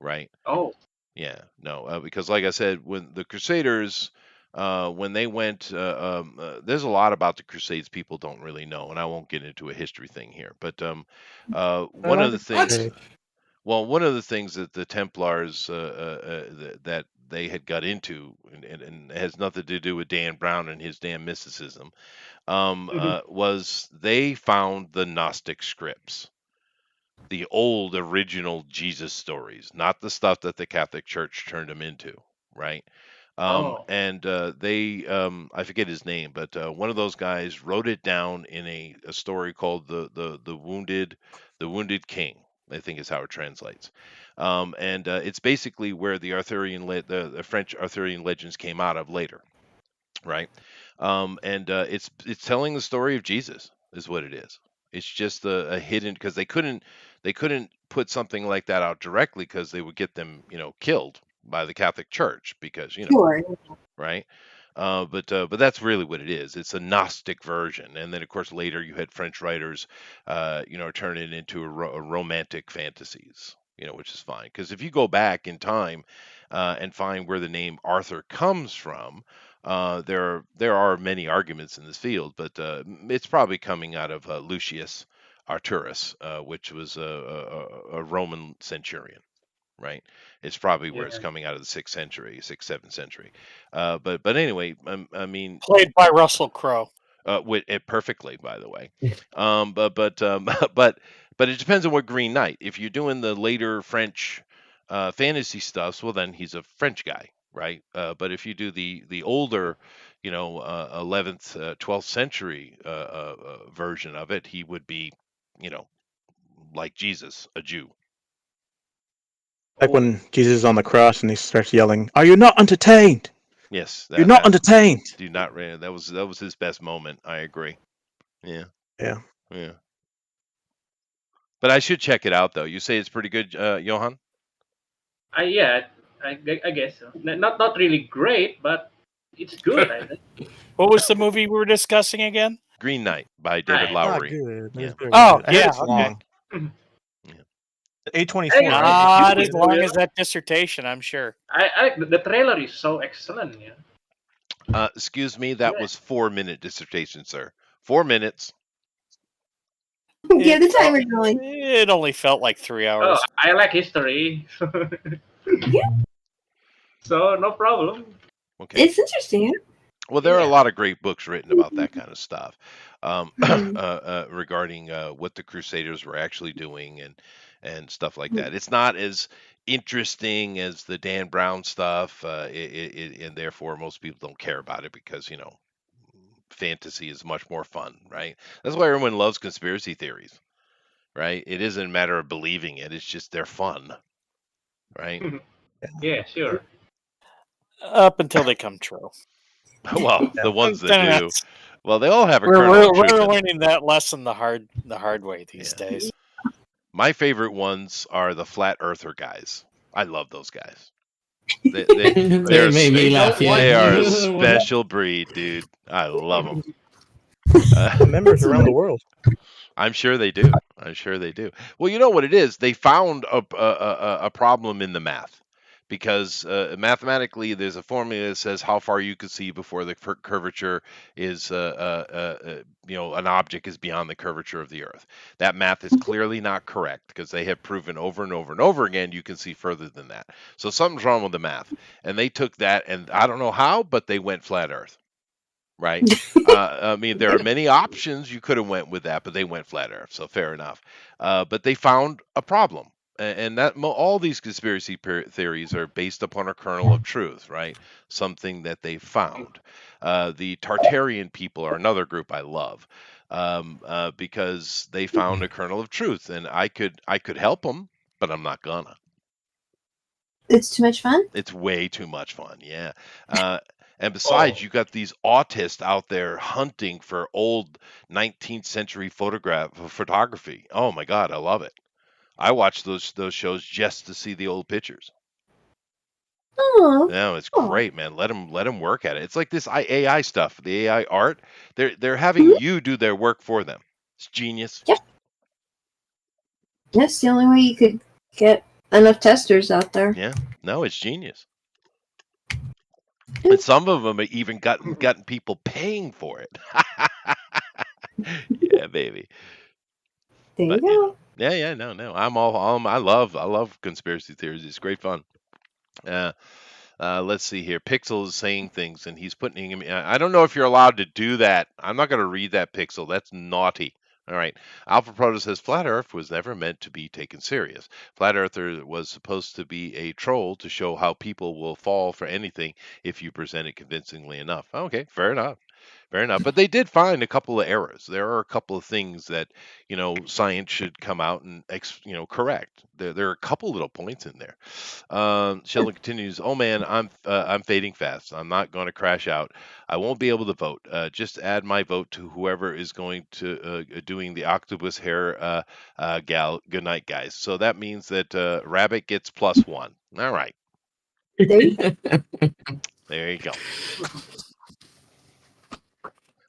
right? Oh. Yeah, no, because like I said, when the Crusaders, when they went, there's a lot about the Crusades people don't really know, and I won't get into a history thing here. But one of the things, well, one of the things that the Templars that they had got into, and it has nothing to do with Dan Brown and his damn mysticism, was they found the Gnostic scripts, the old original Jesus stories, not the stuff that the Catholic Church turned them into, right? And they, I forget his name, but one of those guys wrote it down in a story called the Wounded King, I think is how it translates. And it's basically where the the French Arthurian legends came out of later, right? And it's telling the story of Jesus, is what it is. It's just a hidden, because they couldn't put something like that out directly because they would get them killed by the Catholic Church, because Sure. right. But that's really what it is. It's a Gnostic version, and then of course later you had French writers, turn it into a romantic fantasies, which is fine, because if you go back in time and find where the name Arthur comes from, there are many arguments in this field, but it's probably coming out of Lucius Arturus, which was a Roman centurion, right? It's probably where it's Yeah. coming out of the 7th century. But anyway, I mean, Played by Russell Crowe. with it perfectly, by the way. But it depends on what Green Knight. If you're doing the later French fantasy stuff, well, then he's a French guy, right? But if you do the older, 11th, 12th century version of it, he would be, like Jesus, a Jew. Like when Jesus is on the cross and he starts yelling, "Are you not entertained? Yes, You're not entertained." Do not. That was his best moment. I agree. Yeah. Yeah. Yeah. But I should check it out, though. You say it's pretty good, Johan? Yeah, I guess so. Not really great, but it's good, I think. What was the movie we were discussing again? Green Knight by David Nice. Lowry. Good. Yeah. Oh, I heard yeah, it's long. Yeah. 824. Hey, right? Not you as long will. as that dissertation, I'm sure. I the trailer is so excellent. Yeah. Excuse me, that Yeah. was 4-minute dissertation, sir. 4 minutes. Get the timer going. It only felt like 3 Oh, hours. I like history. So no problem. Okay. It's interesting. Well, there are a Yeah. lot of great books written about that kind of stuff, Mhm. regarding what the Crusaders were actually doing and stuff like that. It's not as interesting as the Dan Brown stuff, and therefore most people don't care about it because fantasy is much more fun, right? That's why everyone loves conspiracy theories, right? It isn't a matter of believing it; it's just they're fun, right? Yeah, sure. Up until they come true. Well, the ones that do, That's- well, they all have a We're, kernel we're, of truth we're in it. learning that lesson the hard way these Yeah. days. My favorite ones are the flat earther guys. I love those guys. They They're made me laugh. Yeah, they are a special breed, dude. I love them. Members around the world. I'm sure they do. I'm sure they do. Well, you know what it is? They found a problem in the math because mathematically there's a formula that says how far you can see before the curvature is, an object is beyond the curvature of the Earth. That math is clearly not correct because they have proven over and over and over again you can see further than that. So something's wrong with the math. And they took that, and I don't know how, but they went flat Earth. Right. I mean, there are many options you could have went with that, but they went flat Earth, so fair enough. But they found a problem, and that all these conspiracy theories are based upon a kernel of truth, right? Something that they found. The Tartarian people are another group I love, because they found a kernel of truth, and I could help them, but I'm not gonna. It's too much fun. It's way too much fun, yeah. And besides, you got these autists out there hunting for old 19th century photography. Oh my God, I love it. I watch those shows just to see the old pictures. Oh, No, it's great, man. Let them work at it. It's like this AI stuff, the AI art. They're having you do their work for them. It's genius. Yep. That's the only way you could get enough testers out there. Yeah, no, it's genius. And some of them have even gotten people paying for it. Yeah, baby. There you go. Yeah, no. I love conspiracy theories. It's great fun. Let's see here. Pixel is saying things, and he's putting him. I don't know if you're allowed to do that. I'm not going to read that, Pixel. That's naughty. All right. Alpha Proto says Flat Earth was never meant to be taken serious. Flat Earther was supposed to be a troll to show how people will fall for anything if you present it convincingly enough. Okay, fair enough. Fair enough. But they did find a couple of errors. There are a couple of things that, science should come out and, correct. There are a couple little points in there. Sheldon continues, oh man, I'm fading fast. I'm not going to crash out. I won't be able to vote. Just add my vote to whoever is going to doing the octopus hair gal. Good night, guys. So that means that Rabbit gets +1. All right. There you go.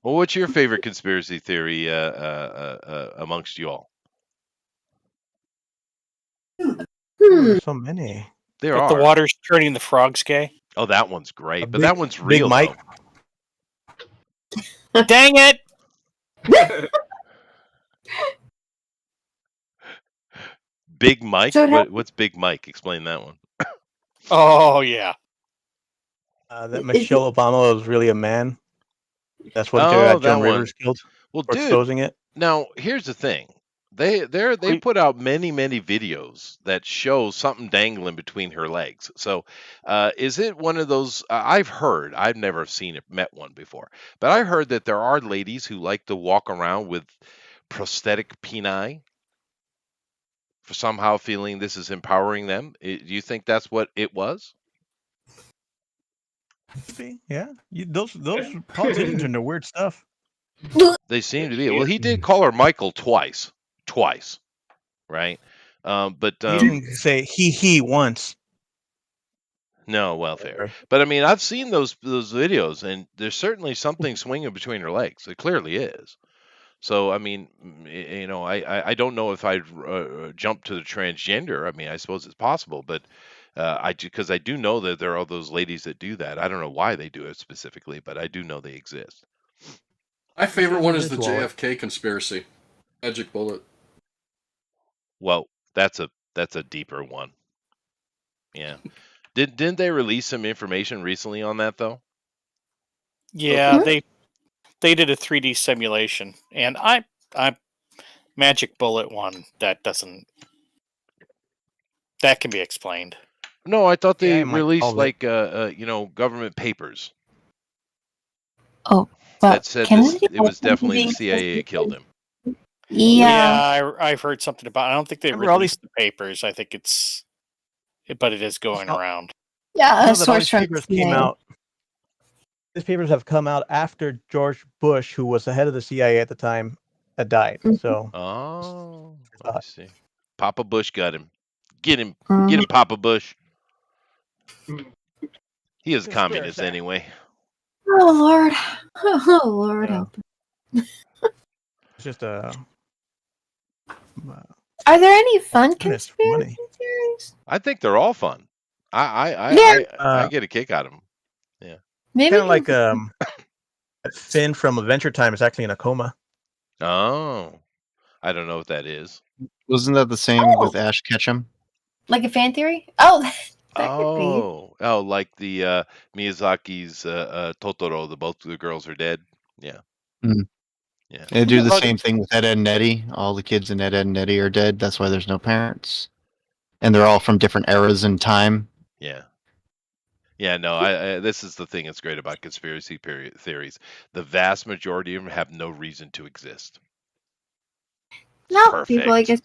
Well, what's your favorite conspiracy theory amongst you all? So many. There But are. the water's turning the frogs gay. Oh, that one's great, but that one's real. Big Mike. Dang it! Big Mike? So What's Big Mike? Explain that one. Oh yeah. That Michelle Obama was really a man. That's what Oh, that Joan one. Rivers killed Well, for dude, exposing it. now here's the thing. They put out many videos that show something dangling between her legs. So, is it one of those? I've heard. I've never seen it, met one before, but I heard that there are ladies who like to walk around with prosthetic peni, for somehow feeling this is empowering them. Do you think that's what it was? Yeah, those politicians are into weird stuff. They seem to be. Well, he did call her Michael twice, right? But He didn't say he once. no, well, fair. But I mean, I've seen those videos, and there's certainly something swinging between her legs. It clearly is. So I mean, I don't know if I'd jump to the transgender. I mean, I suppose it's possible, but because I do know that there are all those ladies that do that. I don't know why they do it specifically, but I do know they exist. My favorite one is the JFK conspiracy. Magic bullet. Well, that's a deeper one. Yeah. Didn't they release some information recently on that though? Yeah, they did a 3D simulation, and I Magic Bullet one that can be explained. No, I thought they Yeah, released like government papers. Oh, that said it was definitely the CIA that killed him. Yeah, I've heard something about. I don't think they released the papers. I think but it is going around. Yeah, a source from papers came out. These papers have come out after George Bush, who was the head of the CIA at the time, had died. So, I see. Papa Bush got him. Get him, Papa Bush. He is communist anyway. Oh Lord, oh Lord, help. It's just Are there any fun Goodness, conspiracy money. theories? I think they're all fun. I get a kick out of them. Yeah. Maybe kind of like Finn from Adventure Time is actually in a coma. Oh, I don't know what that is. Wasn't that the same with Ash Ketchum? like a fan theory. Oh, that could be. Oh, like the Miyazaki's Totoro. Both the girls are dead. Yeah. Mm. Yeah. They do the same thing with Ed, Ed and Eddie. All the kids in Ed, Ed and Eddie are dead. That's why there's no parents, and they're all from different eras in time. Yeah. Yeah, no, I this is the thing that's great about conspiracy theories. The vast majority of them have no reason to exist. No, Perfect. people, I guess.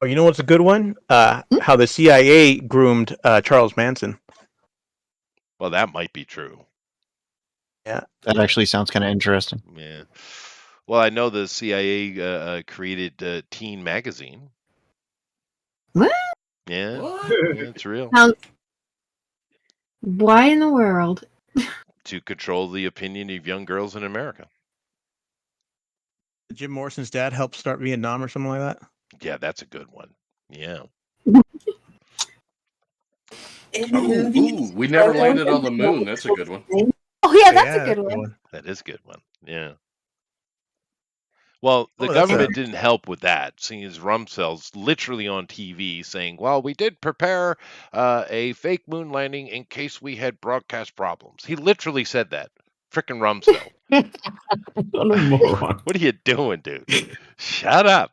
Oh, you know what's a good one? How the CIA groomed Charles Manson. Well, that might be true. Yeah, that actually sounds kind of interesting. Yeah. Well, I know the CIA created Teen Magazine. What? Yeah, What? yeah, it's real. Why in the world? To control the opinion of young girls in America. Jim Morrison's dad helped start Vietnam or something like that. Yeah, that's a good one. Yeah. Ooh, we never landed on the moon. That's a good one. Oh yeah, that's a good one. That is a good one. Yeah. Well, the Oh, that's government didn't help with that, seeing as Rumsfeld's literally on TV saying, well, we did prepare a fake moon landing in case we had broadcast problems. He literally said that. Frickin' Rumsfeld. What are you doing, dude? Shut up.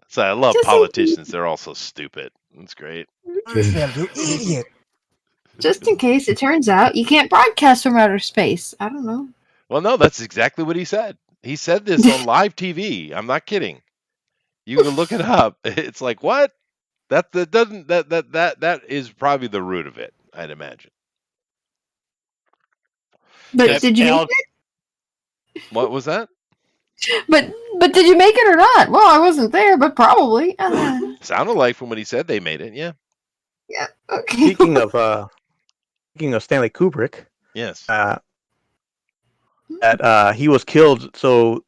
So I love politicians. They're all so stupid. That's great. You idiot. Just in case it turns out you can't broadcast from outer space. I don't know. Well, no, that's exactly what he said. He said this on live TV. I'm not kidding. You can look it up. It's like, what? That is probably the root of it, I'd imagine. But did you make it? What was that? But did you make it or not? Well, I wasn't there, but probably. Sounded like from what he said they made it. Yeah. Yeah. Okay. Speaking of Stanley Kubrick, yes, that he was killed, so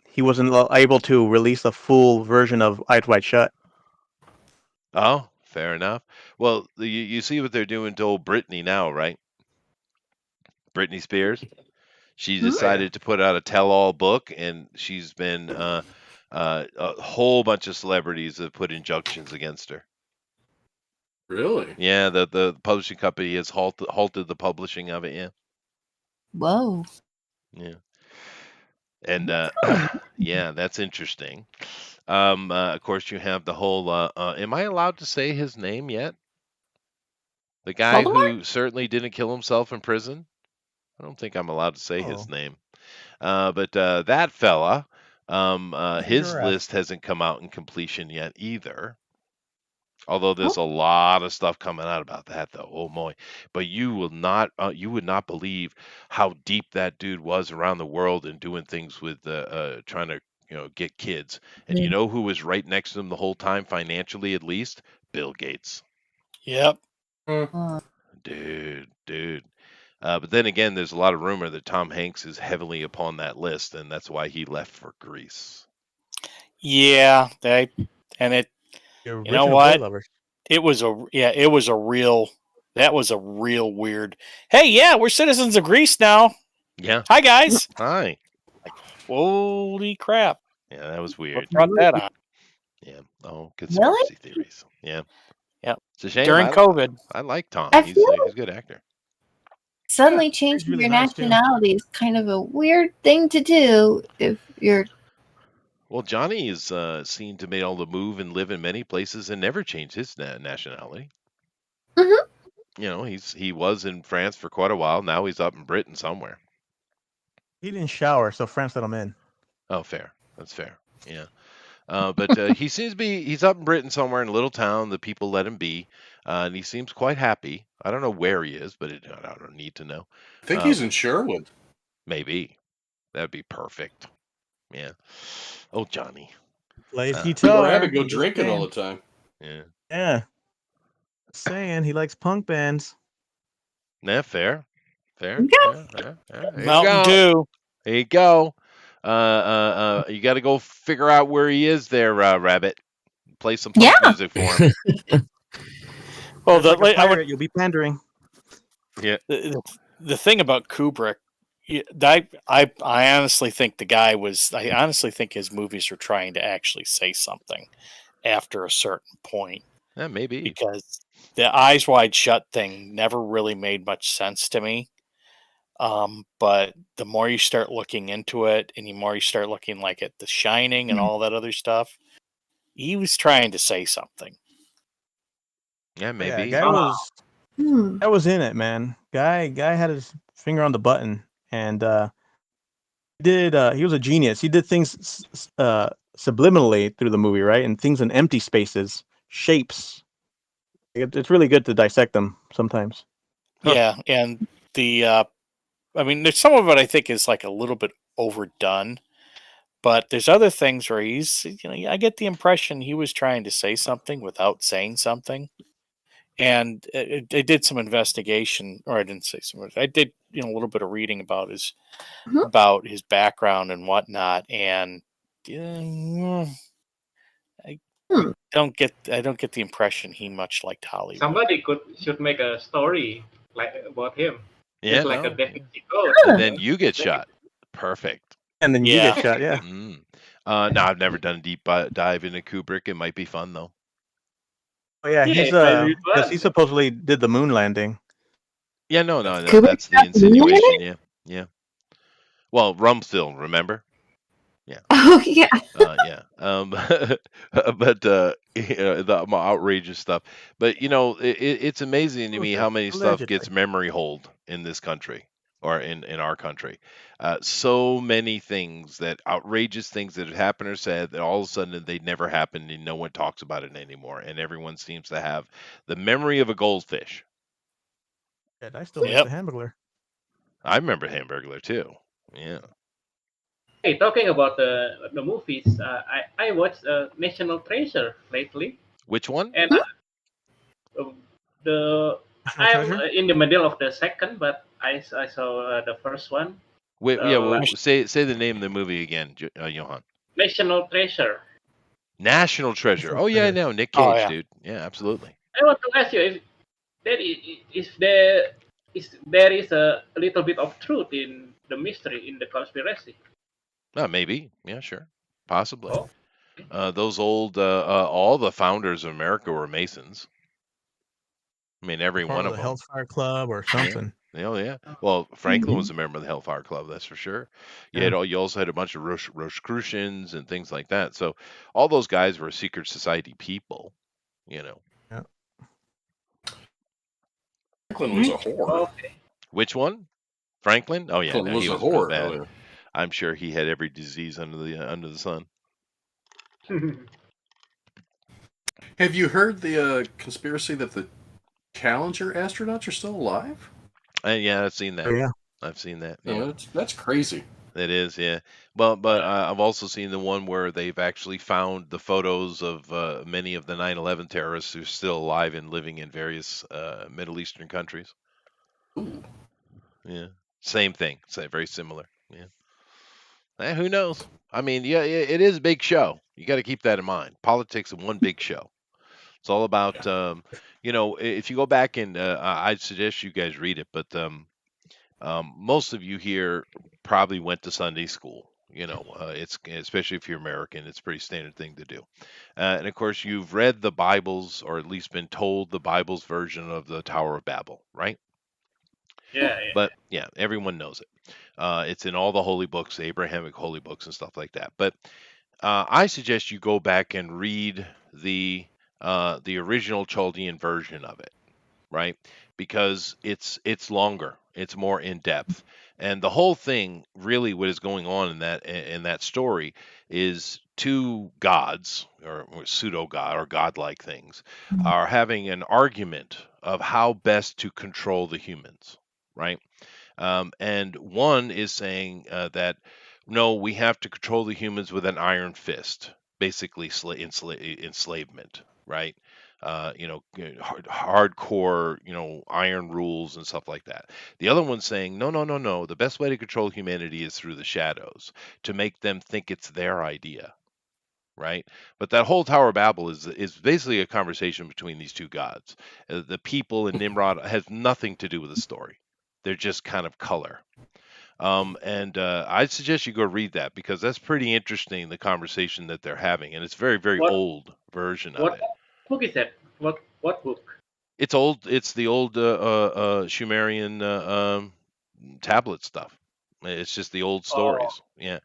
he wasn't able to release a full version of Eyes Wide Shut. Oh, fair enough. Well, you see what they're doing to old Britney now, right? Britney Spears. She decided to put out a tell-all book, and she's been a whole bunch of celebrities have put injunctions against her. Really? Yeah, the publishing company has halted the publishing of it. Yeah. Whoa. Yeah. And yeah, that's interesting. Of course, you have the whole. Am I allowed to say his name yet? The guy who certainly didn't kill himself in prison. I don't think I'm allowed to say his name. But that fella, his list hasn't come out in completion yet either. Although there's a lot of stuff coming out about that, though. Oh boy! But you would not believe how deep that dude was around the world and doing things with trying to get kids. And you know who was right next to him the whole time, financially at least? Bill Gates. Yep. Dude. But then again, there's a lot of rumor that Tom Hanks is heavily upon that list, and that's why he left for Greece. Yeah, you know what? It was a real weird. Hey, yeah, we're citizens of Greece now. Yeah. Hi, guys. Hi. Like, holy crap. Yeah, that was weird. What brought that on? Yeah. Oh, conspiracy theories. Yeah. Yeah. It's a shame. During COVID. I like Tom. He's a good actor. Suddenly changing your nationality is kind of a weird thing to do if you're. Well, Johnny is seen to be able to move and live in many places and never change his nationality. Mm-hmm. He was in France for quite a while. Now he's up in Britain somewhere. He didn't shower, so France let him in. Oh, fair. That's fair. Yeah. But he seems to be, he's up in Britain somewhere in a little town. The people let him be. And he seems quite happy. I don't know where he is, but I don't need to know. I think he's in Sherwood. Maybe. That'd be perfect. Yeah. Oh, Johnny. Plays Uh, guitar. Rabbit go Just drinking all saying. the time. yeah. Yeah. Saying he likes punk bands. Yeah, fair. Fair. Okay. Yeah, yeah, yeah. There you Mountain go. Dew. There you go. You got to go figure out where he is there, Rabbit. Play some punk Yeah. music for him. Well, Just like a I would pirate, you'll be pandering. Yeah. the thing about Kubrick, I honestly think the guy was. I honestly think his movies were trying to actually say something after a certain point, Yeah, maybe. because the Eyes Wide Shut thing never really made much sense to me. But the more you start looking into it, and the more you start looking like at The Shining and all that other stuff, he was trying to say something. Yeah, Yeah, maybe. guy was Hmm. guy was in it, man. Guy had his finger on the button, and he was a genius. He did things subliminally through the movie, right? And things in empty spaces, shapes. It's really good to dissect them sometimes. Huh. Yeah, and I mean, there's some of it I think is like a little bit overdone, but there's other things where I get the impression he was trying to say something without saying something. And I did some investigation, or I didn't say so much. I did, a little bit of reading about Mhm. about his background and whatnot, and I Hmm. don't get the impression he much liked Hollywood. Somebody should make a story like about him. Yeah, Just like a no. David Code. And then you get shot. Perfect. And then you Yeah. get shot. Yeah. Mm. No, I've never done a deep dive into Kubrick. It might be fun though. Oh yeah, Yeah, he's it might be because fun. he supposedly did the moon landing. Yeah, no, Kubrick that's the shot the moon insinuation. landing? Yeah, yeah. Well, Rumsfeld, remember? Oh yeah. Yeah. But the outrageous stuff. But it's amazing to me how many stuff Allegedly. gets memory hold in this country or in our country. So many things outrageous things that had happened or said that all of a sudden they never happened and no one talks about it anymore. And everyone seems to have the memory of a goldfish. Yeah, I still miss Yep. the Hamburglar. I remember Hamburglar too. Yeah. Hey, talking about the movies, I watched National Treasure lately, Which one? and the National I'm Treasure. in the middle of the second, but I saw the first one. Wait, yeah. Well, Like say the name of the movie again, Johan. National Treasure. National Treasure. National Oh yeah, I Treasure. know Nick Oh, Cage, yeah. dude. Yeah, absolutely. I want to ask you if there is a little bit of truth in the mystery, in the conspiracy. Maybe. Yeah, sure. Possibly. Oh, Those old, all the founders of America were Masons. I mean, every Part one of of the them. Hellfire Club or Yeah. something. Oh yeah. Well, Franklin Mhm. was a member of the Hellfire Club, that's for sure. Yeah. You also had a bunch of Rosicrucians and things like that. So all those guys were secret society people. Yeah. Franklin was a whore. okay. Which one? Franklin? Oh yeah, Franklin no, was he a was real whore. bad. Oh, yeah. I'm sure he had every disease under the sun. Have you heard the conspiracy that the Challenger astronauts are still alive? Yeah, I've seen that. Oh yeah. I've seen that. No, Yeah, that's crazy. it is. Yeah, but I've also seen the one where they've actually found the photos of many of the 9/11 terrorists who are still alive and living in various Middle Eastern countries. Ooh. Yeah, same thing. Very similar. Yeah. Who knows? I mean, yeah, it is a big show. You got to keep that in mind. Politics is one big show. It's all about, if you go back and I'd suggest you guys read it, but most of you here probably went to Sunday school. It's especially if you're American, it's a pretty standard thing to do. And of course, you've read the Bibles, or at least been told the Bible's version of the Tower of Babel, right? Yeah. But yeah, everyone knows it. It's in all the holy books, the Abrahamic holy books, and stuff like that. But I suggest you go back and read the original Chaldean version of it, right? Because it's longer, it's more in depth, and the whole thing, really, what is going on in that story is two gods or pseudo god or godlike things are having an argument of how best to control the humans, right? And one is saying that no, we have to control the humans with an iron fist. basically enslavement, right? Hardcore, iron rules and stuff like that. The other one's saying, no, no, no, no. The best way to control humanity is through the shadows, to make them think it's their idea, right? But that whole Tower of Babel is basically a conversation between these two gods. The people in Nimrod has nothing to do with the story. They're just kind of color. And I'd suggest you go read that, because that's pretty interesting, the conversation that they're having, and it's very, very What old version of what it. book is that? What book? It's old. It's the old Sumerian tablet stuff. It's just the old Oh, stories. Yeah.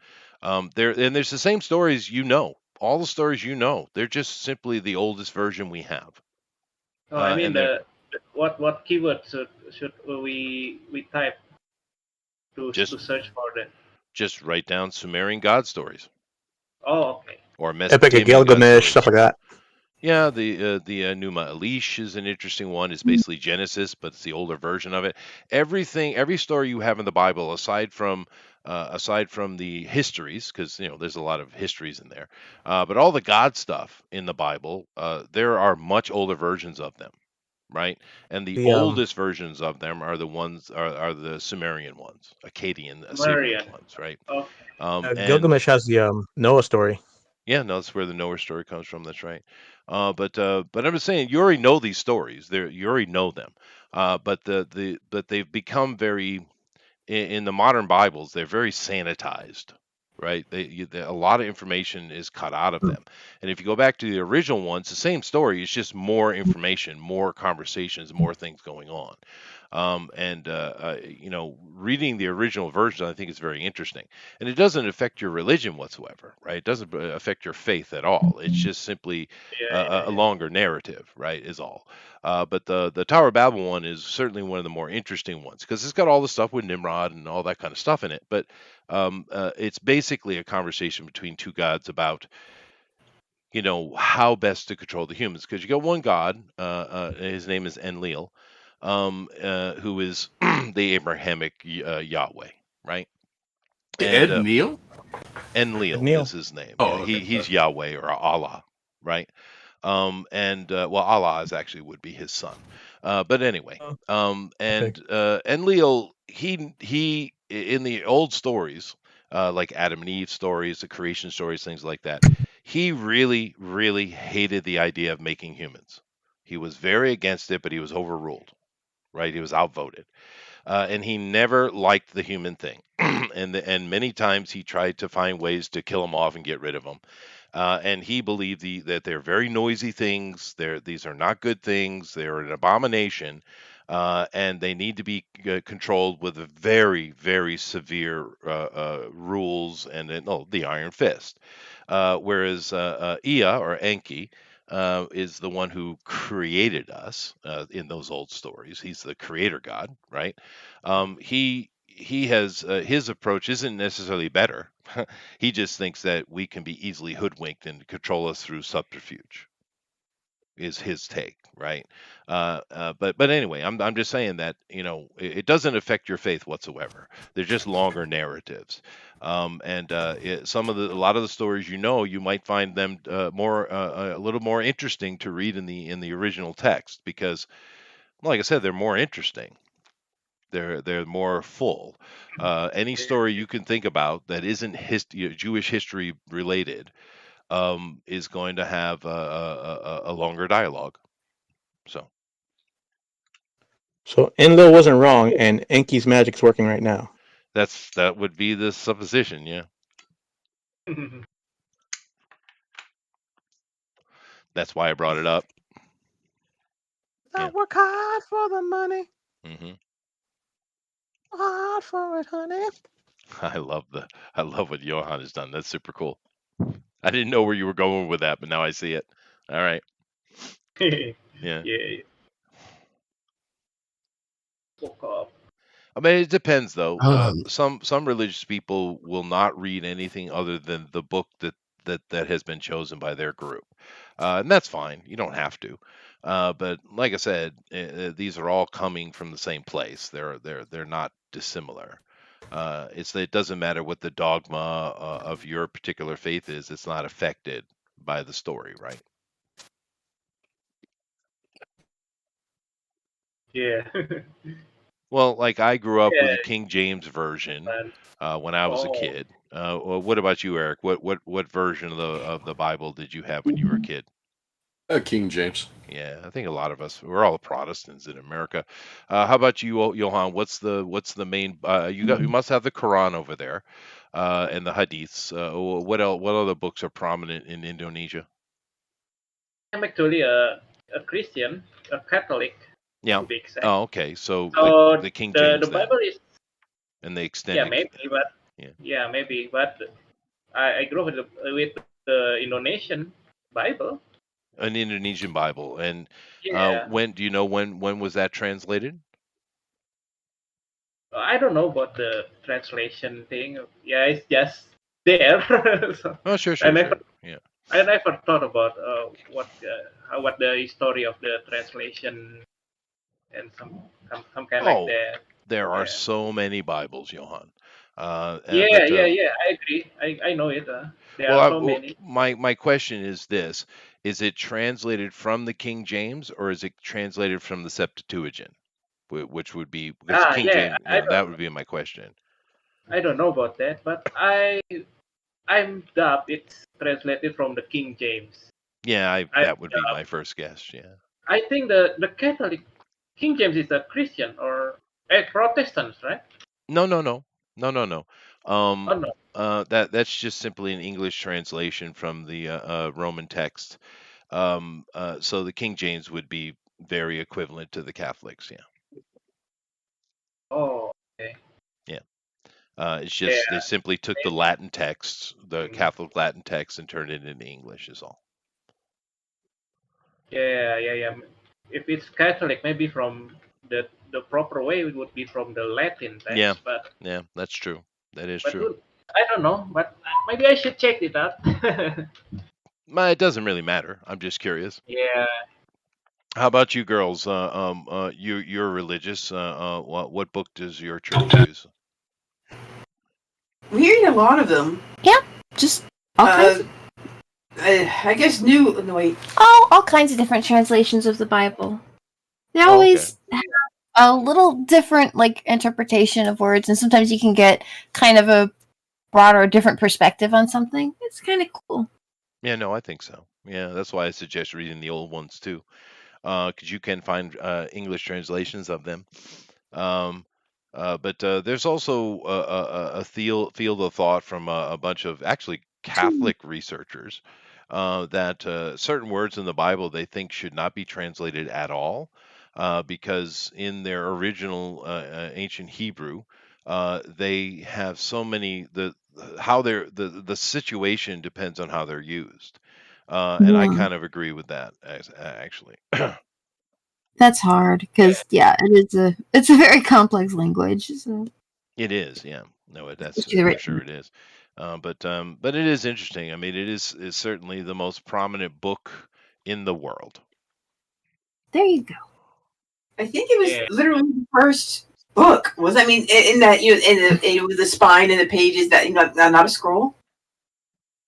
There's the same stories, all the stories, they're just simply the oldest version we have. no, I mean And they're what keyword should we type to just search for that? just write down Sumerian god stories Oh, okay. or Epic of Mesopotamian god Gilgamesh, stories. stuff like that. Yeah, the Numa Elish is an interesting one. It's basically Genesis, but it's the older version of it. Every story you have in the Bible, aside from the histories, because there's a lot of histories in there, but all the God stuff in the Bible, there are much older versions of them, right? And the The oldest versions of them are the ones are the Sumerian ones, Akkadian, Assyrian Sumerian. ones, right? Okay. And Gilgamesh has the Noah story. yeah, no, that's where the Noah story comes from. That's right. But I'm just saying, you already know these stories. You already know them. But they've become very, in the modern Bibles, they're very sanitized, right? A lot of information is cut out of them. And if you go back to the original ones, the same story. It's just more information, more conversations, more things going on. Reading the original version, I think, is very interesting, and it doesn't affect your religion whatsoever, right? It doesn't affect your faith at all. It's just simply a Yeah. longer narrative, right? Is all. But the Tower of Babel one is certainly one of the more interesting ones, because it's got all the stuff with Nimrod and all that kind of stuff in it. But it's basically a conversation between two gods about how best to control the humans, because you got one god, his name is Enlil, who is the Abrahamic Yahweh, right? And Ed Neal? Enlil Neil. is his name. Oh, Yeah, okay. he's Yahweh or Allah, right? Allah would be his son. But anyway, Enlil, he in the old stories, like Adam and Eve stories, the creation stories, things like that, he really, really hated the idea of making humans. He was very against it, but he was overruled, right? He was outvoted. And he never liked the human thing, and many times he tried to find ways to kill them off and get rid of them. And he believed that they're very noisy things. These are not good things. They're an abomination, and they need to be controlled with very, very severe rules and the Iron Fist. Whereas Ea or Enki is the one who created us in those old stories. He's the creator god, right? He has his approach isn't necessarily better. He just thinks that we can be easily hoodwinked and control us through subterfuge. Is his take, right? But anyway, I'm just saying that it doesn't affect your faith whatsoever. They're just longer narratives, and a lot of the stories, you might find them a little more interesting to read in the original text, because, like I said, they're more interesting. They're more full. Any story you can think about that isn't Jewish history related is going to have a longer dialogue. So Enlil wasn't wrong, and Enki's magic's working right now. That would be the supposition, yeah. That's why I brought it up. I work hard for the money. hmm Hard for it, honey. I love what Johan has done. That's super cool. I didn't know where you were going with that, but now I see it. All right. Yeah. Yeah. I mean, it depends though. Um, Some religious people will not read anything other than the book that has been chosen by their group, and that's fine. You don't have to. But like I said, these are all coming from the same place. They're not dissimilar. It doesn't matter what the dogma of your particular faith is. It's not affected by the story, right? Yeah. Well, like I grew up with Yeah. a King James version Man. when I was a Oh, kid. Well, what about you, Eric? What version of the Bible did you have when you were a kid? King James. Yeah, I think a lot of us we're all Protestants in America. How about you, Johan? What's the main? You must have the Quran over there, and the Hadiths. What else? What other books are prominent in Indonesia? I'm actually a Christian, a Catholic Yeah. to be exact. Oh, okay. So So the King the James then, Bible is and the yeah extended. maybe, but Yeah. yeah maybe, but I grew up with the Indonesian Bible. An Indonesian Bible. And Yeah, when do you know when was that translated? I don't know about the translation thing. Yeah, it's just there. So Oh, sure, I sure, never sure. Yeah. I never thought about what the history of the translation and some kind like Oh, that. there are Yeah. so many Bibles, Johann. Yeah, But yeah, yeah. I agree. I know it. There well, are so many. my question is this: is it translated from the King James, or is it translated from the Septuagint, which would be because King Yeah. James, that would be my question. I don't know about that, but I'm doubt it's translated from the King James. Yeah, I that would be my first guess. Yeah. I think the Catholic King James is a Christian or a Protestant, right? No, no, no, no, no, no. Oh no. That's just simply an English translation from the Roman text. So the King James would be very equivalent to the Catholics. Yeah, Oh, okay. yeah. It's Yeah. just they simply took the Latin text, the Mm. Catholic Latin text, and turned it into English. Is all. Yeah, yeah, yeah. If it's Catholic, maybe from the proper way it would be from the Latin Yeah, text, but yeah, that's true. That is but true. I don't know. But maybe I should check it out. Well, it doesn't really matter. I'm just curious. Yeah. How about you girls? You're religious. What book does your church use? We read a lot of them. Yeah, just all kinds. I guess new. No, wait. All kinds of different translations of the Bible. They Oh, okay. always have a little different like interpretation of words, and sometimes you can get kind of a broader, different perspective on something. It's kind of cool. Yeah, no, I think so. Yeah, that's why I suggest reading the old ones too, because you can find English translations of them. But there's also a field of thought from a bunch of actually Catholic researchers that certain words in the Bible they think should not be translated at all, because in their original ancient Hebrew, they have so many how they're the situation depends on how they're used, and I Yeah. kind of agree with that actually. That's hard because it's a very complex language. So. It is, yeah. No, that's Especially the for written. sure it is. But it is interesting. I mean, is certainly the most prominent book in the world. There you go. I think it was Yeah. literally the first book. Was I mean in that with the spine and the pages that not a scroll.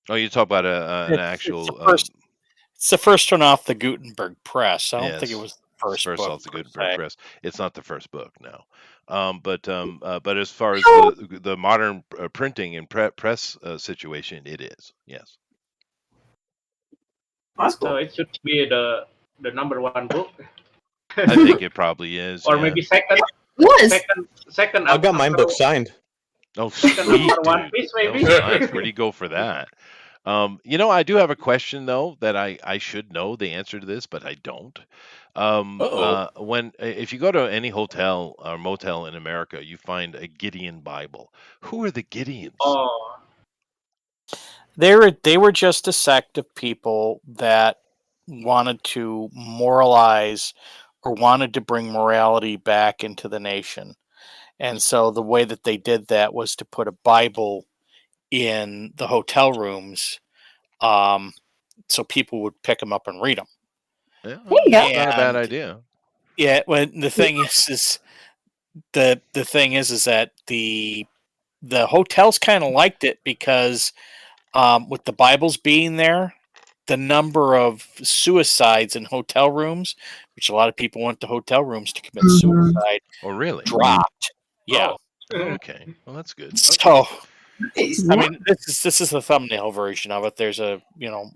Oh, you talk about an It's actual. the first one off the Gutenberg press. I don't think it Yes, was the it's first first book. off the per Gutenberg se. press. It's not the first book, no. But as far as the modern printing and press situation, it is. Yes. That's So cool. it should be the number one book, I think it probably is. or Yeah. maybe second. Was. Second. I got mine after- book signed. Oh, Second sweet, after One dude. Piece, Oh, maybe. nice. Where do you go for that? I do have a question though that I should know the answer to this, but I don't. If you go to any hotel or motel in America, you find a Gideon Bible. Who are the Gideons? Oh, They were just a sect of people that wanted to moralize or wanted to bring morality back into the nation. And so the way that they did that was to put a Bible in the hotel rooms, so people would pick them up and read them. Yeah, There you go. that's not a bad And- idea. Yeah, well, the thing is the thing is that the hotels kind of liked it because with the Bibles being there, the number of suicides in hotel rooms, which a lot of people went to hotel rooms to commit suicide, Oh, really? dropped. Yeah. Oh, okay. Well, that's good. So, Nice. I mean, this is the thumbnail version of it. There's a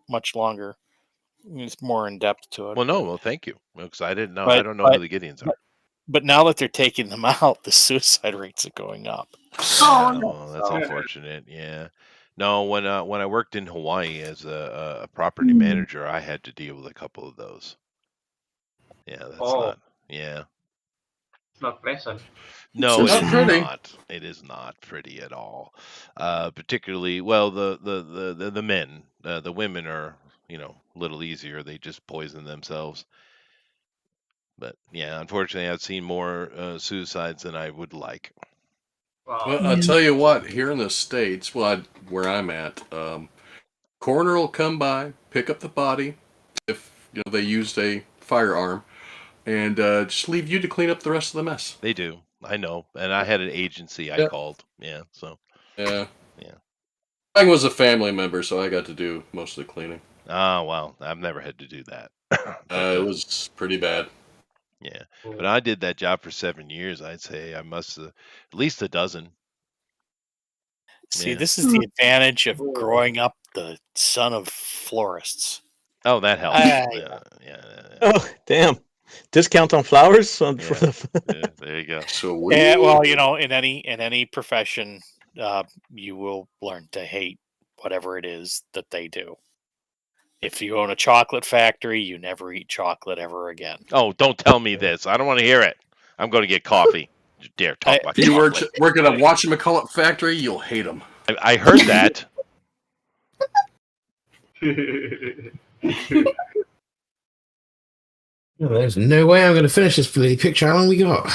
much longer, it's more in depth to it. Well, no. Well, thank you. Because I didn't know. But- I don't know who the Gideons are. But now that they're taking them out, the suicide rates are going up. Oh, no. Well, that's unfortunate. Yeah. No, when I worked in Hawaii as a property manager, I had to deal with a couple of those. Yeah, that's not. Yeah. It's not pleasant. No, It's it not is pretty. not. It is not pretty at all. Particularly, well, the men, the women are a little easier. They just poison themselves. But yeah, unfortunately, I've seen more suicides than I would like. Wow. Well, I'll tell you what, here in the States, where I'm at, coroner will come by, pick up the body, if they used a firearm, and just leave you to clean up the rest of the mess. They do. I know. And I had an agency I Yeah. called. Yeah, so. Yeah. Yeah. Mine was a family member, so I got to do most of the cleaning. Oh, well, I've never had to do that. It was pretty bad. Yeah. But I did that job for 7 years. I'd say I must have at least a dozen. See, Yeah. this is the advantage of growing up the son of florists. Oh, that helps. Ah, Yeah. Oh, damn. Discount on flowers? For the... Yeah, there you go. So Yeah, well, in any profession, you will learn to hate whatever it is that they do. If you own a chocolate factory, you never eat chocolate ever again. Oh, don't tell me this. I don't want to hear it. I'm going to get coffee. You dare talk about if you chocolate. work at a Whatchamacallit factory, you'll hate them. I heard that. Oh, there's no way I'm going to finish this bloody picture. How long we got?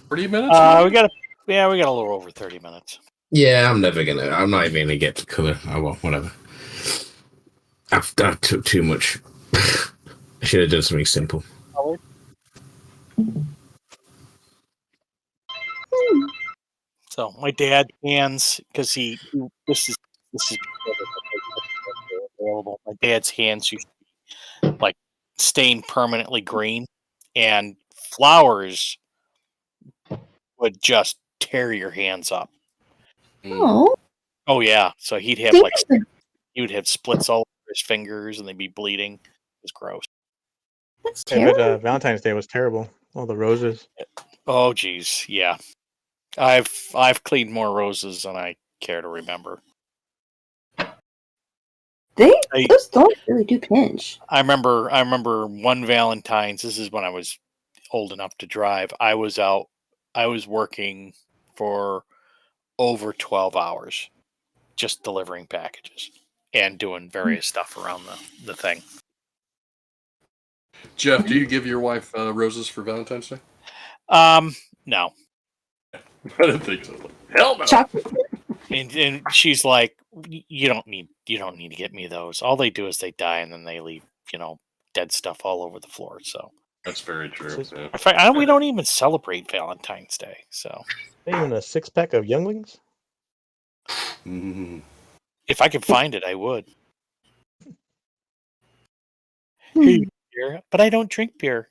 30 minutes? We got a little over 30 minutes. Yeah, I'm not even gonna get to cover. Oh well, whatever. I've took too much. I should have done something simple. So my dad's hands, because this is available. My dad's hands used to be like stained permanently green, and flowers would just tear your hands up. Oh, Oh yeah, so he'd have Think like of the- he would have splits all over his fingers, and they'd be bleeding. It was gross. that's Yeah, but terrible. Valentine's Day was terrible. All the roses. Oh geez, yeah. I've cleaned more roses than I care to remember. Those thorns really do pinch. I remember one Valentine's. This is when I was old enough to drive. I was working for over 12 hours just delivering packages and doing various stuff around the thing. Jeff, do you give your wife roses for Valentine's Day? No. I didn't think so. Hell no. Chocolate. And she's like, you don't need to get me those. All they do is they die and then they leave, dead stuff all over the floor. So That's very true. Yeah. in fact, we don't even celebrate Valentine's Day. So Even a 6-pack of younglings? Mm. if I could find it, I would. Hmm. Hey, beer, but I don't drink beer.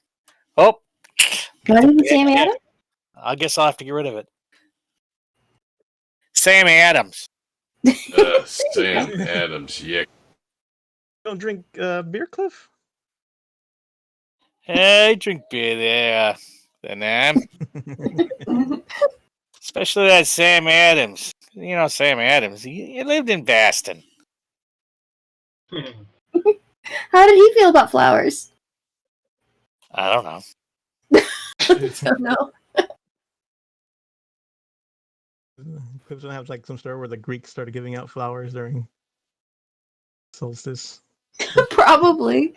Oh, Not even Sammy Adams? I guess I'll have to get rid of it. Sammy Adams. Sam Adams, yeah. Don't drink beer, Cliff? I drink beer there. Then especially that Sam Adams. Sam Adams. He lived in Baston. How did he feel about flowers? I don't know. Don't know. Cliff doesn't have like some story where the Greeks started giving out flowers during solstice. Probably.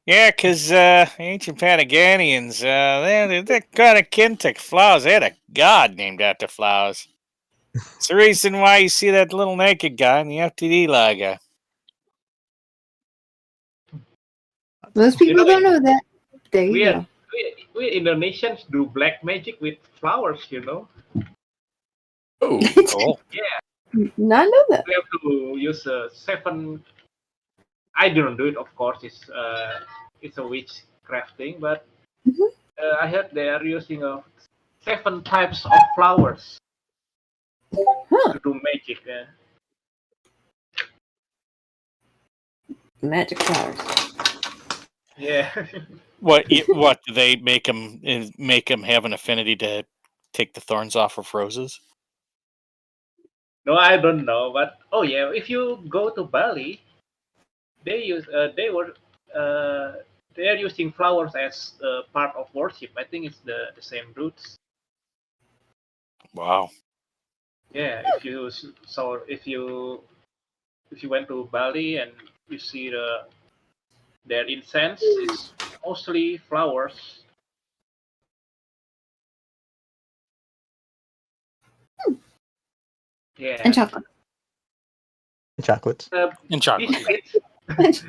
Yeah, because ancient Patagonians, they're kind of kin to flowers. They had a god named after flowers. It's the reason why you see that little naked guy in the FTD lager. Most people don't know that. There you go. We Indonesians do black magic with flowers, Oh, Cool. Not know that. We have to use 7. I didn't do it, of course. It's a witch crafting, but Mhm. I heard they are using 7 types of flowers Huh. to do magic. Magic flowers. Yeah. What do they make them have an affinity to take the thorns off of roses? No, I don't know, but oh yeah, if you go to Bali, they are using flowers as part of worship. I think it's the same roots. Wow. Yeah, if you went to Bali and you see their incense is mostly flowers. Yeah. And chocolate. Chocolates. And chocolate. Biscuits.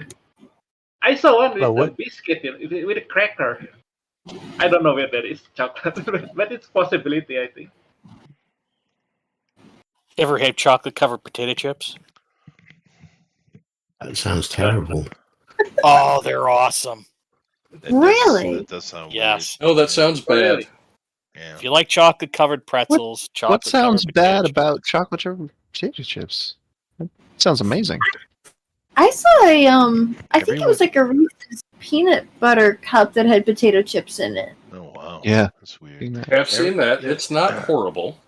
I saw one with Well, a what- biscuit with a cracker. I don't know whether it's chocolate, but it's possibility, I think. Ever had chocolate covered potato chips? That sounds terrible. Oh, they're awesome. Really? That does sound Yes. Oh, that sounds bad. Really? weird. Yeah. If you like chocolate covered pretzels, chocolate What sounds covered bad potato about chocolate chip potato chips? That sounds amazing. I saw I think it was like a Reese's peanut butter cup that had potato chips in it. Oh wow. Yeah. That's weird. I've seen that. It's not horrible.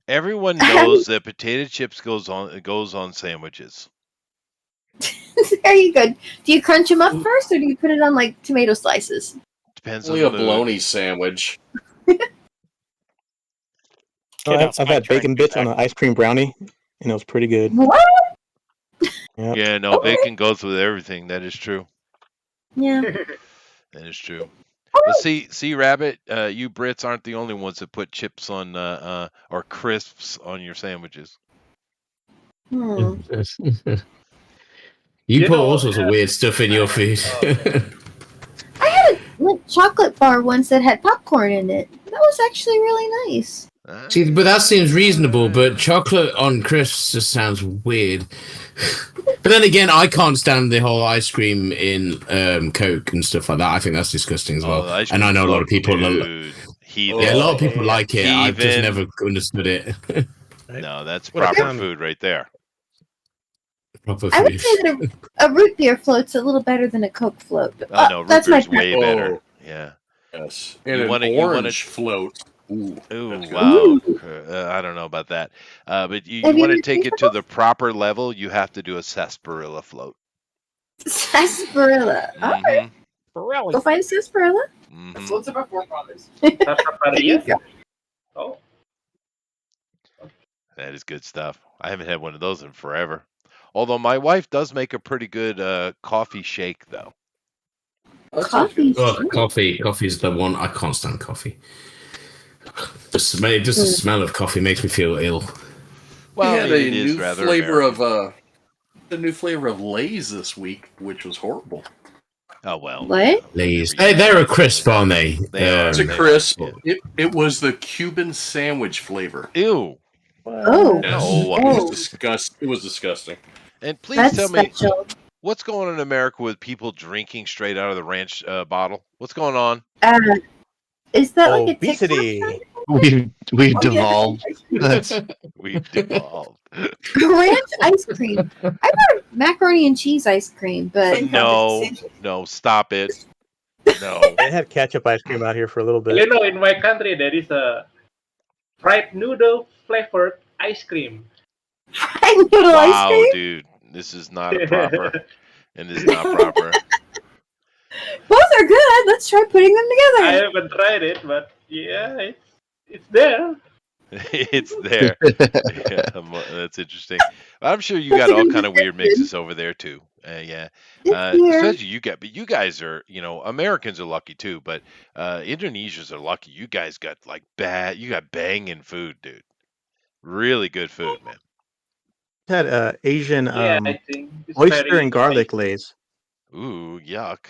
Everyone knows that potato chips goes on sandwiches. There you go. Do you crunch them up first, or do you put it on like tomato slices? Depends Only on a the mood. bologna sandwich. Oh, Okay, I've had bacon bits on an ice cream brownie, and it was pretty good. What? Yep. Yeah, no, bacon goes with everything. That is true. Yeah. That is true. But see, Rabbit, you Brits aren't the only ones that put chips on or crisps on your sandwiches. Hmm. You You put know, all sorts of weird stuff in your food. I had a like, chocolate bar once that had popcorn in it. That was actually really nice. See, but that seems reasonable. But chocolate on crisps just sounds weird. But then again, I can't stand the whole ice cream in Coke and stuff like that. I think that's disgusting as well. Oh, the ice And I cream know a lot of float, people. dude. Heathen. Yeah, a lot of people like it. I've just Heathen. never understood it. No, that's What a proper con- food right there. Proper I would food. say that a root beer float's a little better than a Coke float. But, Oh no, root that's my beer's way better. Oh. Yeah. Yes. You And wanna- an you wanna- orange float. Ooh, Ooh, that's good. wow. I don't know about that. But you Have you want to ever take tasted it to the proper level, you have to do a sarsaparilla float. sarsaparilla. All right, Mhm. go find a sarsaparilla. Mhm. Floats of our forefathers. Sarsaparilla? Oh, That is good stuff. I haven't had one of those in forever. Although my wife does make a pretty good coffee shake, though. That sounds Coffee. good. Oh, coffee is the one. I can't stand coffee. Just the smell of coffee makes me feel ill. Well, we had it a is new rather flavor American. a new flavor of Lay's this week, which was horrible. Oh well. What? Lay's. whatever you They're a say. crisp, aren't they? They are. It's a They are, crisp. yeah. It was the Cuban sandwich flavor. Ew. Oh, Yes. No. Oh. It was disgusting. And please that's tell me special. what's going on in America with people drinking straight out of the ranch bottle? What's going on? Is that like a Obesity. TikTok We've devolved. That's We've devolved. ranch ice cream? I bought macaroni and cheese ice cream, but No, stop it. No. They had ketchup ice cream out here for a little you bit. know, in my country there is a fried noodle flavored ice cream. fried noodle ice Wow, cream. dude. This is not proper. And it's not proper. Both are good. Let's try putting them I together. haven't tried it, but yeah, it's there. It's there. Yeah, that's interesting. I'm sure you got all kind of weird mixes over there too. Yeah. It's here. Especially but you guys are, Americans are lucky too, but Indonesians are lucky. You guys got you got banging food, dude. Really good food, man. Had Asian Yeah, I think it's oyster very and garlic lays. Ooh, yuck.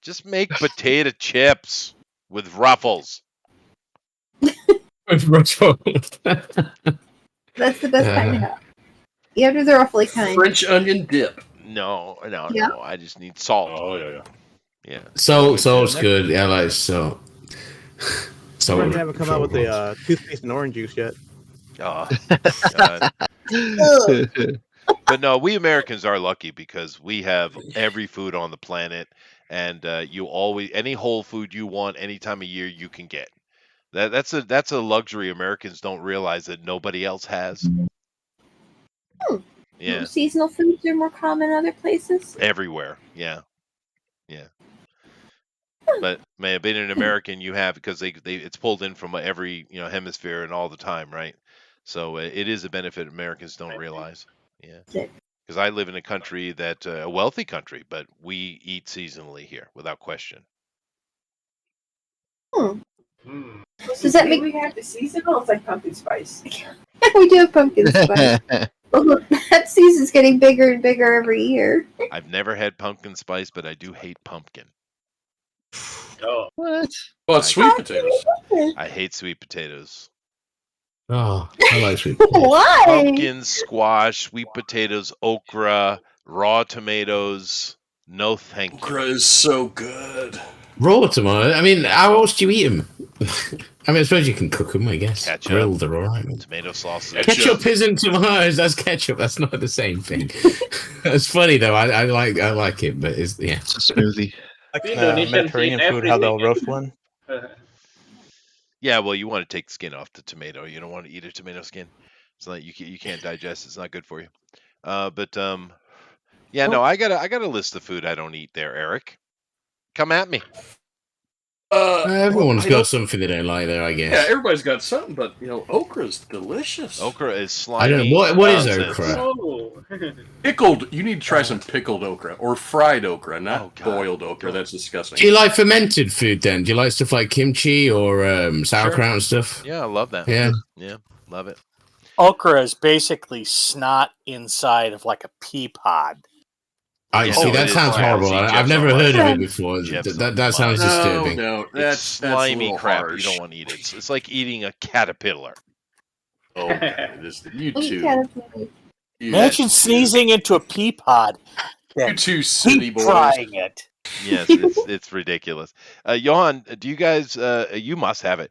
Just make potato chips with ruffles. That's the best kind to have. Yeah, they're awfully kind. French onion dip. No. Yeah. I just need salt. Oh yeah. Yeah. Salt's good. Yeah, I like salt. Surprised Salt. they haven't come out with the toothpaste and orange juice yet. Oh, God. Ugh. But no, we Americans are lucky because we have every food on the planet, and you always any whole food you want any time of year you can get. That's a luxury Americans don't realize that nobody else has. Yeah, Seasonal foods are more common other places. everywhere. Yeah. But man, being an American, you have because they it's pulled in from every hemisphere and all the time, right? So it is a benefit Americans don't realize. Yeah. Because I live in a country that a wealthy country, but we eat seasonally here without question. Does that make we have the seasonal? It's like pumpkin spice. we do have pumpkin spice? That season's getting bigger and bigger every year. I've never had pumpkin spice, but I do hate pumpkin. Oh, What? Well, it's sweet potatoes. I hate sweet potatoes. Oh, I like sweet potatoes. Why? Pumpkin, squash, sweet potatoes, okra, raw tomatoes. No, thank you. Okra is so good. Raw tomato. I mean, how else do you eat them? I mean, I suppose you can cook them. I guess Ketchup. grilled are all right. Tomato sauce. Ketchup isn't tomatoes. That's ketchup. That's not the same thing. It's funny though. I like it, but it's It's a smoothie. Like Indonesians Mediterranean eat food, how they'll everything. roast one. Yeah, well, you want to take the skin off the tomato. You don't want to eat a tomato skin. It's not you can't digest. It's not good for you. Yeah, no, I got a list of food I don't eat there, Eric. Come at me. Everyone's I got don't- something they don't like there, I guess. Yeah, everybody's got something, but okra's delicious. Okra is I slimy. don't know what is nonsense. okra. Oh. Pickled. You need to try some pickled okra or fried okra, not Oh, God. boiled okra. That's disgusting. Do you like fermented food then? Do you like stuff like kimchi or sauerkraut and stuff? Yeah, I love that. Yeah. Yeah, love it. Okra is basically snot inside of like a pea pod. I Yeah, see. no, That it is sounds crap. horrible. See, I've Jeff's never on heard my of it side. before. Jeff's That on sounds my disturbing. No, It's that's slimy a little crap. harsh. You don't want to eat it. It's like eating a caterpillar. Okay, you Eat two. caterpillar. Imagine sneezing into a pea pod. You two city Keep boys. trying it. Yes, it's ridiculous. Johan, do you guys? You must have it.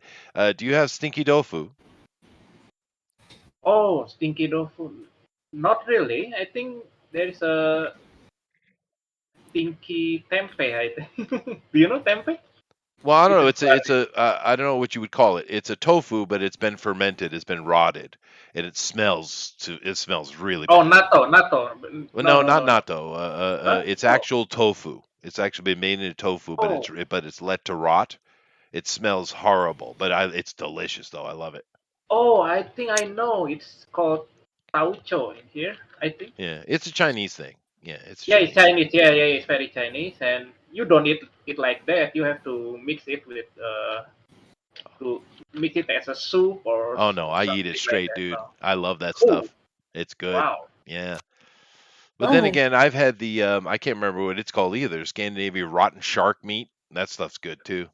Do you have stinky tofu? Oh, stinky tofu. Not really. I think there is a stinky tempeh, I think. Do you know tempeh? Well, I don't know. It's a I don't know what you would call it. It's a tofu, but it's been fermented. It's been rotted, and it smells really Oh, bad. natto. Well, no, not natto. It's Oh. actual tofu. It's actually been made into tofu, but it's let to rot. It smells horrible, but it's delicious though. I love it. Oh, I think I know. It's called taucho in here, I think. Yeah, it's a Chinese thing. Yeah, it's Yeah, it's Chinese. Yeah, it's very Chinese, and you don't eat it like that. You have to mix it with to mix it as a soup or. Oh no, I eat something it like straight, that. dude. So, I love that Cool. stuff. It's good. wow. Yeah. But then Oh. again, I've had the I can't remember what it's called either. Scandinavian rotten shark meat. That stuff's good too.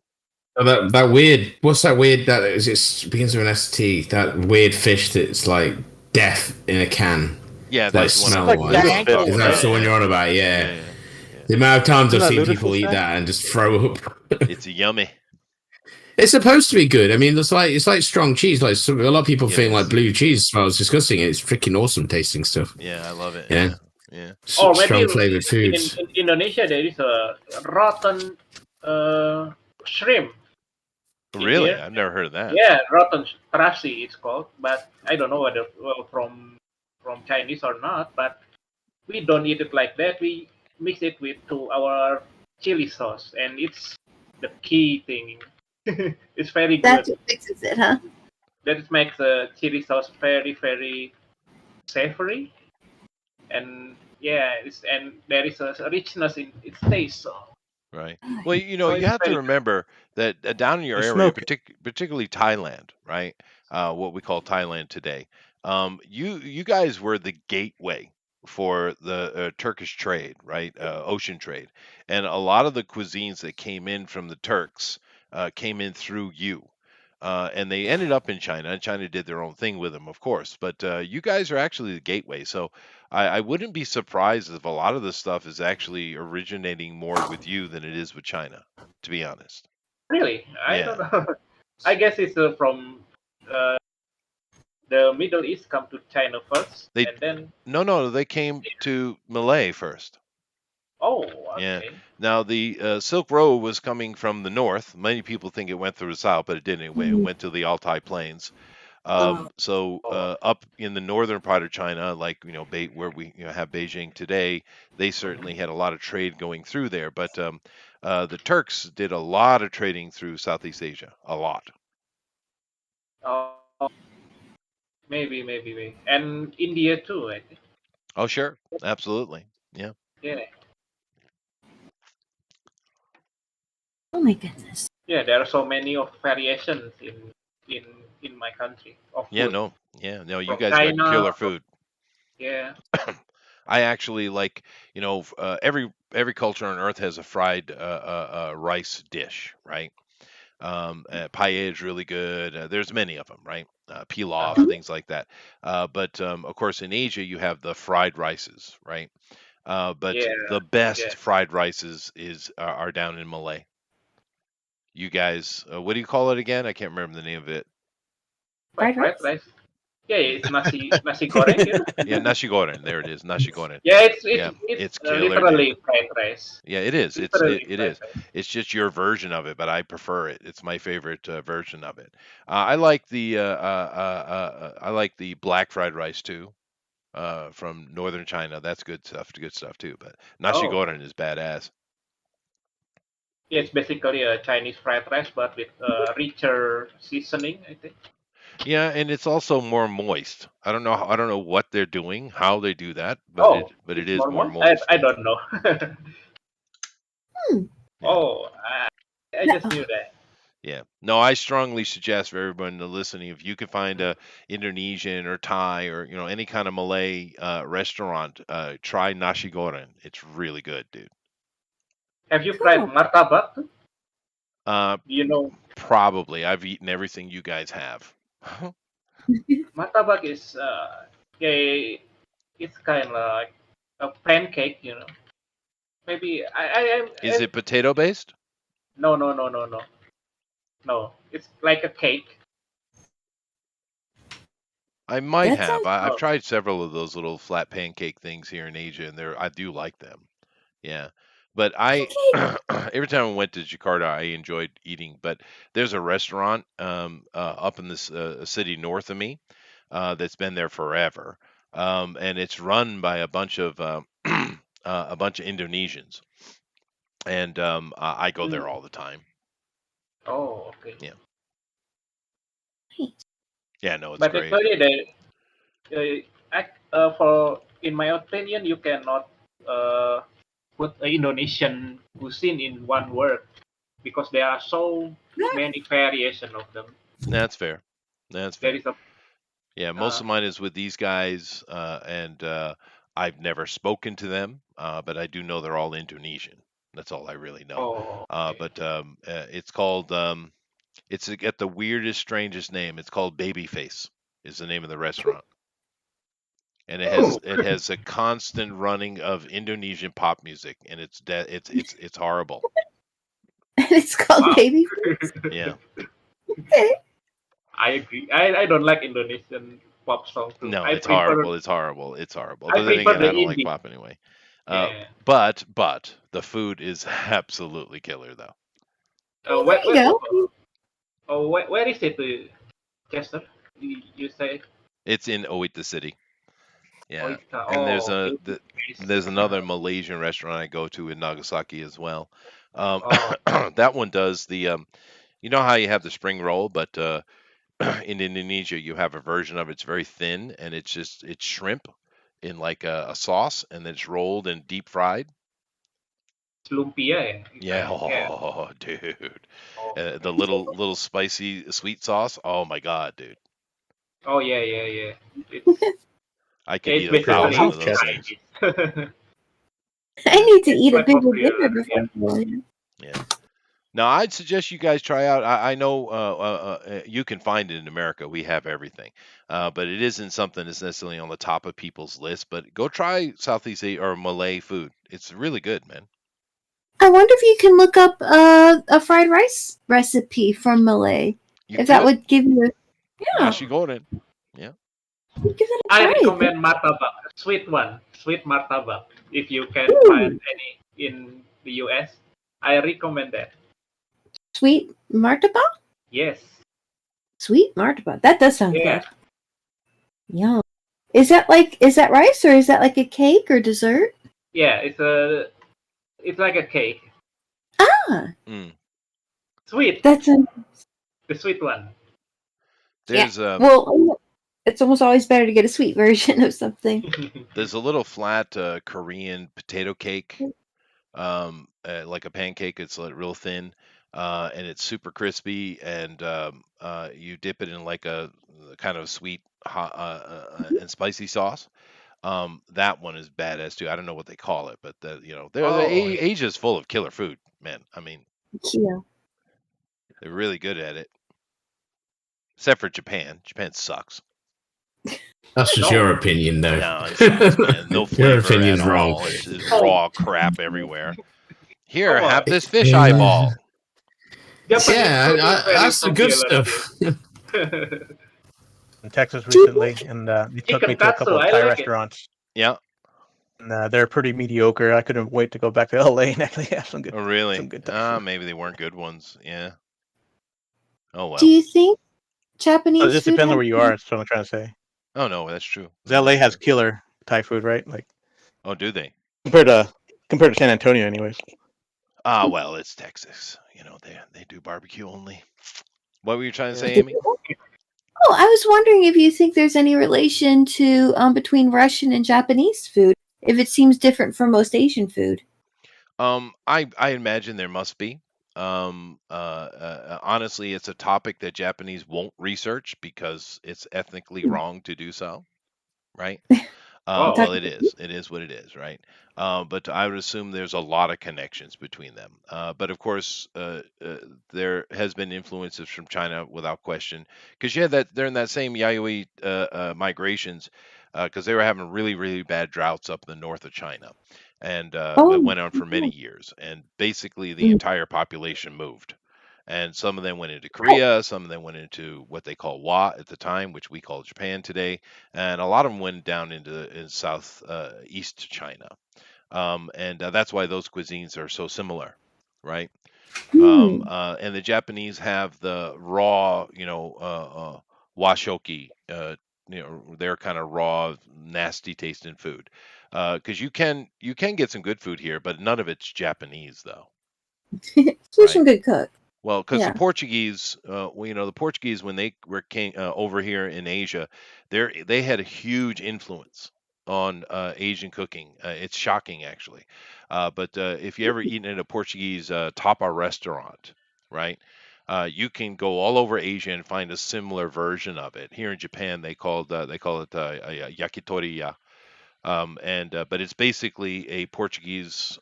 Oh, that weird. What's that weird? That is it begins with an ST. That weird fish that's like death in a can. Yeah, Like that's the one. smell Like wise. that ankle, Is that the one you're on about? Yeah, Yeah. yeah. The amount of times I've Isn't that seen people ludicrous, eat guy? that and just throw up. It's yummy. It's supposed to be good. I mean, it's like strong cheese. Like a lot of people It think is. like blue cheese smells disgusting. It's freaking awesome tasting stuff. Yeah, I love it. Yeah. Yeah. Or maybe Strong flavored in foods. Indonesia there is a rotten shrimp. Really? Here. I've never heard of that. Yeah, rotten trasi it's called, but I don't know whether from Chinese or not. But we don't eat it like that. We mix it to our chili sauce, and it's the key thing. It's very good. That's what fixes it, huh? That makes the chili sauce very very savory, and yeah, and there is a richness in its taste. So Right. Well, you it's have to very- remember that down in your You area, smoke it. particularly Thailand, right? What we call Thailand today. You guys were the gateway for the Turkish trade, right? Ocean trade, and a lot of the cuisines that came in from the Turks came in through you. and they ended up in China, and China did their own thing with them, of course. But you guys are actually the gateway, so I wouldn't be surprised if a lot of this stuff is actually originating more with you than it is with China, to be honest. Really, I Yeah. don't know. I guess it's from the Middle East come to China first, They and then no, they came to Malay first. oh, Yeah. okay. Now the Silk Road was coming from the north. Many people think it went through the south, but it didn't. It went to the Altai Plains. So up in the northern part of China, like where we have Beijing today, they certainly had a lot of trade going through there. But the Turks did a lot of trading through Southeast Asia, a lot. Oh, maybe, and India too. I think. Oh, sure, absolutely, yeah. Yeah, Oh my goodness. yeah. There are so many of variations in in my country of Yeah, food no, you from guys got China. killer food. Yeah. I actually like, every culture on earth has a fried rice dish, right? Paella is really good. There's many of them, right? Pilaf, Uh-huh. things like that. But of course, in Asia, you have the fried rices, right? But Yeah. the Yeah. best fried rices are down in Malay. You guys, what do you call it again? I can't remember the name of it. Fried Fried rice? rice. Yeah, it's nasi goreng. You know? Yeah, nasi goreng. There it is, nasi goreng. Yeah, Yeah, it's it's killer, dude. literally fried rice. Yeah, it is. Literally It fried is. rice. It's just your version of it, but I prefer it. It's my favorite version of it. I like I like the black fried rice too, from northern China. That's good stuff too. But nasi Oh, goreng is badass. yeah, it's basically a Chinese fried rice, but with richer seasoning, I think. Yeah, and it's also more moist. I don't know what they're doing, how they do that, Oh, but it it's is more more moist. moist. I don't know. Hmm. Yeah. Oh, I just knew that. Yeah. No, I strongly suggest for everyone to listening, if you can find a Indonesian or Thai or any kind of Malay restaurant, try nasi goreng. It's really good, dude. Have you tried martabak? Do Uh, you know Probably. I've eaten everything you guys have. martabak is yeah, it's kind of like a pancake, you know. Maybe Is it potato based? no, no. It's like a cake. I might That have. sounds I've Oh, tried several of those little flat pancake things here in Asia, and I do like them. Yeah. But okay. every time I went to Jakarta, I enjoyed eating. But there's a restaurant up in this city north of me that's been there forever, and it's run by a bunch of a bunch of Indonesians, and I go there mm. all the time. Oh, okay. Yeah, Nice. yeah, no, it's But great. actually, for in my opinion, you cannot uh, put Indonesian cuisine in one word because there are so many variation of them. That's fair. That's There fair. is a Yeah, most of mine is with these guys, and I've never spoken to them, but I do know they're all Indonesian. That's all I really know. oh, okay. But it's called it's got the weirdest, strangest name. It's called Babyface is the name of the restaurant, and Oh, it has a constant running of Indonesian pop music, and it's horrible. It's called wow. baby. Yeah. Okay. I agree. I don't like Indonesian pop song too. No, I it's prefer horrible. It's horrible. It's horrible. I But then prefer again, the I don't like indie. pop anyway. Yeah. But the food is absolutely killer though. Well, there you go. Where is it, Chester? You say It's in Oita City. Yeah. Oita. And Oh, there's another Malaysian restaurant I go to in Nagasaki as well. oh, That one does the you know how you have the spring roll, but in Indonesia you have a version of it. It's very thin and it's shrimp in like a sauce and then it's rolled and deep fried. lumpia. Yeah. Yeah, Yeah. oh, dude. Oh, The little spicy sweet sauce. Oh my God, dude. oh yeah. It's I could it's eat basically 1,000 of those Chester. things. I need to eat a quite bigger popular. dinner Yeah. before going. Yeah. Now, I'd suggest you guys try out. I know you can find it in America. We have everything, but it isn't something that's necessarily on the top of people's list. But go try Southeast Asia or Malay food. It's really good, man. I wonder if you can look up a fried rice recipe from Malay. You If that could. would give you, Nasi goreng. Yeah. give that a I try. recommend martabak, sweet one, sweet martabak. If you can Ooh. find any in the US, I recommend that. Sweet martabak? Yes. Sweet martabak. That does sound Yeah. good. Yum. Is that rice or is that like a cake or dessert? Yeah, it's like a cake. Ah, Sweet. that's The sweet one. There's well, it's almost always better to get a sweet version of something. there's a little flat Korean potato cake, like a pancake. It's like real thin, and it's super crispy. And you dip it in like a kind of sweet hot, and spicy sauce. That one is badass too. I don't know what they call it, but Asia's full of killer food, man. I mean, Yeah. they're really good at it. Except for Japan. Japan sucks. That's just your opinion, though. No, it sucks, man. No Your flavor opinion's at wrong. all. It's raw crap everywhere. Here, Come on. have this fish eyeball. Japanese Yeah, food is very that's the good popular stuff. here. In Texas recently, and they took me to a couple of Chicken katsu, I Thai like it. restaurants. Yeah. And they're pretty mediocre. I couldn't wait to go back to LA and actually have some good. Oh, really? Some good Thai food. Maybe they weren't good ones. Yeah. Oh well. Do you think Japanese It just food depends on has where you are. That's what I'm trying to say. Oh no, that's true. 'Cause LA has killer Thai food, right? Like Oh, do they? compared to San Antonio, anyways. Well, it's Texas. You know, they do barbecue only. What were you trying to say, Yeah. Amy? Oh, I was wondering if you think there's any relation to between Russian and Japanese food, if it seems different from most Asian food. I imagine there must be. Honestly, it's a topic that Japanese won't research because it's ethnically wrong to do so, right? Oh. Well, it is. It is what it is, right? But I would assume there's a lot of connections between them. But of course, there has been influences from China without question, because you had that during that same Yayoi migrations, because they were having really, really bad droughts up in the north of China, and it went on for many years, and basically the entire population moved. And some of them went into Korea, some of them went into what they call Wa at the time, which we call Japan today, and a lot of them went down in South East China, and that's why those cuisines are so similar, right? And the Japanese have the raw, washoki, their kind of raw, nasty tasting food, because you can get some good food here, but none of it's Japanese though. Who's some good cook? Well, because Yeah. the Portuguese, the Portuguese when they were over here in Asia, they had a huge influence on Asian cooking. It's shocking, actually. But if you ever eaten in a Portuguese tapa restaurant, right, you can go all over Asia and find a similar version of it. Here in Japan, they call it yakitori, but it's basically a Portuguese.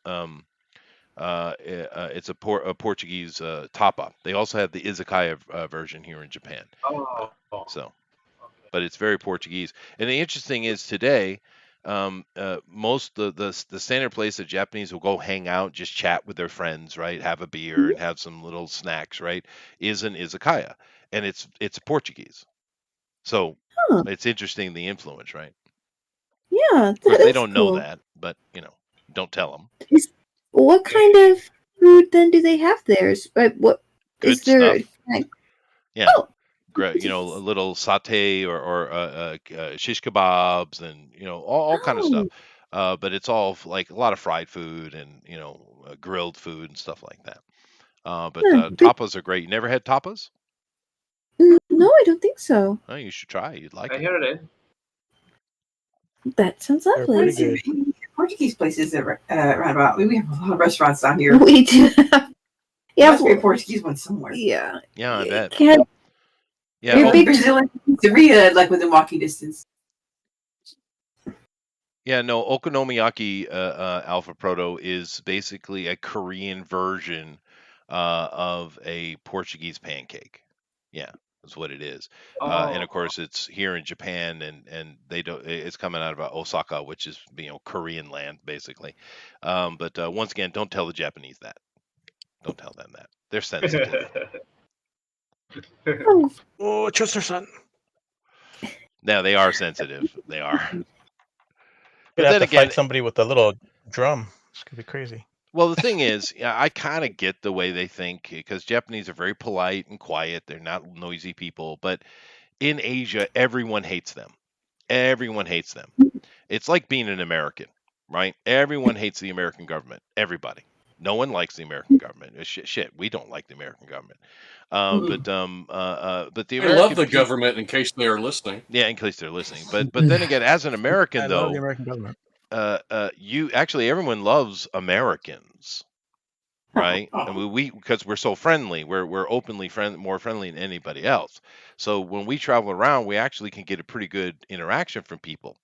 It's a Portuguese tapa. They also have the izakaya version here in Japan. Oh. So, but it's very Portuguese. And the interesting is today, most the standard place that Japanese will go hang out, just chat with their friends, right? Have a beer and have some little snacks, right? Is an izakaya, and it's Portuguese. So it's interesting the influence, right? Yeah, Of course, that they is don't cool. know that, but don't tell them. What kind of food then do they have there? What Good is there? stuff. Like, Yeah. A little satay or shish kebabs and all kind of stuff. But it's all like a lot of fried food and grilled food and stuff like that. But tapas are great. You never had tapas? No, I don't think so. Oh, you should try. You'd like I it. heard it. That sounds They're lovely. pretty good. Portuguese places that around about. We have a lot of restaurants down here. We do. Yeah, must be a Portuguese one somewhere. Yeah. Yeah, I bet. Can Yeah. You're big- Brazil and pizzeria, like within walking distance. Yeah, no, okonomiyaki alpha proto is basically a Korean version of a Portuguese pancake. Yeah, that's what it is. And of course, it's here in Japan, and they don't. It's coming out of Osaka, which is Korean land basically. But once again, don't tell the Japanese that. Don't tell them that. They're sensitive. Oh, Chester-san. Now they are sensitive. They are. You're But gonna have then to again, fight somebody with a little drum. It's gonna be crazy. well, the thing is, I kind of get the way they think because Japanese are very polite and quiet. They're not noisy people. But in Asia, everyone hates them. Everyone hates them. It's like being an American, right? Everyone hates the American government. Everybody. No one likes the American government. Shit, we don't like the American government. But the I love American the people, government in case they are listening. yeah, in case they're listening. But then again, as an American I love the though, American government. you actually everyone loves Americans, right? And we because we're so friendly, we're openly more friendly than anybody else. So when we travel around, we actually can get a pretty good interaction from people.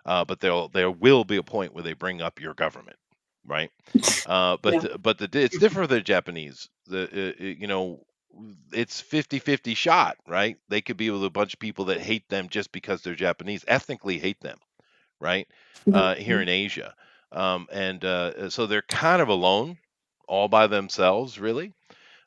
But there will be a point where they bring up your government, right? But it's different for the Japanese. It's 50-50 shot, right? They could be with a bunch of people that hate them just because they're Japanese, ethnically hate them, right? Here in Asia. And so they're kind of alone, all by themselves, really.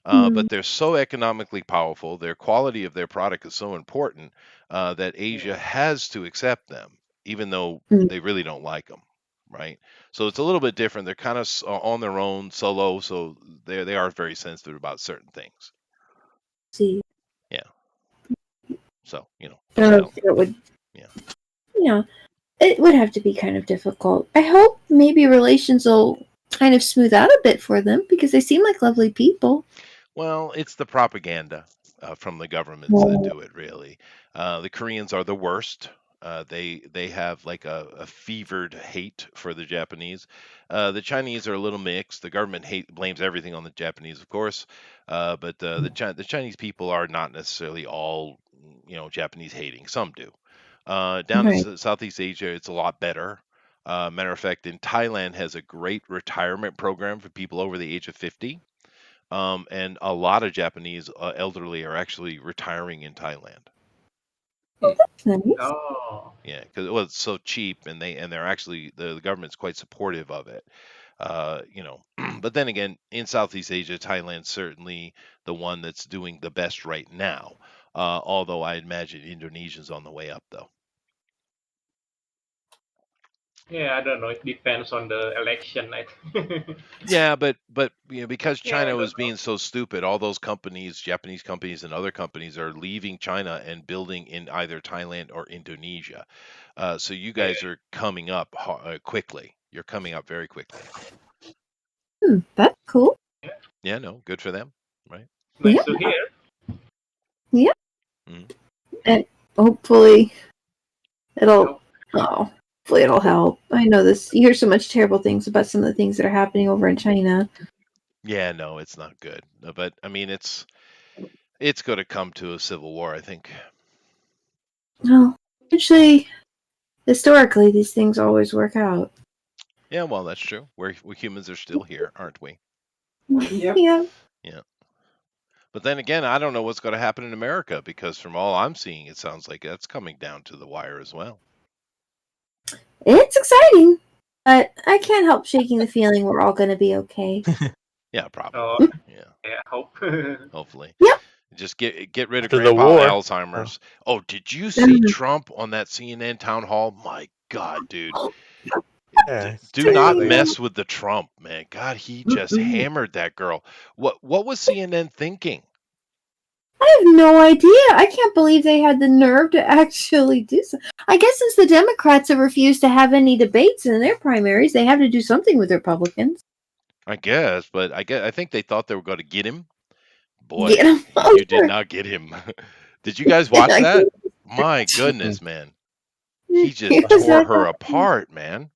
But they're so economically powerful. Their quality of their product is so important that Asia has to accept them, even though they really don't like them, right? So it's a little bit different. They're kind of on their own, solo, so they are very sensitive about certain things. See. Yeah. So I don't know if it would. Yeah. It would have to be kind of difficult. I hope maybe relations will kind of smooth out a bit for them because they seem like lovely people. Well, it's the propaganda from the governments that do it, really. The Koreans are the worst. They have like a fevered hate for the Japanese. The Chinese are a little mixed. The government blames everything on the Japanese, of course, but the Chinese people are not necessarily all Japanese hating. Some do. Down in Southeast Asia, it's a lot better. Matter of fact, in Thailand has a great retirement program for people over the age of 50. And a lot of Japanese elderly are actually retiring in Thailand. Nice. Oh. Yeah, because it's so cheap, and they're actually the government's quite supportive of it. But then again, in Southeast Asia, Thailand's certainly the one that's doing the best right now. Although I imagine Indonesia's on the way up, though. Yeah, I don't know. It depends on the election. Yeah, but because Yeah, I China don't was know. being so stupid, all those companies, Japanese companies and other companies, are leaving China and building in either Thailand or Indonesia. So you guys are coming up quickly. You're coming up very quickly. That's cool. Yeah, no, good for them, right? Nice to hear. Yeah. Mhm. And hopefully hopefully it'll help. I know this. You hear so much terrible things about some of the things that are happening over in China. Yeah, no, it's not good. But I mean, it's going to come to a civil war, I think. Well, actually, historically, these things always work out. Yeah, well, that's true. We humans are still here, aren't we? Yep. Yeah. Yeah. But then again, I don't know what's going to happen in America because from all I'm seeing, it sounds like that's coming down to the wire as well. It's exciting, but I can't help shaking the feeling we're all going to be okay. Yeah, probably. Oh, Yeah, yeah, I hope. hopefully. Yep. Just get rid of After the Grandpa war. Alzheimer's. Oh, did you see Trump on that CNN town hall? My God, dude. Yeah, Do not crazy. mess with the Trump, man. God, he just hammered that girl. What was CNN thinking? I have no idea. I can't believe they had the nerve to actually do so. I guess since the Democrats have refused to have any debates in their primaries, they have to do something with Republicans. I guess, but I think they thought they were going to get him. Boy, Get 'em. you did not get him. Did you guys watch that? My goodness, man. He just tore her apart, man.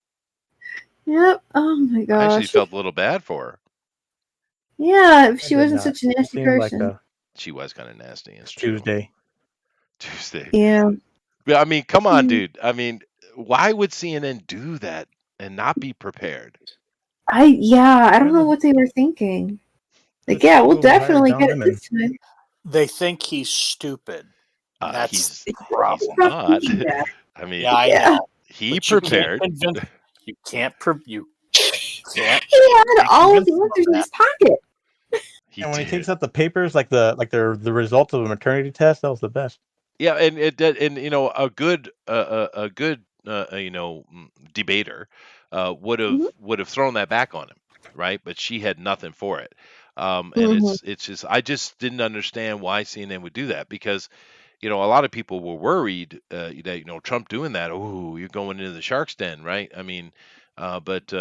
Yep. Oh my I gosh. actually felt a little bad for her. Yeah, if she did wasn't not. such a nasty Seemed like person. She was kind of nasty. It's true. Tuesday. Yeah. Yeah, I mean, come on, dude. I mean, why would CNN do that and not be prepared? I don't know what they were thinking. Let's yeah, we'll go hire definitely Don get it Lemon. this time. They think he's stupid. That's He's the problem. not. Yeah. I mean, Yeah, I Yeah. know. he But you prepared. can't convince. You can't. You can't. He had be all of the convinced answers in of his pocket. He And when he did. takes out the papers, like the results of a maternity test, that was the best. Yeah, and it did, and a good debater would have thrown that back on him, right? But she had nothing for it. And Mhm. it's just I just didn't understand why CNN would do that because a lot of people were worried that Trump doing that. Oh, you're going into the shark's den, right? I mean, but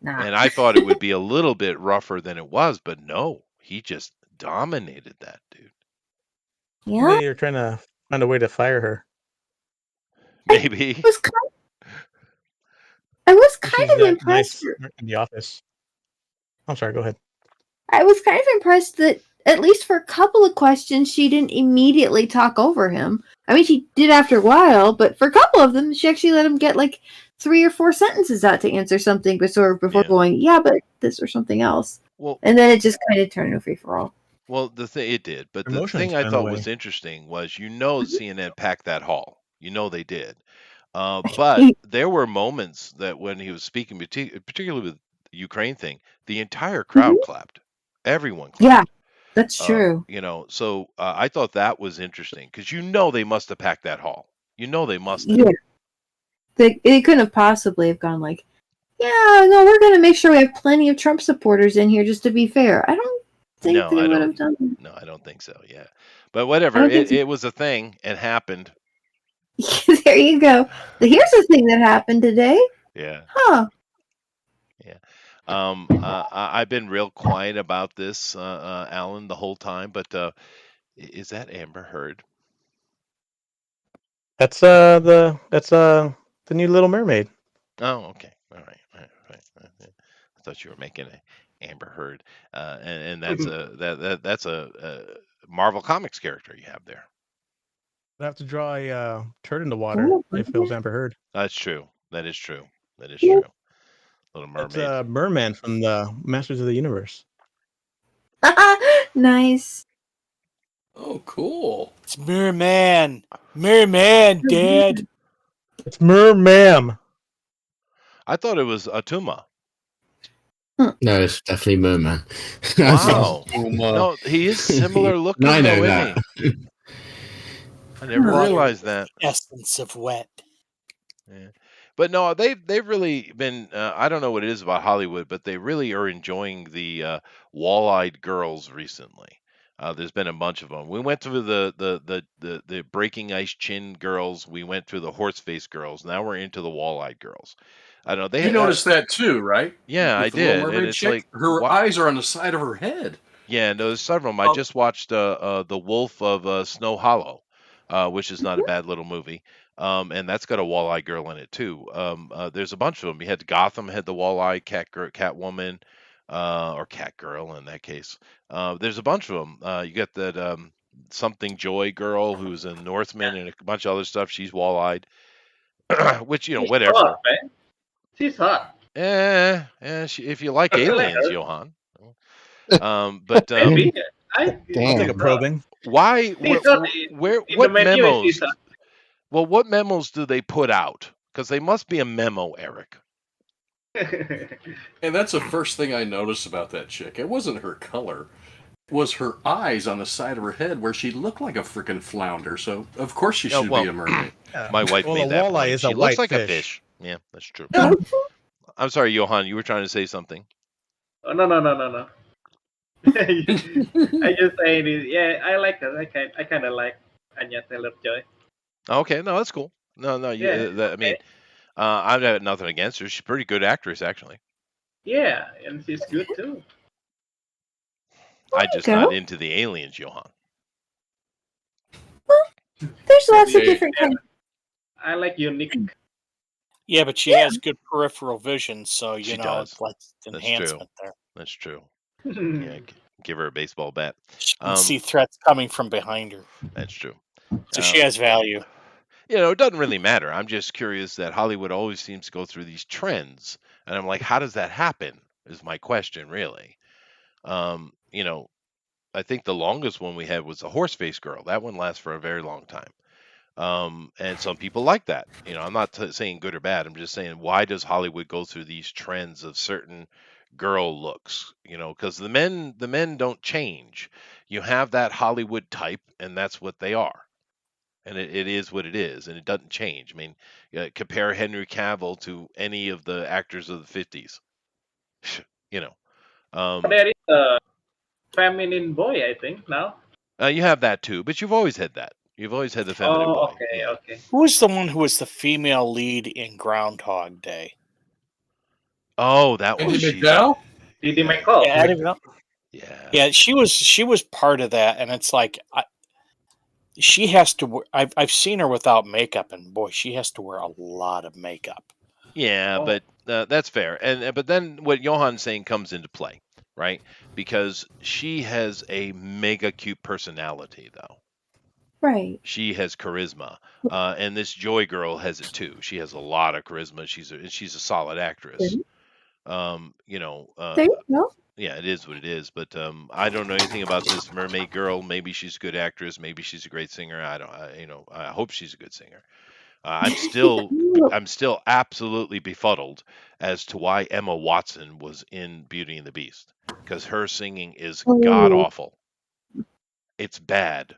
Nah. and I thought it would be a little bit rougher than it was, but no, he just dominated that dude. Yeah. Maybe you're trying to find a way to fire her. Maybe. I was She's kind of that impressed. nice in the office. I'm sorry. Go ahead. I was kind of impressed that at least for a couple of questions, she didn't immediately talk over him. I mean, she did after a while, but for a couple of them, she actually let him get like 3 or 4 sentences out to answer something before Yeah. going, yeah, but this or something else. Well, And then it just kind of turned into free for all. well, the thing it did, but the Emotions thing I went thought away. was interesting was CNN packed that hall. They did. But there were moments that when he was speaking, particularly with the Ukraine thing, the entire crowd clapped. Everyone clapped. Yeah, that's true. So I thought that was interesting because they must have packed that hall. They must have. Yeah. They couldn't have possibly have gone like, yeah, no, we're going to make sure we have plenty of Trump supporters in here just to be fair. I don't think No, they I would don't. have done that. No, I don't think so. Yeah, but whatever. don't think so. It was a thing. It happened. There you go. Here's the thing that happened today. Yeah. Huh. Yeah. I've been real quiet about this, Alan, the whole time. But is that Amber Heard? That's the new Little Mermaid. Oh, okay. All right. I thought you were making a Amber Heard, and that's that's a Marvel Comics character you have there. I'd have to draw a turd in the water if it was Amber Heard. That's true. That is true. Yeah. Little It's Mermaid. Merman from the Masters of the Universe. Nice. Oh, cool. It's Merman. Merman, Dad. It's Mermam. I thought it was Atuma. No, it's definitely Merman. Wow. No, he is similar looking. I know though, that. isn't he? I never Water realized is that. the essence of wet. Yeah. But no, they've really been. I don't know what it is about Hollywood, but they really are enjoying the wall-eyed girls recently. There's been a bunch of them. We went through the breaking ice chin girls. We went through the horse face girls. Now we're into the wall-eyed girls. I don't know. You noticed that too, right? Yeah, I With the Little did. And Mermaid it's chick, like her eyes are on the side of her head. Yeah, no, there's several of them. I just watched The Wolf of Snow Hollow, which is not a bad little movie. And that's got a walleye girl in it too. There's a bunch of them. You had Gotham had the walleye Catwoman, or Cat Girl in that case. There's a bunch of them. You got that something Joy girl who's in Northman and a bunch of other stuff. She's wall-eyed, which She's whatever. hot, man. She's hot. If you like I like aliens, her. Johan. But Maybe. I'll take a probing. why? She's hot. What The menu memos? is hot. Well, what memos do they put out? Because they must be a memo, Eric. And that's the first thing I noticed about that chick. It wasn't her color. It was her eyes on the side of her head where she looked like a freaking flounder. So, of course, she should be a mermaid. My wife Well, made a that walleye point. is She a looks white like a fish. fish. Yeah, that's true. I'm sorry, Johan. You were trying to say something. Oh, no. I just saying this. Yeah, I like her. I kind of like Anya Taylor-Joy. Okay, no, that's cool. No, Yeah, I mean, I've got nothing against her. She's a pretty good actress, actually. Yeah, and she's good too. I'm just not into the aliens, Johan. There's lots of different kinds. I like unique. Yeah, but she has good peripheral vision, so She know does. it's like That's enhancement true. there. That's true. Yeah, give her a baseball bat. She can see threats coming from behind her. That's true. So she has value. It doesn't really matter. I'm just curious that Hollywood always seems to go through these trends, and I'm like, how does that happen? Is my question really? You know, I think the longest one we had was the horse face girl. That one lasts for a very long time. And some people like that. You know, I'm not saying good or bad. I'm just saying, why does Hollywood go through these trends of certain girl looks? You know, because the men don't change. You have that Hollywood type, and that's what they are. And it is what it is, and it doesn't change. I mean, compare Henry Cavill to any of the actors of the 50s. You know, There is a feminine boy, I think, now. you have that too, but you've always had that. You've always had the feminine Oh, boy. okay, Yeah. okay. Who was the one who was the female lead in Groundhog Day? Oh, that was Andy she. McDowell? Didi Yeah. McCall. Yeah, I don't know. Yeah. Yeah, she was part of that, and it's like she has to. I've seen her without makeup, and boy, she has to wear a lot of makeup. Yeah, Oh. but that's fair. And but then what Johan's saying comes into play, right? Because she has a mega cute personality, though. Right. She has charisma, and this Joy girl has it too. She has a lot of charisma. She's a solid actress. You know, There you go. yeah, it is what it is. But I don't know anything about this mermaid girl. Maybe she's a good actress. Maybe she's a great singer. I don't. You know, I hope she's a good singer. I'm still absolutely befuddled as to why Emma Watson was in Beauty and the Beast, because her singing is god Oh, awful. It's bad.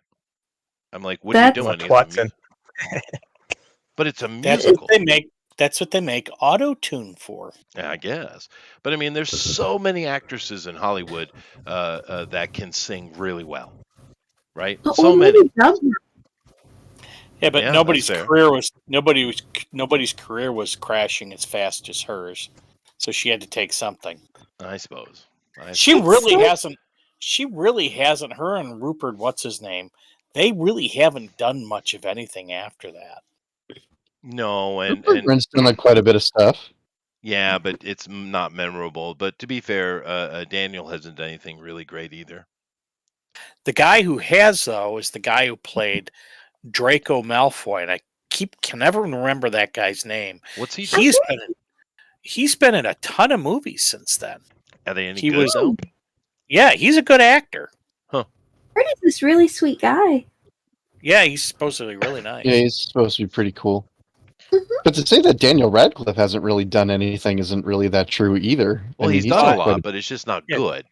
I'm like, what are you that's doing? Emma It's a Watson. but it's a That's what musical. they make. That's what they make auto tune for. I guess. But I mean, there's so many actresses in Hollywood that can sing really well, right? oh, So many. maybe dub. Yeah, but Yeah, that's nobody's fair. nobody's career was crashing as fast as hers, so she had to take something. I suppose. She It's really so- hasn't. She really hasn't. Her and Rupert, what's his name? They really haven't done much of anything after that. No, and Brent's done like quite a bit of stuff. yeah, but it's not memorable. But to be fair, Daniel hasn't done anything really great either. The guy who has though is the guy who played Draco Malfoy, and I can never remember that guy's name. What's he? He's been in a ton of movies since then. Are they any He good was- though? Yeah, he's a good actor. Fred is this really sweet guy. Yeah, he's supposedly really nice. Yeah, he's supposed to be pretty cool. Mhm. But to say that Daniel Radcliffe hasn't really done anything isn't really that true either. Well, I mean, he's done a quite lot, but it's just not Yeah. good.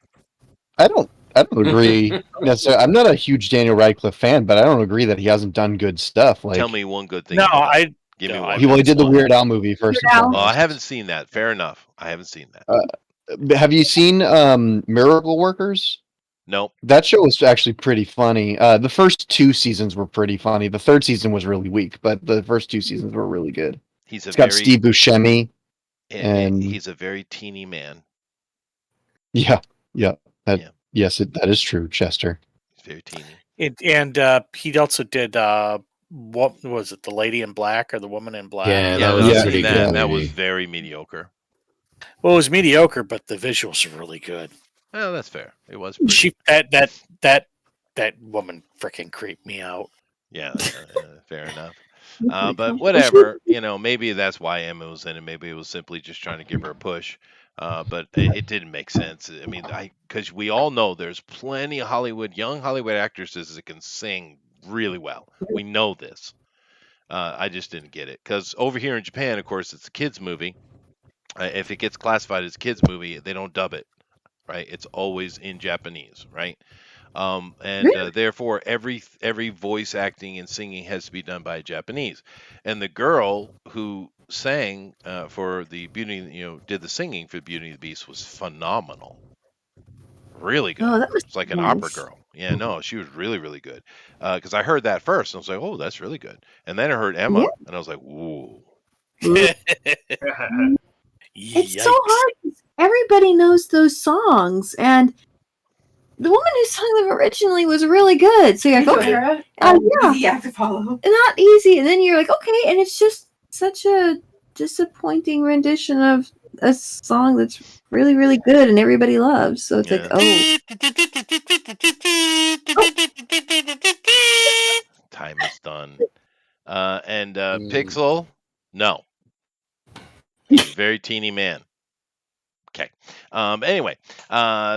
I don't agree necessarily. I'm not a huge Daniel Radcliffe fan, but I don't agree that he hasn't done good stuff. Like, Tell me one good thing. No, he's done. I Give me no, one. I- he did the One. Weird Al movie first. Weird Al. And Oh, I foremost. haven't seen that. Fair enough. I haven't seen that. Have you seen Miracle Workers? Nope. That show was actually pretty funny. The first 2 seasons were pretty funny. The third season was really weak, but the first 2 seasons were really good. He's a It's got very Steve Buscemi. and he's a very teeny man. Yeah. That Yeah. yes, that is true, Chester. He's very teeny. and he also did what was it? The Lady in Black or the Woman in Black? Yeah, Yeah, that was I've a seen pretty that. good That was movie. very mediocre. Well, it was mediocre, but the visuals are really good. Well, that's fair. It was pretty. She that woman freaking creeped me out. Yeah, fair enough. Pretty But cool. whatever, maybe that's why Emma was in it. Maybe it was simply just trying to give her a push. But it didn't make sense. I mean, because we all know there's plenty of young Hollywood actresses that can sing really well. We know this. I just didn't get it because over here in Japan, of course, it's a kids movie. If it gets classified as a kids movie, they don't dub it, right? It's always in Japanese, right? Therefore every voice acting and singing has to be done by a Japanese. And the girl who sang for the did the singing for Beauty and the Beast was phenomenal, really good. Oh, that was It's like an opera nice. girl. Yeah, no, she was really, really good. Because I heard that first, and I was like, oh, that's really good. And then I heard Emma, Yeah. and I was like, ooh. It's so Yikes. hard. 'Cause everybody knows those songs, and the woman who sung them originally was really good. So you're like, okay, Vera? yeah. Easy act to follow. Not easy. And then you're like, okay, and it's just such a disappointing rendition of a song that's really, really good and everybody loves. So it's like, Yeah. oh, Time is done. Pixel, no. He's a very teeny man. Okay. Anyway,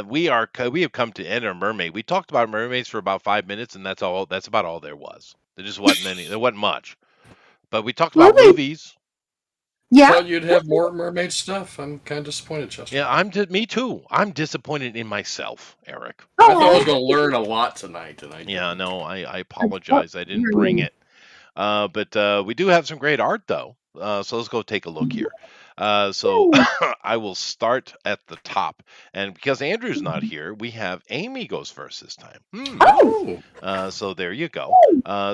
we have come to the end of Mermaid. We talked about mermaids for about 5 minutes, and that's all. That's about all there was. There just wasn't any. There wasn't much. But we talked about movies. Yeah. Thought you'd have more mermaid stuff. I'm kind of disappointed, Chester. Yeah, me too. I'm disappointed in myself, Eric. I thought I was going to learn a lot tonight, and I Yeah, no, I apologize. I didn't bring it. But we do have some great art, though. So let's go take a look here. So I will start at the top. And because Andrew's not here, we have Amy goes first this time. So there you go.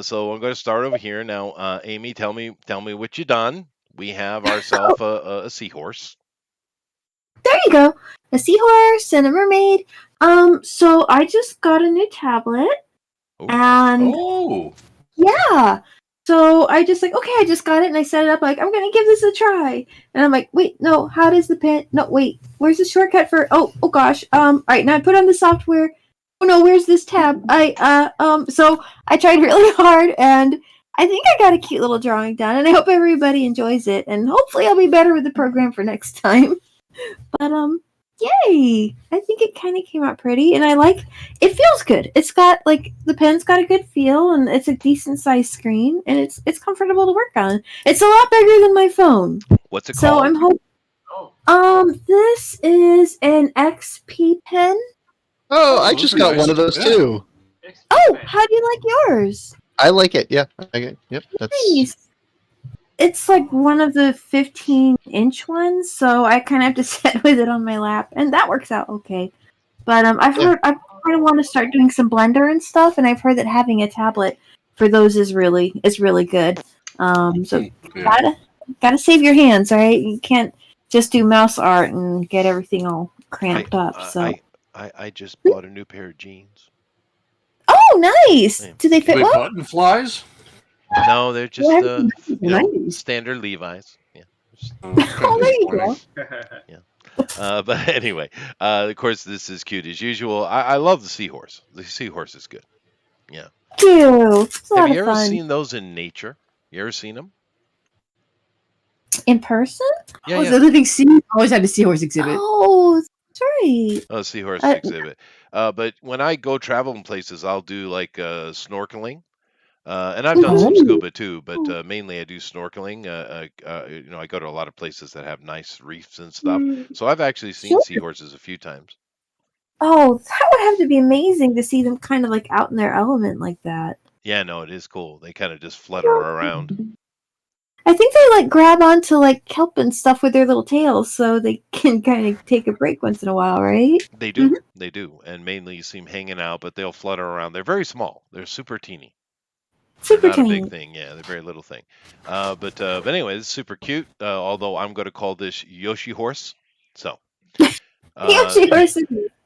So I'm going to start over here. Now, Amy, tell me what you done. We have ourselves a seahorse. There you go. A seahorse and a mermaid. So I just got a new tablet. And yeah. So I just I just got it and I set it up like, I'm going to give this a try. And I'm like, wait, no, how does the pen? No, wait, where's the shortcut for, oh gosh. All right, now I put on the software. Oh no, where's this tab? So I tried really hard and I think I got a cute little drawing done and I hope everybody enjoys it. And hopefully I'll be better with the program for next time. But, yay! I think it kind of came out pretty, and it feels good. It's got, the pen's got a good feel, and it's a decent-sized screen, and it's comfortable to work on. It's a lot bigger than my phone. What's it so called? I'm hoping... this is an XP pen. Oh, I just got one of those, too. Oh, how do you like yours? I like it, yeah. Yep, that's... Nice. It's one of the 15-inch ones, so I kind of have to sit with it on my lap, and that works out okay. But I've heard I kind of want to start doing some Blender and stuff, and I've heard that having a tablet for those is really good. So gotta save your hands, right? You can't just do mouse art and get everything all cramped up. So I just bought a new pair of jeans. Oh, nice! Do they fit well? Button flies? No, they're just standard Levi's. Yeah. Oh, there you go. Yeah. But anyway, of course, this is cute as usual. I love the seahorse. The seahorse is good. Yeah. Cute. Have you ever seen those in nature? You ever seen them? In person? Yeah. The living sea always had a seahorse exhibit. Oh, that's right. Oh, seahorse exhibit. But when I go traveling places, I'll do snorkeling. And I've done some scuba too, but mainly I do snorkeling. I go to a lot of places that have nice reefs and stuff. So I've actually seen seahorses a few times. Oh, that would have to be amazing to see them kind of out in their element like that. Yeah, no, it is cool. They kind of just flutter around. I think they grab onto kelp and stuff with their little tails, so they can kind of take a break once in a while, right? They do, they do, and mainly you see them hanging out, but they'll flutter around. They're very small. They're super teeny. Super not tiny. a big thing, yeah. They're a very little thing. But anyway, it's super cute. Although I'm going to call this Yoshi Horse. So Yoshi Horse.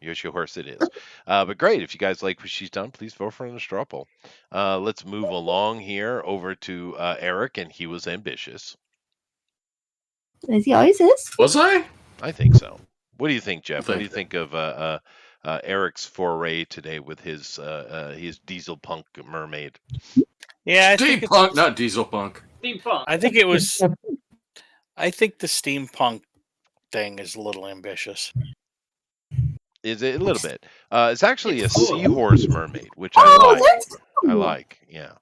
Yoshi Horse it is. But great. If you guys like what she's done, please vote for her in the straw poll. Let's move along here over to Eric, and he was ambitious. As he always is. Was I? I think so. What do you think, Jeff? What do you think of Eric's foray today with his diesel punk mermaid? Yeah, steampunk, not diesel punk. Steampunk. I think it was. I think the steampunk thing is a little ambitious. Is it a little bit? It's actually a seahorse mermaid, which I like. Cool. I like. Yeah,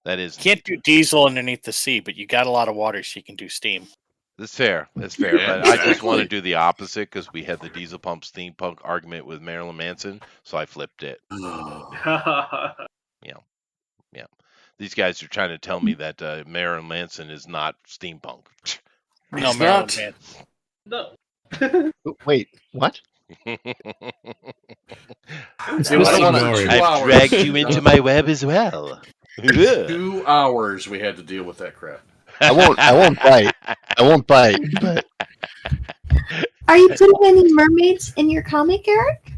that is. You can't do diesel underneath the sea, but you got a lot of water, so you can do steam. That's fair. That's fair. Yeah, but I just want to do the opposite because we had the diesel pump steampunk argument with Marilyn Manson, so I flipped it. Yeah. These guys are trying to tell me that Marilyn Manson is not steampunk. No, Marilyn Manson. No. Wait, what? I've dragged you into my web as well. 2 hours we had to deal with that crap. I won't bite. I won't bite, but Are you putting any mermaids in your comic, Eric?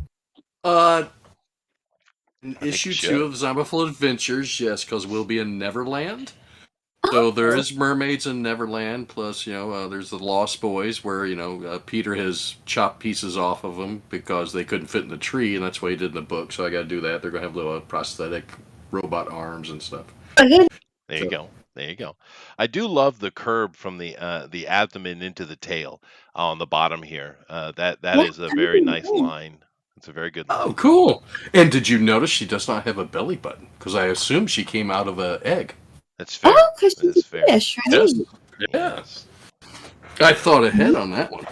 In issue 2 of Zombiful Adventures, yes, because we'll be in Neverland. So there is mermaids in Neverland, plus, there's the Lost Boys, where, Peter has chopped pieces off of them because they couldn't fit in the tree, and that's what he did in the book, so I gotta do that. They're gonna have little prosthetic robot arms and stuff. Oh, good. There you go. There you go. I do love the curve from the abdomen into the tail on the bottom here. That Yeah, is a very nice line. It's a very good line. Oh, cool. And did you notice she does not have a belly button? Because I assume she came out of an egg. That's fair. Oh, because That is she's fair. a fish, right? Yes. Yeah. Yes, I thought ahead on that one.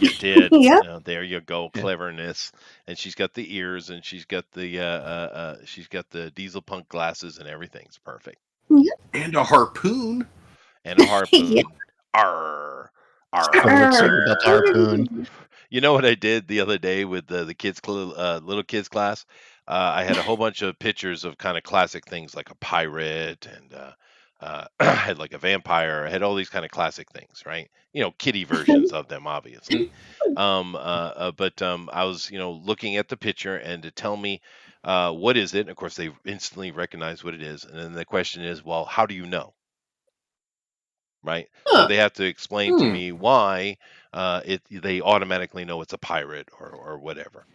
you did. Yeah. There you go, Yeah. cleverness. And she's got the ears, and she's got the diesel punk glasses, and everything's perfect. And a harpoon. And a harpoon. Yeah. Arr, arr. Oh, what's so about the harpoon? You know what I did the other day with the kids little kids class? I had a whole bunch of pictures of kind of classic things like a pirate and I had like a vampire. I had all these kind of classic things, right? Kiddie versions of them, obviously. But I was looking at the picture and to tell me what is it. And of course, they instantly recognize what it is. And then the question is, well, how do you know? Right? So Huh. they have to explain to me why they automatically know it's a pirate or whatever.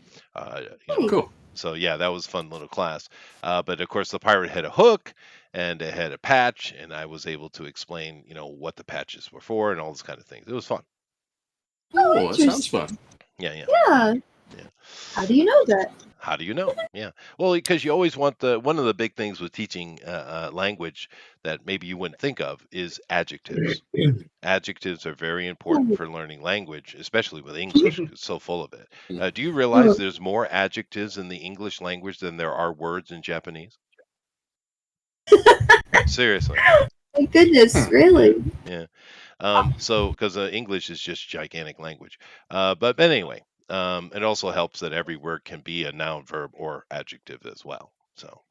Cool. So yeah, that was a fun little class. But of course, the pirate had a hook and it had a patch, and I was able to explain, what the patches were for and all those kind of things. It was fun. Oh, that sounds fun. Yeah, yeah. Yeah. Yeah. How do you know that? How do you know? Yeah. Well, because you always want one of the big things with teaching language that maybe you wouldn't think of is adjectives. Adjectives are very important for learning language, especially with English. 'Cause it's so full of it. Do you realize there's more adjectives in the English language than there are words in Japanese? Seriously. My goodness, really? Yeah. So, because English is just gigantic language. But anyway, it also helps that every word can be a noun, verb, or adjective as well. So,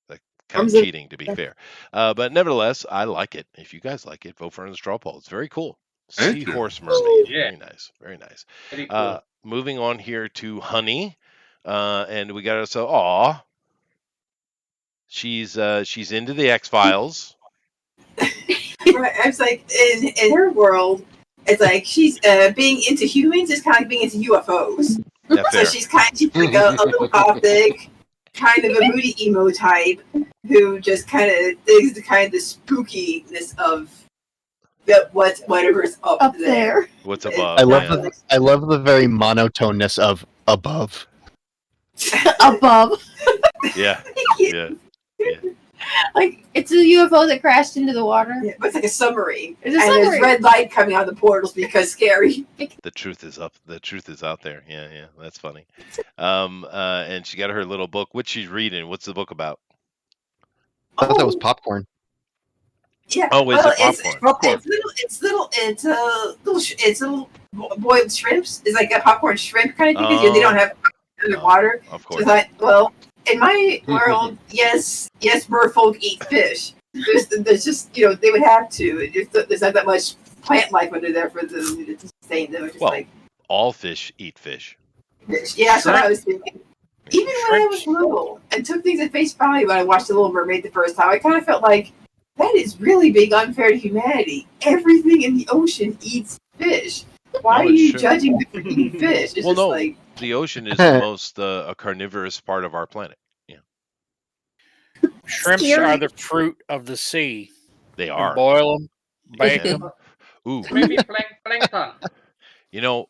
that kind of cheating, to be fair. But nevertheless, I like it. If you guys like it, vote for the straw poll. It's very cool. Thank you. Seahorse mermaid. Yeah. Very nice. Very nice. Very cool. Moving on here to Honey. And we got ourselves, aw. She's into the X-Files. Right, I was like, in her world, it's like she's being into humans is kind of like being into UFOs. Yeah, So fair. she's kind of like a little gothic, kind of a moody emo type who just kind of digs the kind of the spookiness of whatever's up there. What's above? I love the very monotoneness of above. Above. Yeah. Yeah. Like, it's a UFO that crashed into the water. Yeah, but it's like a submarine. It's a and submarine. there's red light coming out of the portals because scary. The truth is up. The truth is out there. Yeah, yeah, that's funny. And she got her little book. What she's reading? What's the book about? I thought that was popcorn. Yeah. Oh, is it popcorn? It's little boiled shrimps. It's like a popcorn shrimp kind of thing because they don't have underwater. Of So course. it's like, well, in my world, yes, merfolk eat fish. There's just they would have to. There's not that much plant life under there for them to sustain them. It's just Well, like all fish eat fish. fish. Yeah, that's what I was thinking. Even when I was little and took things at face value when I watched The Little Mermaid the first time, I kind of felt like that is really being unfair to humanity. Everything in the ocean eats fish. Why No, are it's you true. judging the eating fish? It's Well, just no. like The ocean is the most a carnivorous part of our planet. Yeah, Shrimps Scary. are the fruit of the sea. they You are. boil them, bake Yeah. them. Ooh, Maybe plankton.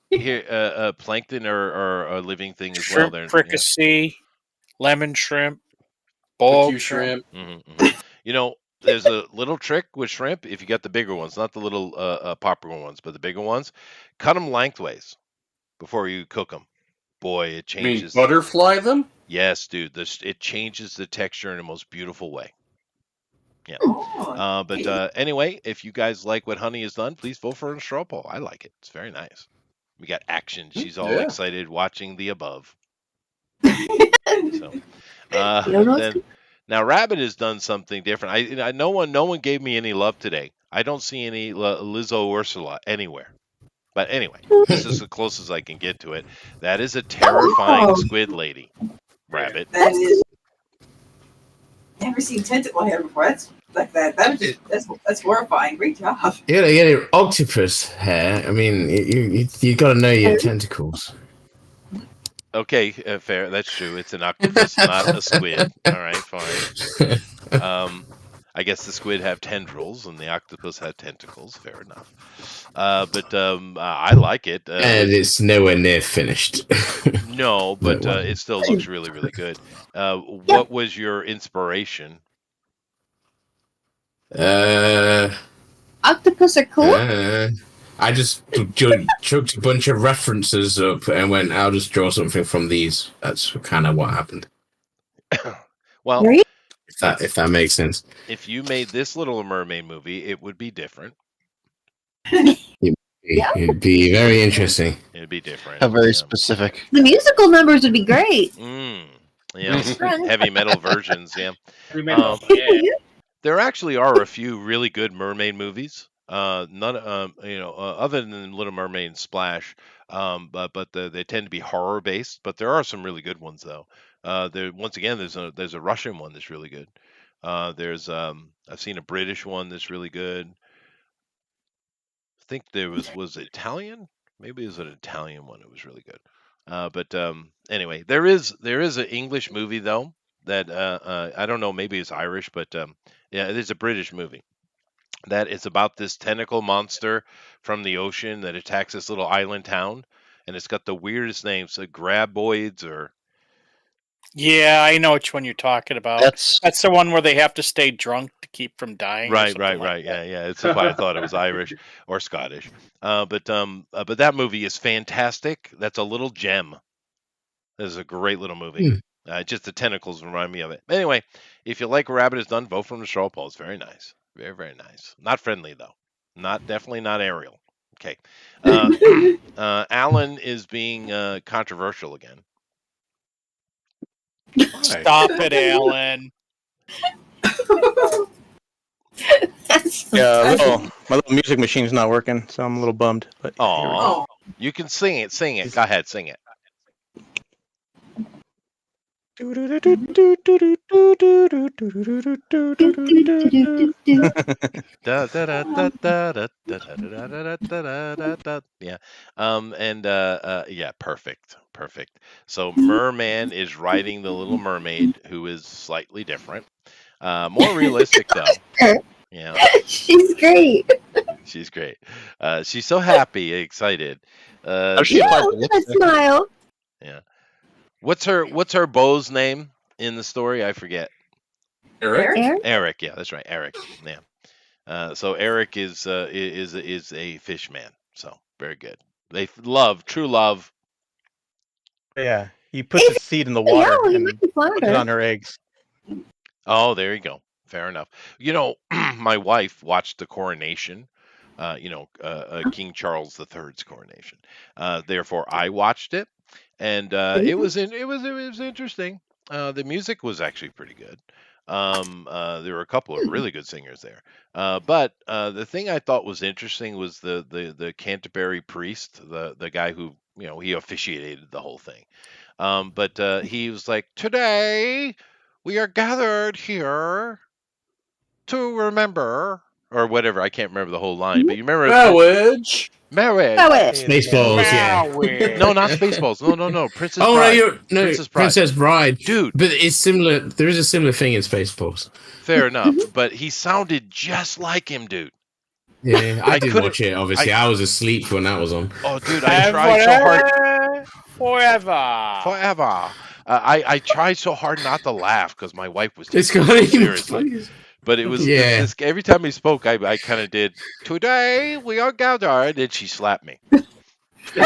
here plankton are a living thing as well. Shrimp They're fricassee, lemon shrimp, boiled Q shrimp. There's a little trick with shrimp. If you got the bigger ones, not the little popcorn ones, but the bigger ones, cut them lengthways before you cook them. Boy, it You mean changes. butterfly them? Yes, dude. It changes the texture in the most beautiful way. Yeah. But anyway, if you guys like what Honey has done, please vote for a straw poll. I like it. It's very nice. We got action. She's all Yeah. excited watching the above. So, don't know then now Rabbit has done something different. I no one gave me any love today. I don't see any Lizosurla anywhere. But anyway, this is the closest I can get to it. That is a terrifying squid lady. Rabbit. that is. Never seen tentacle hair before. That's like that. That's horrifying. Great job. Yeah, octopus hair. I mean, you got to know your tentacles. Okay, fair. That's true. It's an octopus, not a squid. All right, fine. I guess the squid have tendrils and the octopus had tentacles. Fair enough. But I like it. And it's nowhere near finished. No, but it still looks really, really good. What was your inspiration? Octopus are cool. I just chucked a bunch of references up and went, I'll just draw something from these. That's kind of what happened. Well, Right? If that makes sense. if you made this Little Mermaid movie, it would be different. It'd be very interesting. It'd be different. How very specific. The musical numbers would be great. Yeah, heavy metal versions. Yeah. Heavy metal, yeah. There actually are a few really good mermaid movies. None, other than Little Mermaid and Splash, but they tend to be horror based. But there are some really good ones though. Once again, there's a Russian one that's really good. I've seen a British one that's really good. I think there was it Italian. Maybe it was an Italian one. It was really good. But anyway, there is an English movie though that I don't know. Maybe it's Irish, but yeah, it is a British movie. That it's about this tentacle monster from the ocean that attacks this little island town, and it's got the weirdest names, graboids or. Yeah, I know which one you're talking about. That's the one where they have to stay drunk to keep from dying. Right. Yeah. It's why I thought it was Irish or Scottish. But that movie is fantastic. That's a little gem. This is a great little movie. Just the tentacles remind me of it. Anyway, if you like Rabbit Is Done, vote for the straw poll. It's very nice. Very, very nice. Not friendly, though. Definitely not Ariel. Okay. Alan is being controversial again. Stop it, Alan. Yeah, my little music machine's not working, so I'm a little bummed. But Aw. You can sing it. Sing it. Go ahead. Sing it. Yeah. Yeah, perfect. So Merman is riding the Little Mermaid, who is slightly different. More realistic though. Yeah. She's great. She's great. She's so happy, excited. She a smile. Yeah. What's her beau's name in the story? I forget. Eric. Yeah, that's right. Eric. Yeah. So Eric is a fish man. So very good. They true love. Yeah, he puts a seed in the water and puts it on her eggs. Oh, there you go. Fair enough. My wife watched the coronation. King Charles III's coronation. Therefore, I watched it, and it was interesting. The music was actually pretty good. There were a couple of really good singers there. But the thing I thought was interesting was the Canterbury priest, the guy who he officiated the whole thing. But he was like, "Today we are gathered here to remember." Or whatever, I can't remember the whole line, but you remember Marriage. Spaceballs, yeah. No, not Spaceballs. No. Princess Bride. Princess Bride, dude. But it's similar. There is a similar thing in Spaceballs. Fair enough, but he sounded just like him, dude. Yeah, I did watch it. Obviously, I was asleep when that was on. Oh, dude, I tried so hard. Forever. I tried so hard not to laugh because my wife was taking it seriously. But it was just, every time he spoke, I kind of did. Today we are gathered, and she slapped me. Did you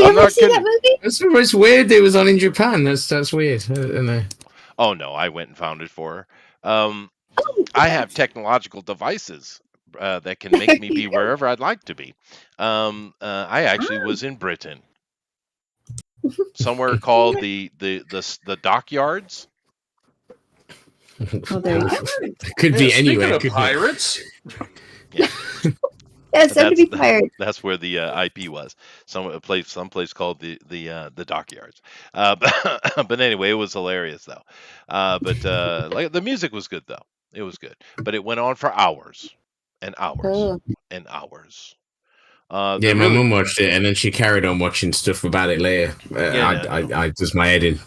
ever see that movie? It's weird. It was on in Japan. That's weird. Oh no, I went and found it for her. I have technological devices that can make me be wherever I'd like to be. I actually was in Britain. Somewhere called the dockyards. Oh, there you go. Could be anywhere. Could pirates. Yeah. Yes, that could be pirates. That's where the IP was. Someplace called the dockyards. But anyway, it was hilarious though. Like the music was good though. It was good, but it went on for hours and hours and hours. Yeah, my mum watched it, and then she carried on watching stuff about it later. I just my head in.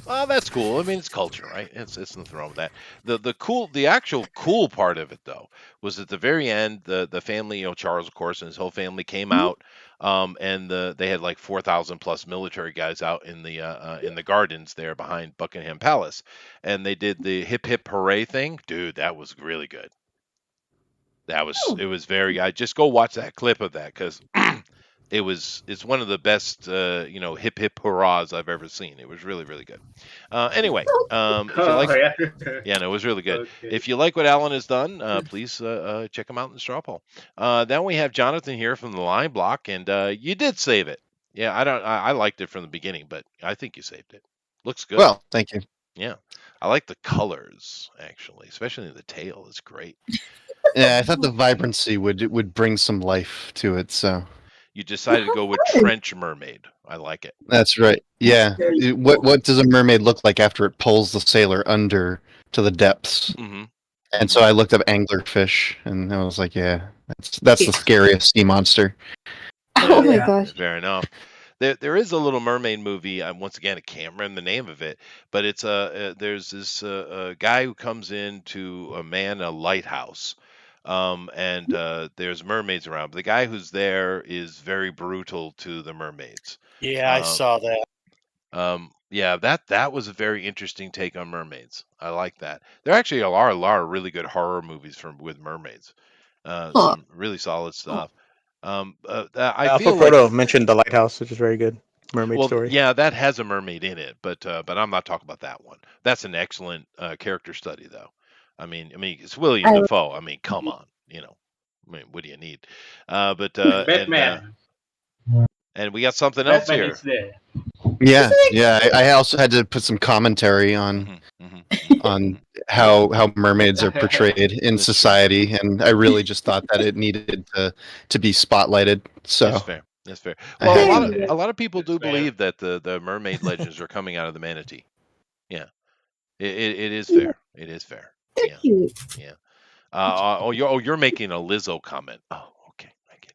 Well, that's cool. I mean, it's culture, right? It's nothing wrong with that. The actual cool part of it though was at the very end, the family, Charles, of course, and his whole family came out, and they had like 4,000 plus military guys out in the gardens there behind Buckingham Palace, and they did the hip hip hooray thing. Dude, that was really good. It was very. I just go watch that clip of that because it's one of the best hip hip hurrahs I've ever seen. It was really really good. Anyway, if you like, yeah, no, it was really good. Okay. If you like what Alan has done, please check him out in the straw poll. Then we have Jonathan here from the line block, and you did save it. Yeah, I liked it from the beginning, but I think you saved it. Looks good. Well, thank you. Yeah, I like the colors actually, especially the tail. It's great. Yeah, I thought the vibrancy would bring some life to it. So You decided to go with trench mermaid. I like it. that's right. Yeah. What does a mermaid look like after it pulls the sailor under to the depths? Mm-hmm. And so I looked up anglerfish, and I was like, yeah, that's the scariest sea monster. Oh my gosh. Fair enough. There is a Little Mermaid movie. Once again, I can't remember the name of it, but it's there's this guy who comes into a lighthouse, and there's mermaids around. But the guy who's there is very brutal to the mermaids. Yeah, I saw that. Yeah, that was a very interesting take on mermaids. I like that. There actually are a lot of really good horror movies with mermaids. Some really solid stuff. I Alpha feel Proto like mentioned The Lighthouse, which is very good. Mermaid story. yeah, that has a mermaid in it, but I'm not talking about that one. That's an excellent character study, though. I mean, it's William Dafoe. I mean, come on, I mean, what do you need? Batman. And we got something else Batman here. is there. Yeah. I also had to put some commentary on on how mermaids are portrayed in society, and I really just thought that it needed to be spotlighted. So That's fair. That's fair. Well, a lot of people do believe that the mermaid legends are coming out of the manatee. Yeah, it is fair. It is fair. They're cute. Yeah. You're making a Lizzo comment. Oh, okay, I get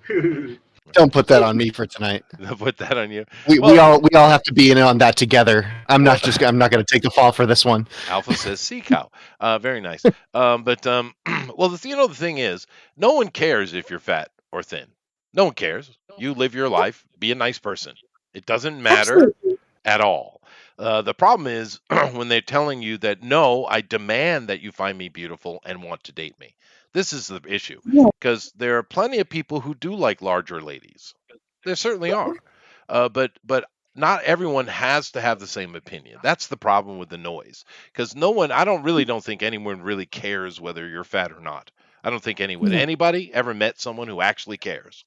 it. don't put that on me for tonight. I'll put that on you. We all have to be in on that together. I'm not going to take the fall for this one. Alpha says sea cow. Very nice. Well, the thing is, no one cares if you're fat or thin. No one cares. You live your life. Be a nice person. It doesn't matter at all. The problem is when they're telling you that, no, I demand that you find me beautiful and want to date me. This is the issue, because there are plenty of people who do like larger ladies. There certainly are. But not everyone has to have the same opinion. That's the problem with the noise, because I don't think anyone really cares whether you're fat or not. I don't think anybody ever met someone who actually cares.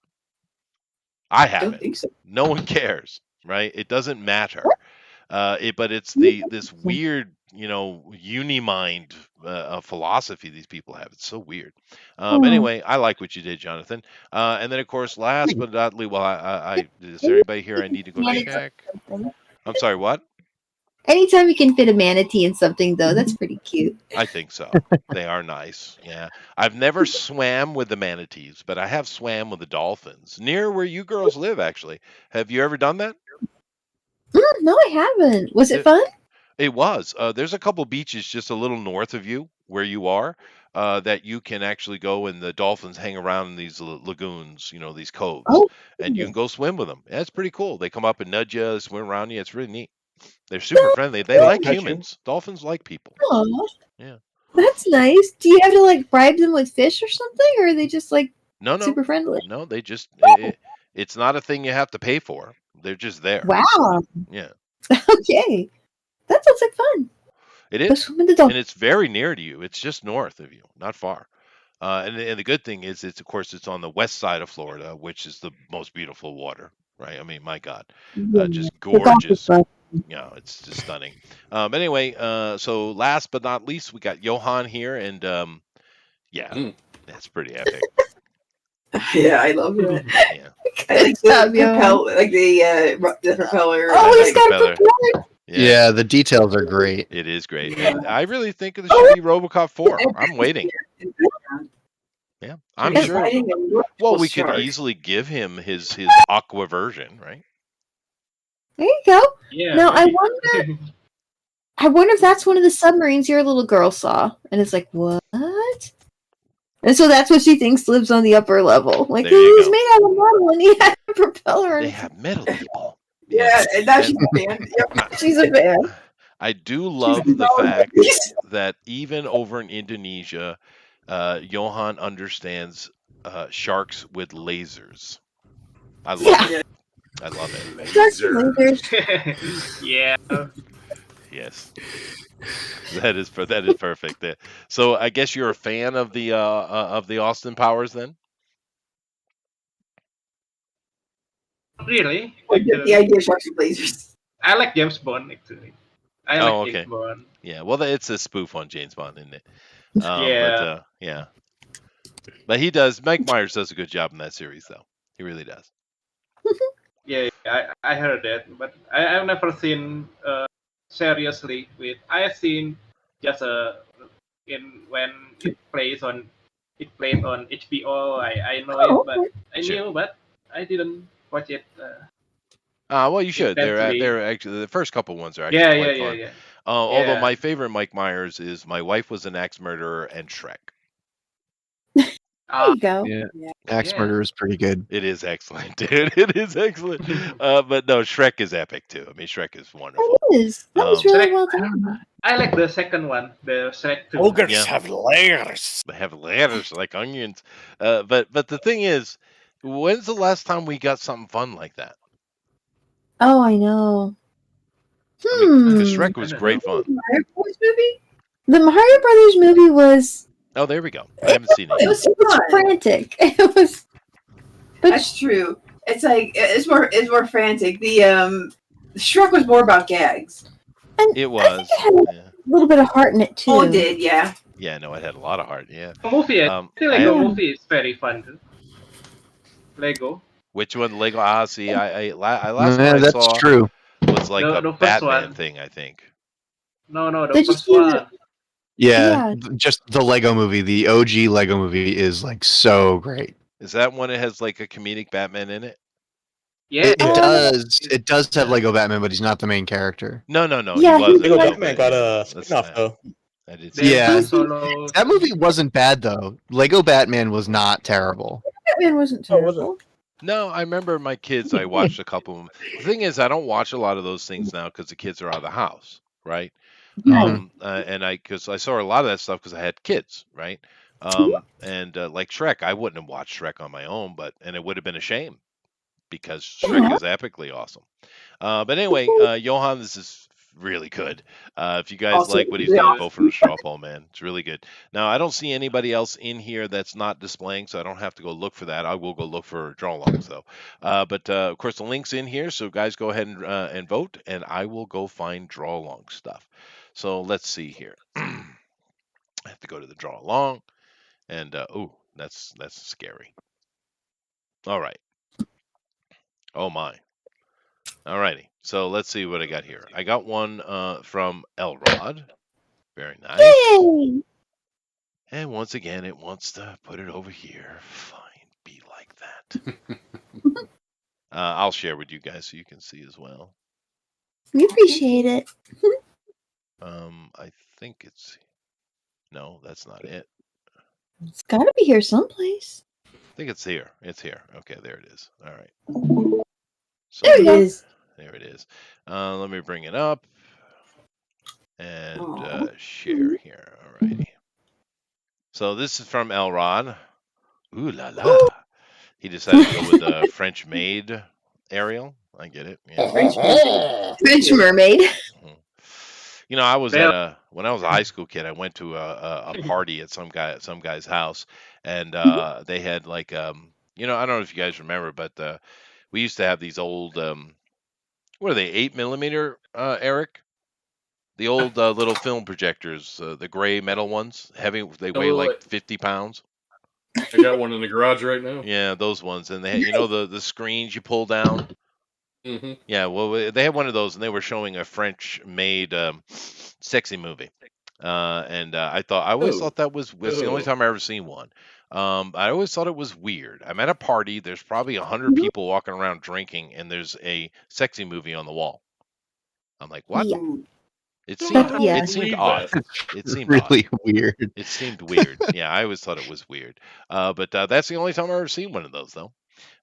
I haven't. don't think so. No one cares, right? It doesn't matter. But it's this weird, unimind philosophy these people have. It's so weird. Anyway, I like what you did, Jonathan. And then, of course, last but not least, is there anybody here I need to go check? I'm sorry, what? Anytime you can fit a manatee in something, though, that's pretty cute. I think so. They are nice. Yeah. I've never swam with the manatees, but I have swam with the dolphins near where you girls live, actually. Have you ever done that? No, I haven't. Was it fun? It was. There's a couple beaches just a little north of you where you are that you can actually go, and the dolphins hang around in these lagoons, these coves, and you can go swim with them. Yeah, it's pretty cool. They come up and nudge you, swim around you. It's really neat. They're super friendly. They like humans. Dolphins like people. Aw. Yeah. That's nice. Do you have to bribe them with fish or something, or are they just No. super friendly? No, they just it's not a thing you have to pay for. They're just there. Wow. Yeah. Okay. That sounds like fun. It Go is. swim with the dolphins. And it's very near to you. It's just north of you, not far. And the good thing is, it's on the west side of Florida, which is the most beautiful water, right? I mean, my God, just gorgeous. Yeah, it's just stunning. Anyway, so last but not least, we got Johan here, and that's pretty epic. Yeah, I love it. Yeah. I like the propeller. Oh, he's got a propeller. propeller. Yeah, the details are great. It is great. And I really think there should be RoboCop 4. I'm waiting. Yeah, I'm He's sure. fighting a Well, wonderful we could shark. easily give him his aqua version, right? There you go. Yeah. Now I maybe. wonder. I wonder if that's one of the submarines your little girl saw, and it's like, what? And so that's what she thinks lives on the upper level. Like, There he you was go. made out of metal, and he had a propeller. They And have metal people. Yeah, and now And- she's a fan. Yep. she's a fan. I do love the fact that even over in Indonesia, Johan understands sharks with lasers. I love Yeah. it. I love it. Sharks and lasers. Yeah. Yes, that is perfect. There. So I guess you're a fan of the Austin Powers then. Really? I get the idea of sharks and lasers. I like James Bond actually. I Oh, like okay. James Bond. Yeah, well, it's a spoof on James Bond, isn't it? Yeah. But yeah, but he does. Mike Myers does a good job in that series, though. He really does. Yeah, I heard that, but I've never seen seriously with. I've seen just in when it played on HBO. I know Oh, it, but I Sure. knew, but I didn't watch it. Well, you should. Intensely. They're actually the first couple ones are actually Yeah, quite yeah, fun. yeah. Although Yeah. my favorite Mike Myers is My Wife Was an Axe Murderer and Shrek. There you go. Yeah. Axe Yeah. Murderer is pretty good. It is excellent, dude. It is excellent. But no, Shrek is epic too. I mean, Shrek is wonderful. That is. That was really Shrek- well done. I like the second one, the Shrek 2. Ogres Yeah. have layers. They have ladders like onions. But the thing is, when's the last time we got something fun like that? Oh, I know. I mean, because Hmm. Shrek was great fun. Mario Brothers movie? The Mario Brothers movie was. Oh, there we go. I haven't seen it It yet. was It was fun. frantic. It was. But That's true. It's like it's more frantic. The Shrek was more about gags. and It I was. think it had a Yeah. little bit of heart in it too. Oh, it did, yeah. Yeah, no, it had a lot of heart. Yeah. The movie, I feel like I- the movie is very fun. Too. Lego. Which one? Lego? See, I last Yeah, one I that's saw true. was like The a first Batman one. thing, I think. No, the Did you first see one. Yeah, just the Lego movie, the OG Lego movie is like so great. Is that one that has like a comedic Batman in it? Yeah. It does. It does have Lego Batman, but he's not the main character. No. Yeah, he wasn't. Lego Like- Batman got a That's spin-off sad. though. I did Then see Yeah. Han that. Solo. That movie wasn't bad though. Lego Batman was not terrible. Batman wasn't Oh, was it? terrible. No, I remember my kids. I watched a couple of them. The thing is, I don't watch a lot of those things now because the kids are out of the house, right? Mhm. And because I saw a lot of that stuff because I had kids, right? And like Shrek, I wouldn't have watched Shrek on my own, and it would have been a shame because Shrek is epically awesome. But anyway, Johan, this is really good. If you guys Also, like what he's yeah. doing, vote for the straw poll, man. It's really good. Now, I don't see anybody else in here that's not displaying, so I don't have to go look for that. I will go look for draw logs though. But of course, the link's in here, so guys, go ahead and vote, and I will go find draw log stuff. So let's see here. I have to go to the draw along, and that's scary. All right. Oh my. All righty. So let's see what I got here. I got one from Elrod. Very nice. Yay! And once again, it wants to put it over here. Fine, be like that. I'll share with you guys so you can see as well. We appreciate it. I think it's no, that's not it. It's got to be here someplace. I think it's here. It's here. Okay, there it is. All right. So There it is. there it is. Let me bring it up and Aw. share here. All righty. So this is from Elrod. Ooh la la. He decided to go with the French maid Ariel. I get it. Yeah. French mermaid. You know, I was when I was a high school kid, I went to a party at some guy's house, and they had like you know, I don't know if you guys remember, but we used to have these old what are they, 8mm, Eric? The old little film projectors, the gray metal ones, heavy. They weigh like 50 pounds. I got one in the garage right now. Yeah, those ones, and they had, you know, the screens you pull down. Mm-hmm. Yeah, well, they had one of those, and they were showing a French-made sexy movie. And I always thought that was the only time I ever seen one. I always thought it was weird. I'm at a party. There's probably 100 people walking around drinking, and there's a sexy movie on the wall. I'm like, what? Yeah. It seemed Yeah. it seemed odd. It seemed really odd. weird. It seemed weird. Yeah, I always thought it was weird. But that's the only time I've ever seen one of those, though.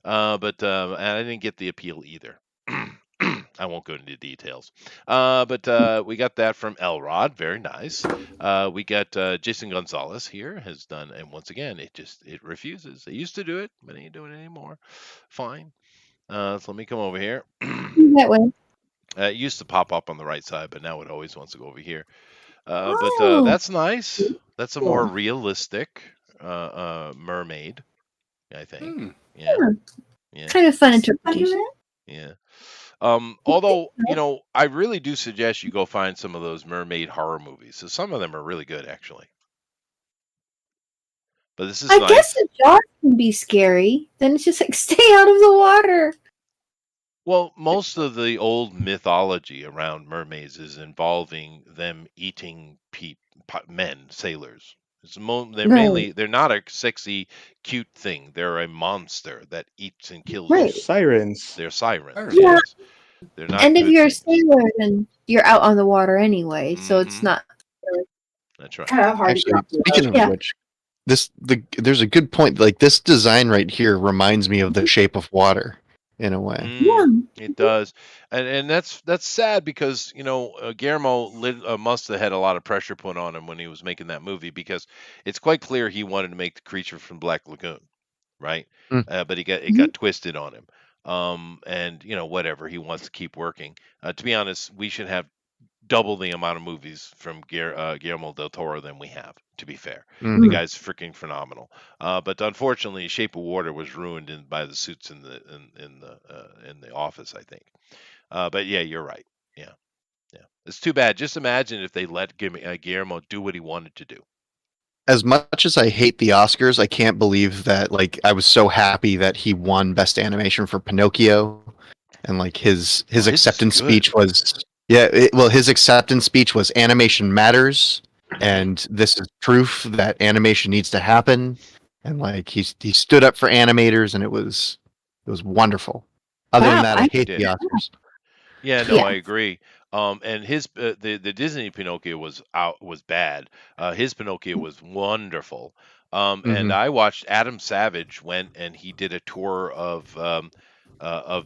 But and I didn't get the appeal either. I won't go into details. But we got that from Elrod. Very nice. We got Jason Gonzalez here has done, and once again, it refuses. They used to do it, but they ain't doing it anymore. Fine. So let me come over here. That way. It used to pop up on the right side, but now it always wants to go over here. But Oh. that's nice. That's a more realistic mermaid, I think. Yeah. Yeah. Kind of fun interpretation. Yeah. Although, I really do suggest you go find some of those mermaid horror movies. So some of them are really good, actually. But this is I nice. guess the jaws can be scary. Then it's just like stay out of the water. Well, most of the old mythology around mermaids is involving them eating men, sailors. They're not a sexy, cute thing. They're a monster that eats and kills you. Sirens. They're sirens. Yeah. Yes. They're not. And if good you're a things. sailor, then you're out on the water anyway, so it's not. That's right. Kind of hard Actually, to get speaking of which, there's a good point. Like this design right here reminds me of The Shape of Water in a way. It does, and that's sad because Guillermo must have had a lot of pressure put on him when he was making that movie, because it's quite clear he wanted to make the creature from Black Lagoon, right? But it got twisted on him. And whatever, he wants to keep working. To be honest, we should have double the amount of movies from Guillermo del Toro than we have. To be fair, the guy's freaking phenomenal. But unfortunately, Shape of Water was ruined by the suits in the Office, I think. But yeah, you're right. Yeah, it's too bad. Just imagine if they let Guillermo do what he wanted to do. As much as I hate the Oscars, I can't believe that I was so happy that he won Best Animation for Pinocchio, and his acceptance speech was his acceptance speech was animation matters, and this is proof that animation needs to happen, and he stood up for animators, and it was wonderful. Other than that, I hate the Oscars. Yeah, no, I agree. And his the Disney Pinocchio was bad. His Pinocchio was wonderful. And I watched Adam Savage went and he did a tour of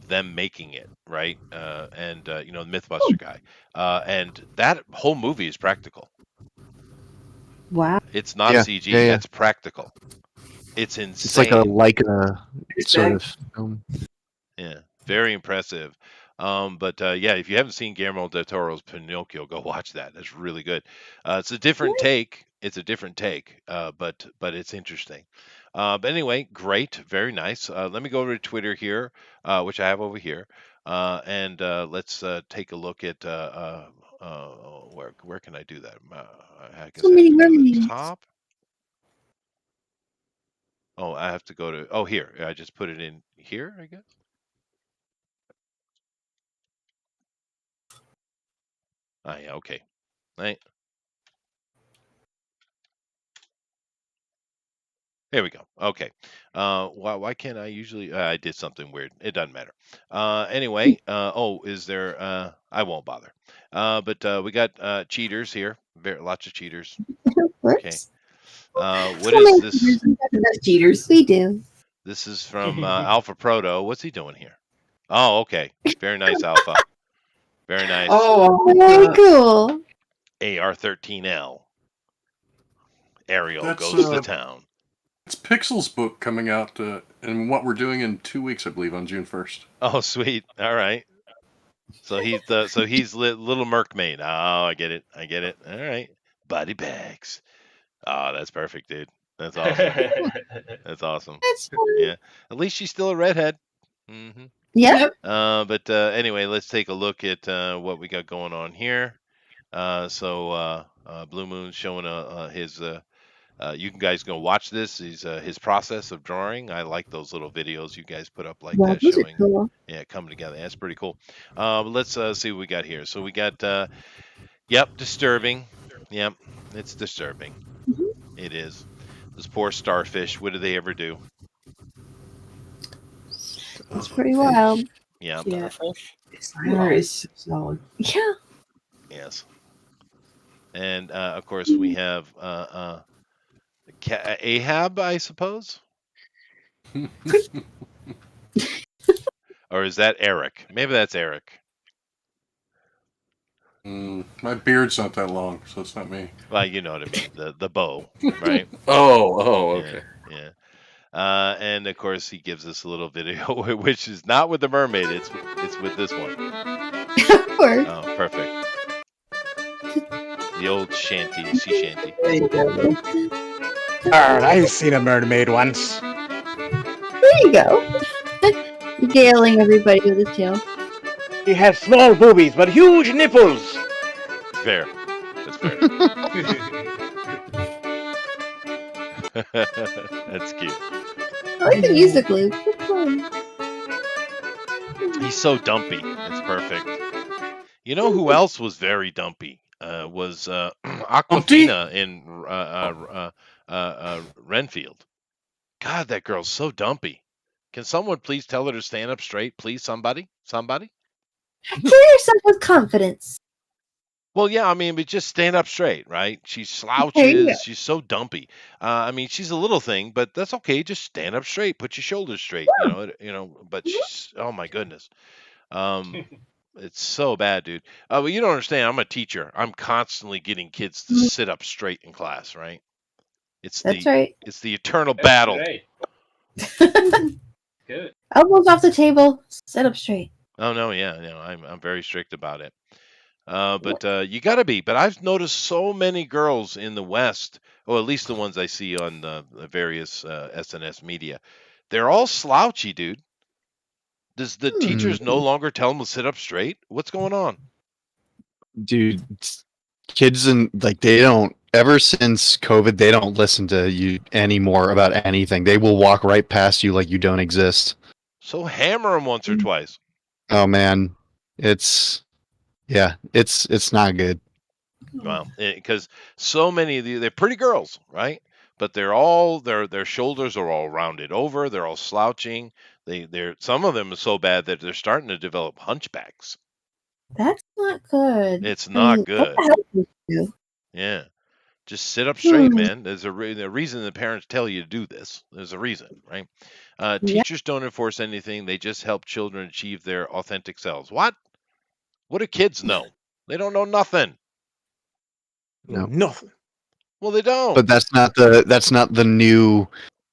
them making it, right? And the MythBuster guy. And that whole movie is practical. Wow. It's not CG. Yeah. It's practical. It's insane. It's like a sort of film. Yeah, very impressive. But if you haven't seen Guillermo del Toro's Pinocchio, go watch that. That's really good. It's a different take. But it's interesting. But anyway, great, very nice. Let me go over to Twitter here, which I have over here, and let's take a look at where can I do that? I guess So I have many to go to the mermaids. top. Oh, I have to go to. Oh, here. I just put it in here, I guess. Oh, yeah, okay. Right. There we go. Okay. Why can't I usually? I did something weird. It doesn't matter. Anyway. Is there? I won't bother. But we got cheaters here. Lots of cheaters. Okay. What is this? Cheaters. We do. This is from Alpha Proto. What's he doing here? Oh, okay. Very nice, Alpha. Very nice. Oh, Very cool. AR-13L. Ariel That's, goes to town. It's Pixel's book coming out, and what we're doing in 2 weeks, I believe, on June 1st. Oh, sweet. All right. So he's Little Mermaid. Oh, I get it. All right. Body bags. Oh, that's perfect, dude. That's awesome. That's awesome. That's fun. Yeah. At least she's still a redhead. Mm-hmm. Yeah. But anyway, let's take a look at what we got going on here. So Blue Moon's showing his. You guys go watch this. His process of drawing. I like those little videos you guys put up like that, Those are showing cool. coming together. That's pretty cool. Let's see what we got here. So we got disturbing. Yep. It's disturbing. Mhm. It is. Those poor starfish. What do they ever do? It's pretty wild. Yeah. Yeah. Starfish. His hair is so solid. Yeah. Yes. And of course we have Ahab, I suppose, or is that Eric? Maybe that's Eric. My beard's not that long, so it's not me. Well, you know what I mean. The bow, right? Oh, Yeah, okay. yeah. And of course he gives us a little video, which is not with the mermaid. It's with this one. Of course. Oh, perfect. The old shanty, sea shanty. There you go. I've seen a mermaid once. There you go. Regaling everybody with his tail. He has small boobies but huge nipples. Fair. That's fair. That's cute. I like the music loop. It's fun. He's so dumpy. It's perfect. You know who else was very dumpy? Was Aquafina in Renfield. God, that girl's so dumpy. Can someone please tell her to stand up straight, please? Somebody? Carry yourself with confidence. Well, yeah, I mean, but just stand up straight, right? She There you go. slouches. She's so dumpy. I mean, she's a little thing, but that's okay. Just stand up straight. Put your shoulders straight. But she's, oh my goodness. It's so bad, dude. But you don't understand. I'm a teacher. I'm constantly getting kids to sit up straight in class, right? That's right. It's the eternal That's battle. great. Good. Elbows off the table. Sit up straight. Oh no, yeah, I'm very strict about it. But you gotta be. But I've noticed so many girls in the West, or at least the ones I see on the various SNS media, they're all slouchy, dude. Does the teachers no longer tell them to sit up straight? What's going on? Dude, kids and like they don't ever since COVID they don't listen to you anymore about anything. They will walk right past you like you don't exist. So hammer them once or twice. Oh man, it's not good. Well, because so many of they're pretty girls, right? But they're all their shoulders are all rounded over. They're all slouching. They're some of them are so bad that they're starting to develop hunchbacks. That's not good. It's not What good. the hell do you do? Yeah, just sit up straight, man. There's a reason the parents tell you to do this. There's a reason, right? Teachers don't enforce anything. They just help children achieve their authentic selves. What? What do kids know? They don't know nothing. No. Nothing. Well, they don't. But that's not the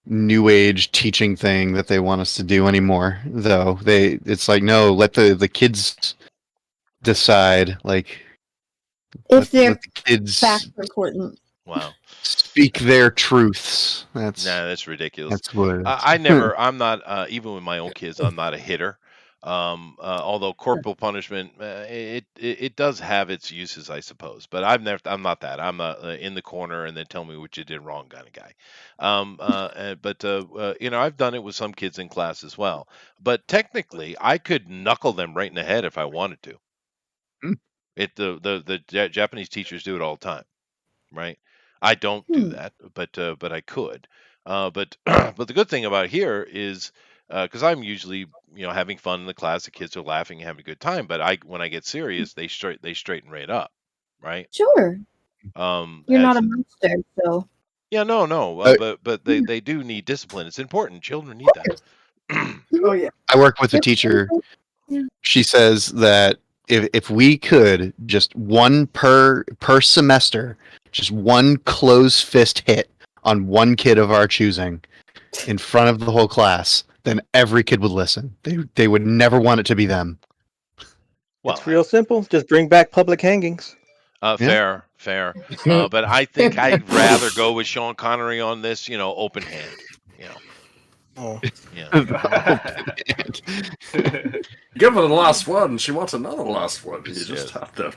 new age teaching thing that they want us to do anymore, though. It's like, no, let the kids decide, like If their let the kids facts are important. Wow. speak their truths. That's ridiculous. That's what it is. I'm not, even with my own kids, I'm not a hitter. Although corporal punishment, it does have its uses, I suppose. But I'm not that. I'm in the corner and then tell me what you did wrong kind of guy. I've done it with some kids in class as well. But technically, I could knuckle them right in the head if I wanted to. The Japanese teachers do it all the time, right? I don't do that, but I could. But the good thing about here is because I'm usually having fun in the class, the kids are laughing and having a good time. But when I get serious, they straighten right up, right? Sure. You're not a monster, so. Yeah, no. But they do need discipline. It's important. Children need that. Oh yeah. I work with a teacher. She says that if we could just one per semester, just one closed fist hit on one kid of our choosing in front of the whole class, then every kid would listen. They would never want it to be them. Well, It's real simple. Just bring back public hangings. Fair. But I think I'd rather go with Sean Connery on this, open hand. Oh. Yeah. Give her the last one. She wants another last one. You just have to.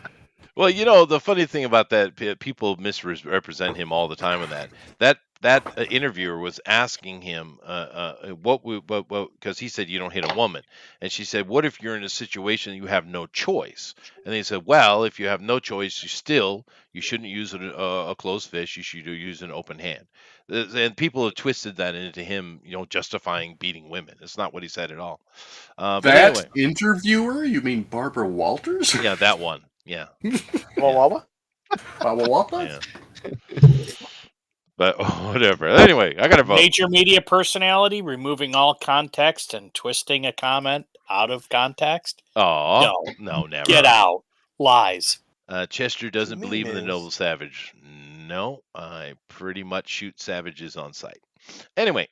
Well, the funny thing about that, people misrepresent him all the time on that interviewer was asking him what because he said you don't hit a woman, and she said, what if you're in a situation you have no choice? And they said, well, if you have no choice, you shouldn't use a closed fist. You should use an open hand. And people have twisted that into him, justifying beating women. It's not what he said at all. But That anyway, interviewer? You mean Barbara Walters? yeah, that one, yeah. Wawa? Wawa? Yeah. But whatever. Anyway, I got to vote. Major media personality removing all context and twisting a comment out of context. Oh, no, never. Get out. Lies. Chester doesn't The believe in meme the noble is- savage. No, I pretty much shoot savages on sight. Anyway,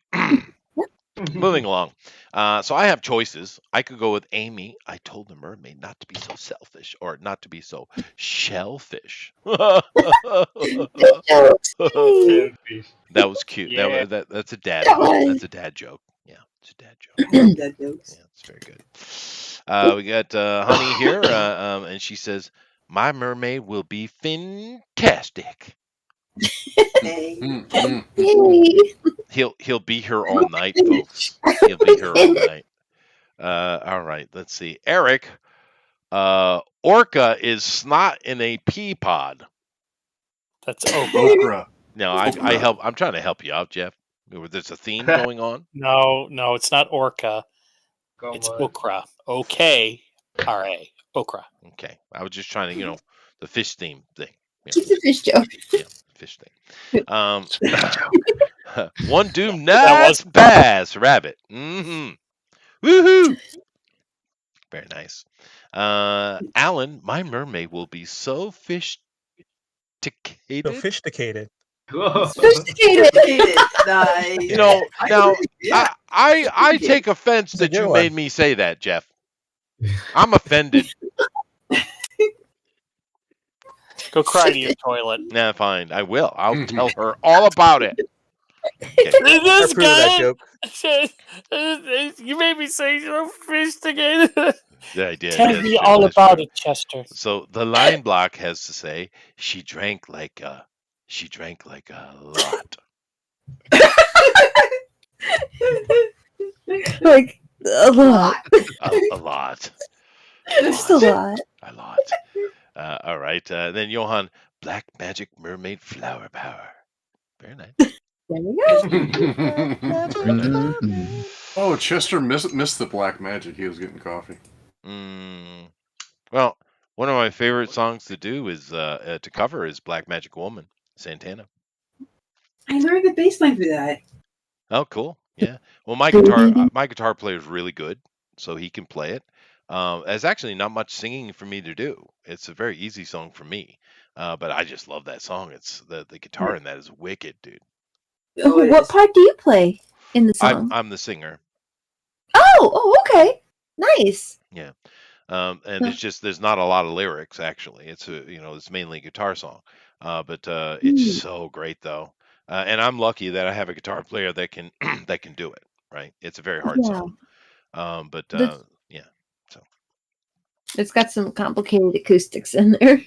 moving along. So I have choices. I could go with Amy. I told the mermaid not to be so selfish or not to be so shellfish. That was cute. Yeah. That's a dad. That's a dad joke. Yeah, it's a dad joke. That jokes. Yeah, it's very good. We got Honey here, and she says, "My mermaid will be fantastic. Hey. He'll be here all night, folks. He'll be here all night." All right, let's see. Eric, orca is snot in a pea pod. That's okra. Okra. No, I'm trying to help you out, Jeff. There's a theme going on. No, it's not orca. Come It's on. okra. O-K-R-A. Okra. Okay, I was just trying to, the fish theme thing. Yeah. Keep the fish joke. Yeah, fish thing. One doom That was- nice bass rabbit. Mm-hmm. Woohoo! Very nice. Alan, my mermaid will be so sophisticated. Sophisticated. Sophisticated. Nice. Now Yeah. I take offense That's a that good you one. made me say that, Jeff. I'm offended. Go cry to your toilet. Nah, fine. I will. I'll tell her all about it. Okay. I This approve of that guy joke. said, you made me say sophisticated. Yeah, I did. Tell That's me true, all that's about true. it, Chester. So the line block has to say she drank like a lot. Like a lot. A lot. Just a lot. A lot. All right. Then Johan, black magic mermaid flower power. Very nice. There we go. Very nice. Oh, Chester missed the black magic. He was getting coffee. Well, one of my favorite songs to do is to cover is Black Magic Woman, Santana. I learned the bass line for that. Oh, cool. Yeah. Well, my guitar player is really good, so he can play it. There's actually not much singing for me to do. It's a very easy song for me, but I just love that song. It's the guitar in that is wicked, dude. Oh, it What is. part do you play in the song? I'm the singer. Oh, okay. Nice. Yeah. And it's just there's not a lot of lyrics actually. It's it's mainly a guitar song. But it's so great though. And I'm lucky that I have a guitar player that can that can do it. Right. It's a very hard Yeah. song. But That's- yeah. So It's got some complicated acoustics in there.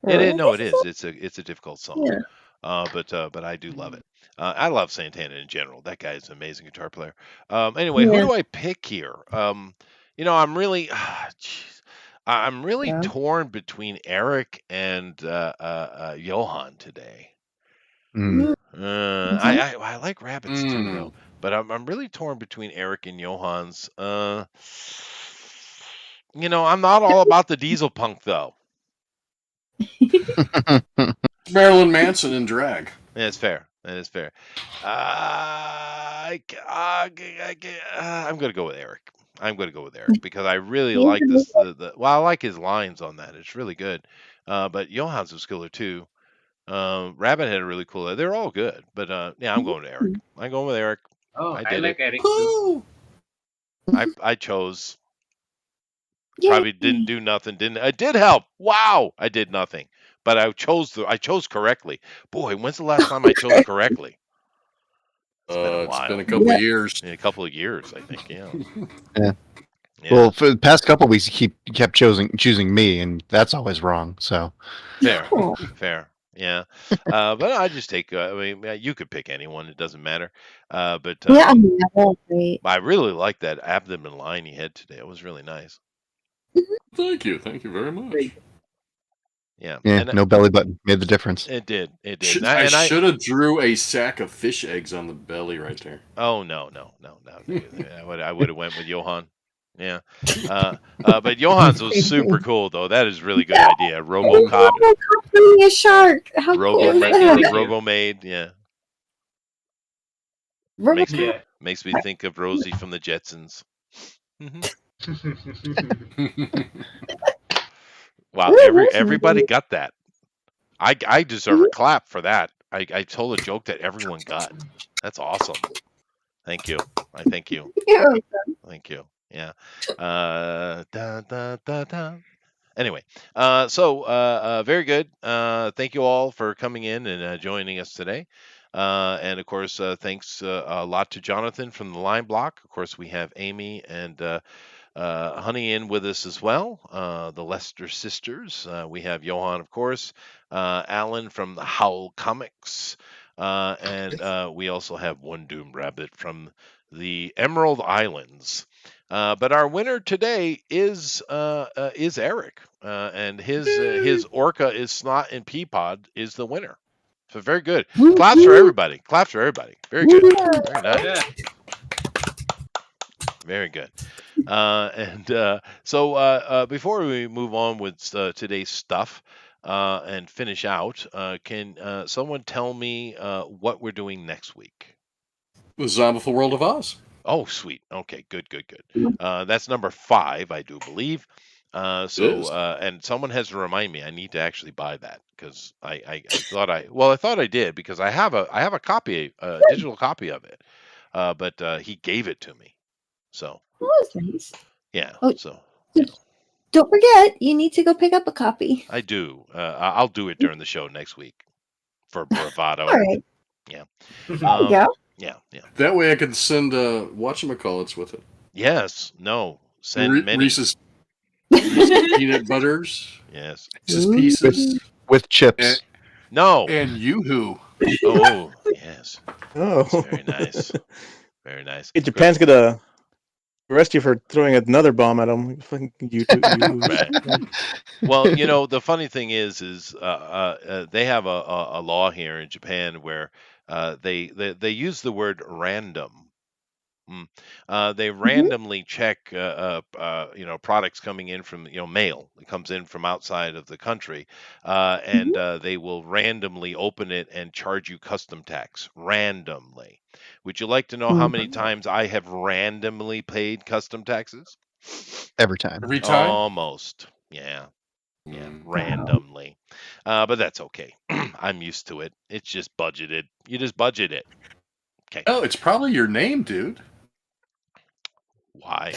it is. No, it is. It's a difficult song. Yeah. But I do love it. I love Santana in general. That guy is an amazing guitar player. Anyway, who Yeah. do I pick here? I'm really, I'm really Yeah. torn between Eric and Johan today. Mm. I like rabbits too, Mm. though. But I'm really torn between Eric and Johan's. I'm not all about the diesel punk though. Marilyn Manson in drag. Yeah, it's fair. That is fair. I'm gonna go with Eric. I'm gonna go with Eric because I really like this. I like his lines on that. It's really good. But Johan's was killer too. Rabbit had a really cool. They're all good. But yeah, I'm going to Eric. I'm going with Eric. Oh, I I did like it. Eric too. I chose. Yay. Probably didn't do nothing. I did help. Wow, I did nothing. But I chose correctly. Boy, when's the last time I chose correctly? It's been a It's while. been a couple of years. In a couple of years, I think. Yeah. Yeah. Yeah. Well, for the past couple weeks, he kept choosing me, and that's always wrong. So Fair, Oh. fair. Yeah. But I just take. I mean, you could pick anyone. It doesn't matter. But Yeah, I mean, that's great. I really like that abdomen line you had today. It was really nice. Thank you very much. Yeah. yeah, And no belly button made the difference. it did. It did. Should, And I I should have drew a sack of fish eggs on the belly right there. Oh no. I would have went with Johan. Yeah. But Johan's was super cool though. That is really good idea. RoboCop, RoboCop being a shark. How cool is that? RoboMaid. Yeah. RoboCop. Makes me think of Rosie from the Jetsons. Wow. Everybody got that. I deserve a clap for that. I told a joke that everyone got. That's awesome. Thank you. I thank you. Yeah. Thank you. Yeah. Anyway, so very good. Thank you all for coming in and joining us today. And of course, thanks a lot to Jonathan from the Line Block. Of course, we have Amy and Honey in with us as well. The Lester sisters. We have Johan, of course. Alan from the Howl Comics. And we also have One Doom Rabbit from the Emerald Islands. But our winner today is Eric, and his Orca is Snot and Peapod is the winner. So very good. Claps for everybody. Claps for everybody. Very good. Very nice. Yeah. Very good. So before we move on with today's stuff and finish out, can someone tell me what we're doing next week? The Zombie World of Oz. Oh, sweet. Okay, good. That's number 5, I do believe. And someone has to remind me. I need to actually buy that because I thought I did because I have a copy, a digital copy of it, but he gave it to me. So Oh, that's nice. yeah. Oh, So don't forget, you need to go pick up a copy. I do. I'll do it during the show next week for bravado. All right. Yeah. There you go. Yeah. That way I can send whatchamacallits with it. Yes. No. Send many. Reese's peanut butters. Yes. Reese's Pieces. With chips. No. And Yoo-Hoo. Oh, yes. Oh, That's very nice. Very nice. Hey, Japan's gonna arrest you for throwing another bomb at them. Fucking you. Right. Well, the funny thing is they have a law here in Japan where they use the word random. They randomly check, products coming in from, mail that comes in from outside of the country, and they will randomly open it and charge you custom tax randomly. Would you like to know how many times I have randomly paid custom taxes? Every time. Every time? Almost. Yeah. Randomly. But that's okay. I'm used to it. It's just budgeted. You just budget it. Okay. Oh, it's probably your name, dude. Why?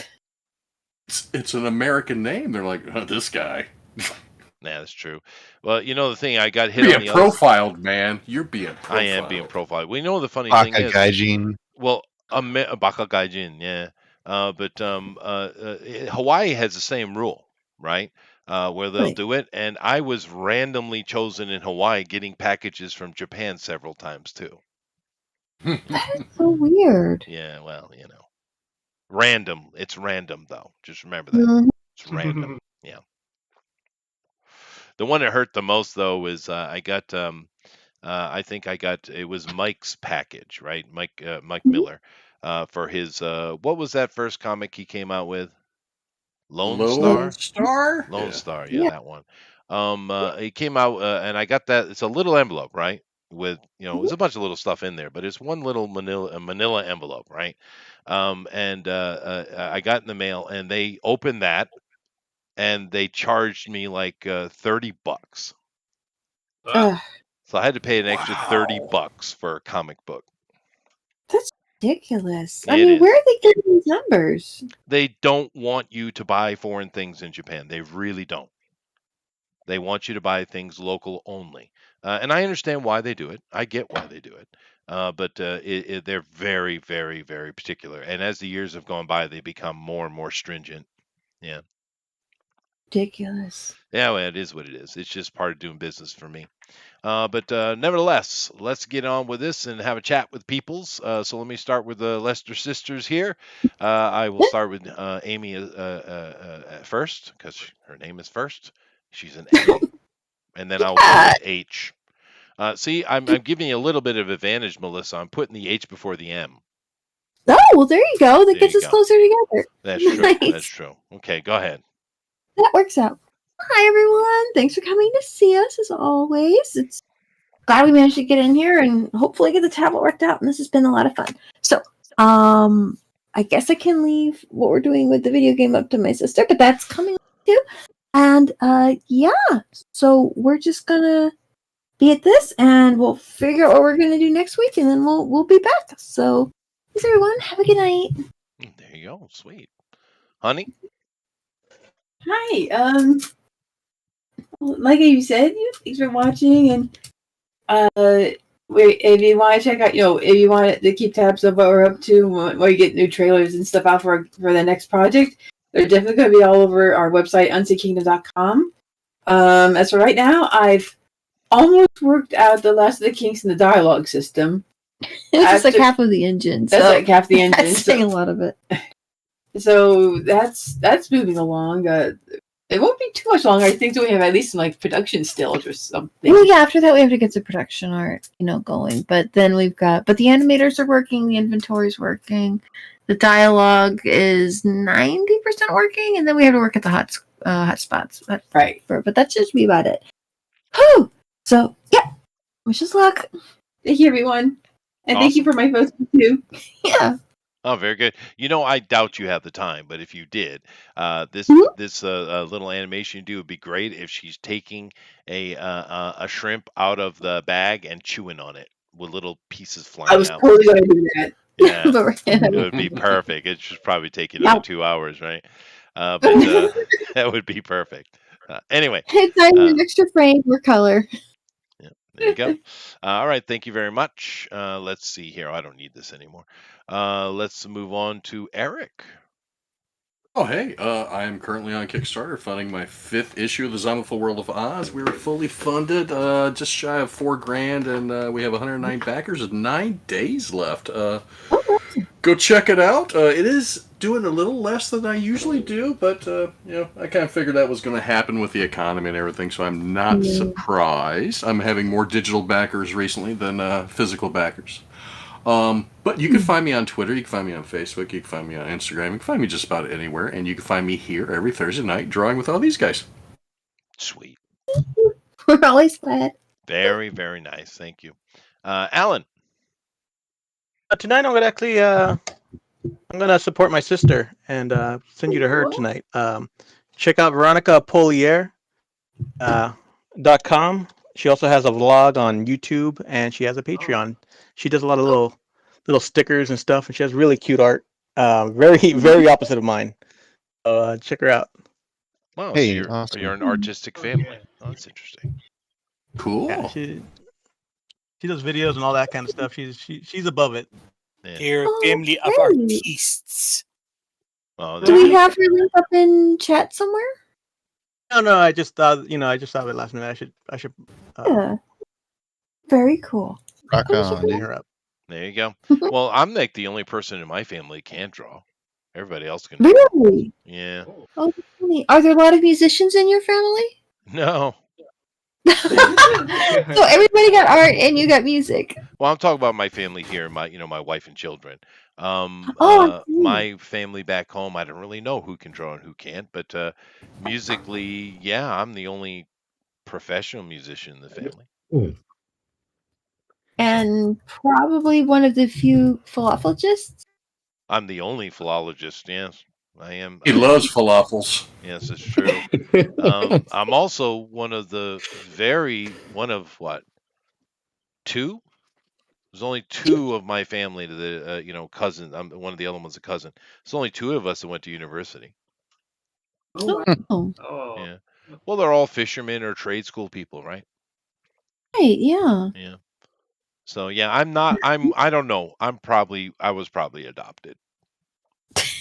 It's an American name. They're like, oh, this guy. Yeah, that's true. Well, the thing I got hit You're on being the other. profiled, man. You're being profiled. I am being profiled. We know the funny thing Baka is. Gaijin. Well, Baka Gaijin, yeah. But Hawaii has the same rule, right? Where they'll do it, and I was randomly chosen in Hawaii, getting packages from Japan several times too. That is so weird. Yeah, well, random. It's random though. Just remember that. Mhm. It's random. Yeah. The one that hurt the most though is I got. I think I got. It was Mike's package, right? Mike Miller, for his. What was that first comic he came out with? Lone Star. Lone Star. Yeah, that one. He came out, and I got that. It's a little envelope, right? With there's a bunch of little stuff in there, but it's one little manila envelope, right? And I got in the mail, and they opened that, and they charged me like $30. Ugh, So I had to pay an extra $30 for a comic book. that's ridiculous. I It mean, is. where are they getting these numbers? They don't want you to buy foreign things in Japan. They really don't. They want you to buy things local only. And I understand why they do it. I get why they do it. But they're very, very, very particular. And as the years have gone by, they become more and more stringent. Yeah. Ridiculous. Yeah, well, it is what it is. It's just part of doing business for me. But nevertheless, let's get on with this and have a chat with peoples. So let me start with the Lester sisters here. I will start with Amy at first because her name is first. She's an A, and then I'll go with H. See, I'm giving you a little bit of advantage, Melissa. I'm putting the H before the M. Oh, well, there you go. That There gets you us go. closer together. That's true. Nice. That's true. Okay, go ahead. That works out. Hi, everyone. Thanks for coming to see us, as always. It's glad we managed to get in here and hopefully get the tablet worked out. And this has been a lot of fun. So, I guess I can leave what we're doing with the video game up to my sister, but that's coming too. And yeah, so we're just gonna be at this, and we'll figure out what we're gonna do next week, and then we'll be back. So, thanks everyone. Have a good night. There you go. Sweet. Honey? Hi. Like you said, thanks for watching, and if you want to check out, if you want to keep tabs of what we're up to, while you get new trailers and stuff out for the next project, they're definitely going to be all over our website, unseekingdom.com. As for right now, I've almost worked out the last of the kinks in the dialogue system. It's like half of the engine. That's like half the engine. That's saying a lot of it. So that's moving along. It won't be too much longer. I think that we have at least some production stills or something. Well, yeah. After that, we have to get the production art, going. But then but the animators are working. The inventory's working. The dialogue is 90% working, and then we have to work at the hot spots. Right. But that's just me about it. Whew! So yeah, wish us luck. Thank you, everyone, and thank you for my votes too. Yeah. Oh, very good. I doubt you have the time, but if you did, this little animation you do would be great if she's taking a shrimp out of the bag and chewing on it with little pieces flying out. I was totally going to do that. Yeah, it would be perfect. It should probably take you about 2 hours, right? But that would be perfect. Anyway, It's an extra frame or color. Yeah, there you go. All right, thank you very much. Let's see here. I don't need this anymore. Let's move on to Eric. Oh, hey, I am currently on Kickstarter funding my 5th issue of the Zombieful World of Oz. We were fully funded, just shy of $4,000, and we have 109 backers with 9 days left. Go check it out. It is doing a little less than I usually do, but I kind of figured that was going to happen with the economy and everything, so I'm not surprised. I'm having more digital backers recently than physical backers. But you can find me on Twitter, you can find me on Facebook, you can find me on Instagram, you can find me just about anywhere, and you can find me here every Thursday night drawing with all these guys. Sweet. We're always glad. Very, very nice. Thank you. Alan. Tonight I'm gonna actually I'm gonna support my sister and send you to her tonight. Check out Veronica Polier .com. She also has a vlog on YouTube and she has a Patreon. She does a lot of little stickers and stuff, and she has really cute art. Very, very opposite of mine. So check her out. Wow, Hey, so awesome. you're an artistic family. Oh, that's interesting. Cool. Yeah, she does videos and all that kind of stuff. She's above it. Yeah. You're a family of great. artists. Oh, Do we have her link up in chat somewhere? No, I just thought I just saw it last minute. I should. Yeah. Very cool. Rock on, hit dude. her up. There you go. Well, I'm like the only person in my family can't draw. Everybody else can draw. Really? Yeah. Oh, really? Are there a lot of musicians in your family? No. So everybody got art and you got music. Well, I'm talking about my family here, my wife and children. I see. My family back home, I don't really know who can draw and who can't, but musically, yeah, I'm the only professional musician in the family. And probably one of the few philologists. I'm the only philologist. Yes, I am. He loves falafels. Yes, it's true. I'm also one of what? 2? There's only 2 of my family that cousins. I'm one of the other ones a cousin. There's only 2 of us that went to university. Oh, Yeah. Well, they're all fishermen or trade school people, right? right, yeah. Yeah. So yeah, I don't know. I was probably adopted.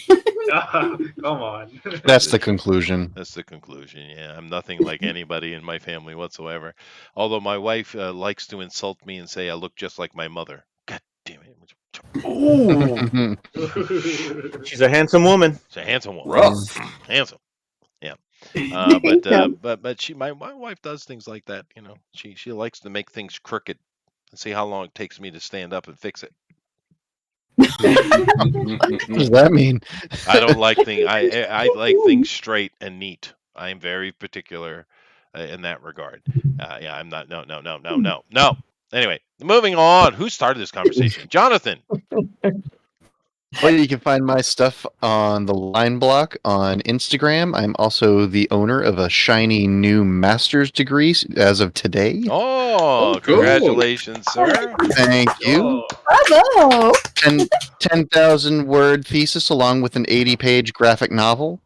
Come on. That's the conclusion. That's the conclusion. Yeah, I'm nothing like anybody in my family whatsoever. Although my wife likes to insult me and say I look just like my mother. God damn it! Ooh, She's a handsome woman. She's a handsome woman. rough. Handsome. Yeah. But my wife does things like that. You know, she likes to make things crooked and see how long it takes me to stand up and fix it. What does that mean? I don't like things. I like things straight and neat. I am very particular in that regard. Yeah, I'm not. No. Anyway, moving on. Who started this conversation? Jonathan. Well, you can find my stuff on the Line Block on Instagram. I'm also the owner of a shiny new master's degree as of today. Oh, cool. congratulations, sir. Thank you. Bravo! 10,000 word thesis along with an 80-page graphic novel,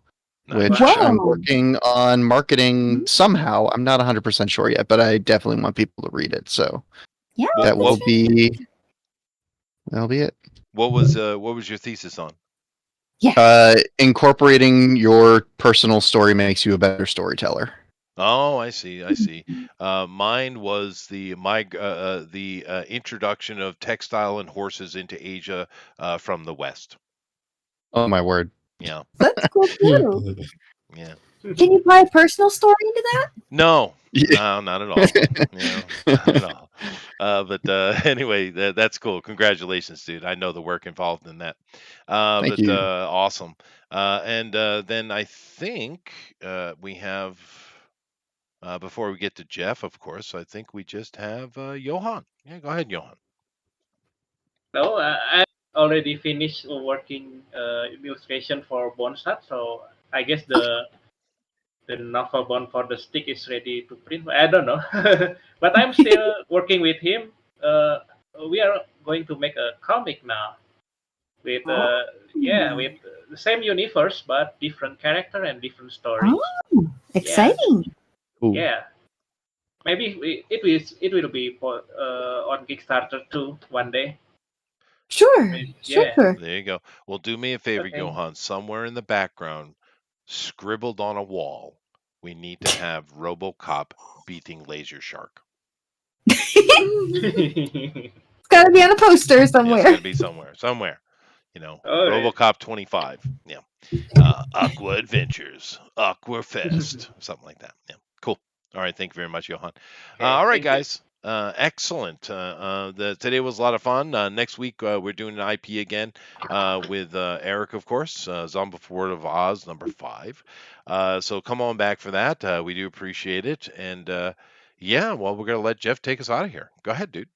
which Nice. I'm Wow. working on marketing somehow. I'm not 100% sure yet, but I definitely want people to read it. So Yeah, that will What- be that'll be it. What was your thesis on? Incorporating your personal story makes you a better storyteller. Oh, I see. Mine was the introduction of textile and horses into Asia from the West. Oh my word! Yeah, that's cool too. yeah. Can you apply a personal story into that? No, Yeah. no, not at all. Not at all. But anyway, that's cool. Congratulations, dude. I know the work involved in that. Thank you. Awesome. And then I think we have. Before we get to Jeff, of course, I think we just have Johan. Yeah, go ahead, Johan. No, I already finished working illustration for Bonsat, so I guess the novel Bond for the Stick is ready to print. I don't know, but I'm still working with him. We are going to make a comic now with with the same universe but different character and different stories. Oh, exciting! Cool. Yeah, maybe it will be on Kickstarter too one day. Sure, Yeah. sure. There you go. Well, do me a favor, Okay. Johan. Somewhere in the background, scribbled on a wall, we need to have RoboCop beating Laser Shark. It's got to be on a poster Yeah, it's somewhere. got to be somewhere. You know, All right. RoboCop 25. Yeah. Aqua Adventures, Aqua Fest, something like that. Yeah. Cool. All right. Thank you very much, Johan. All right, thank you. guys. Excellent. Today was a lot of fun. Next week we're doing an IP again with Eric, of course. Zombie of Oz #5. So come on back for that. We do appreciate it. And yeah, well, we're gonna let Jeff take us out of here. Go ahead, dude.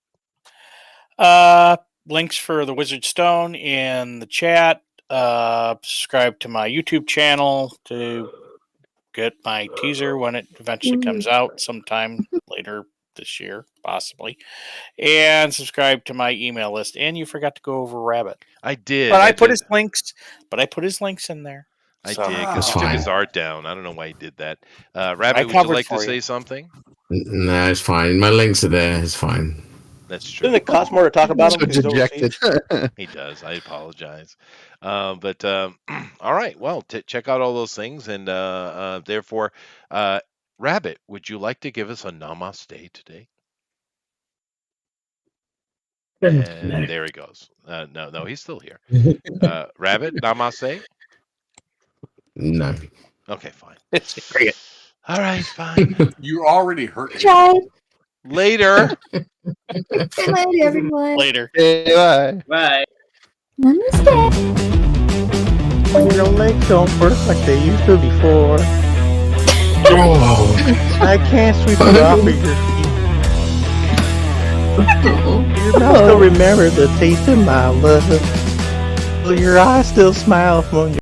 Links for the Wizard Stone in the chat. Subscribe to my YouTube channel to get my teaser when it eventually comes out sometime later this year, possibly. And subscribe to my email list. And you forgot to go over Rabbit. I did. But I put did. his links. But I put his links in there. I So- did because That's he took fine. his art down. I don't know why he did that. Rabbit, would you covered like to for you. say something? No, it's fine. My links are there. It's fine. That's true. Doesn't it cost more to talk about So him? 'cause he's dejected. overseas? He does. I apologize. All right. Well, check out all those things. And therefore, Rabbit, would you like to give us a namaste today? And there he goes. No, he's still here. Rabbit, namaste. No. Okay, fine. It's great. All right, fine. You already hurt me. Try. Later. Good night, everyone. Later. Bye. Bye. Namaste. Your legs don't work like they used to before. Oh. I can't sweep it off of your feet. Your mouth still remember the taste of my love. Your eyes still smile from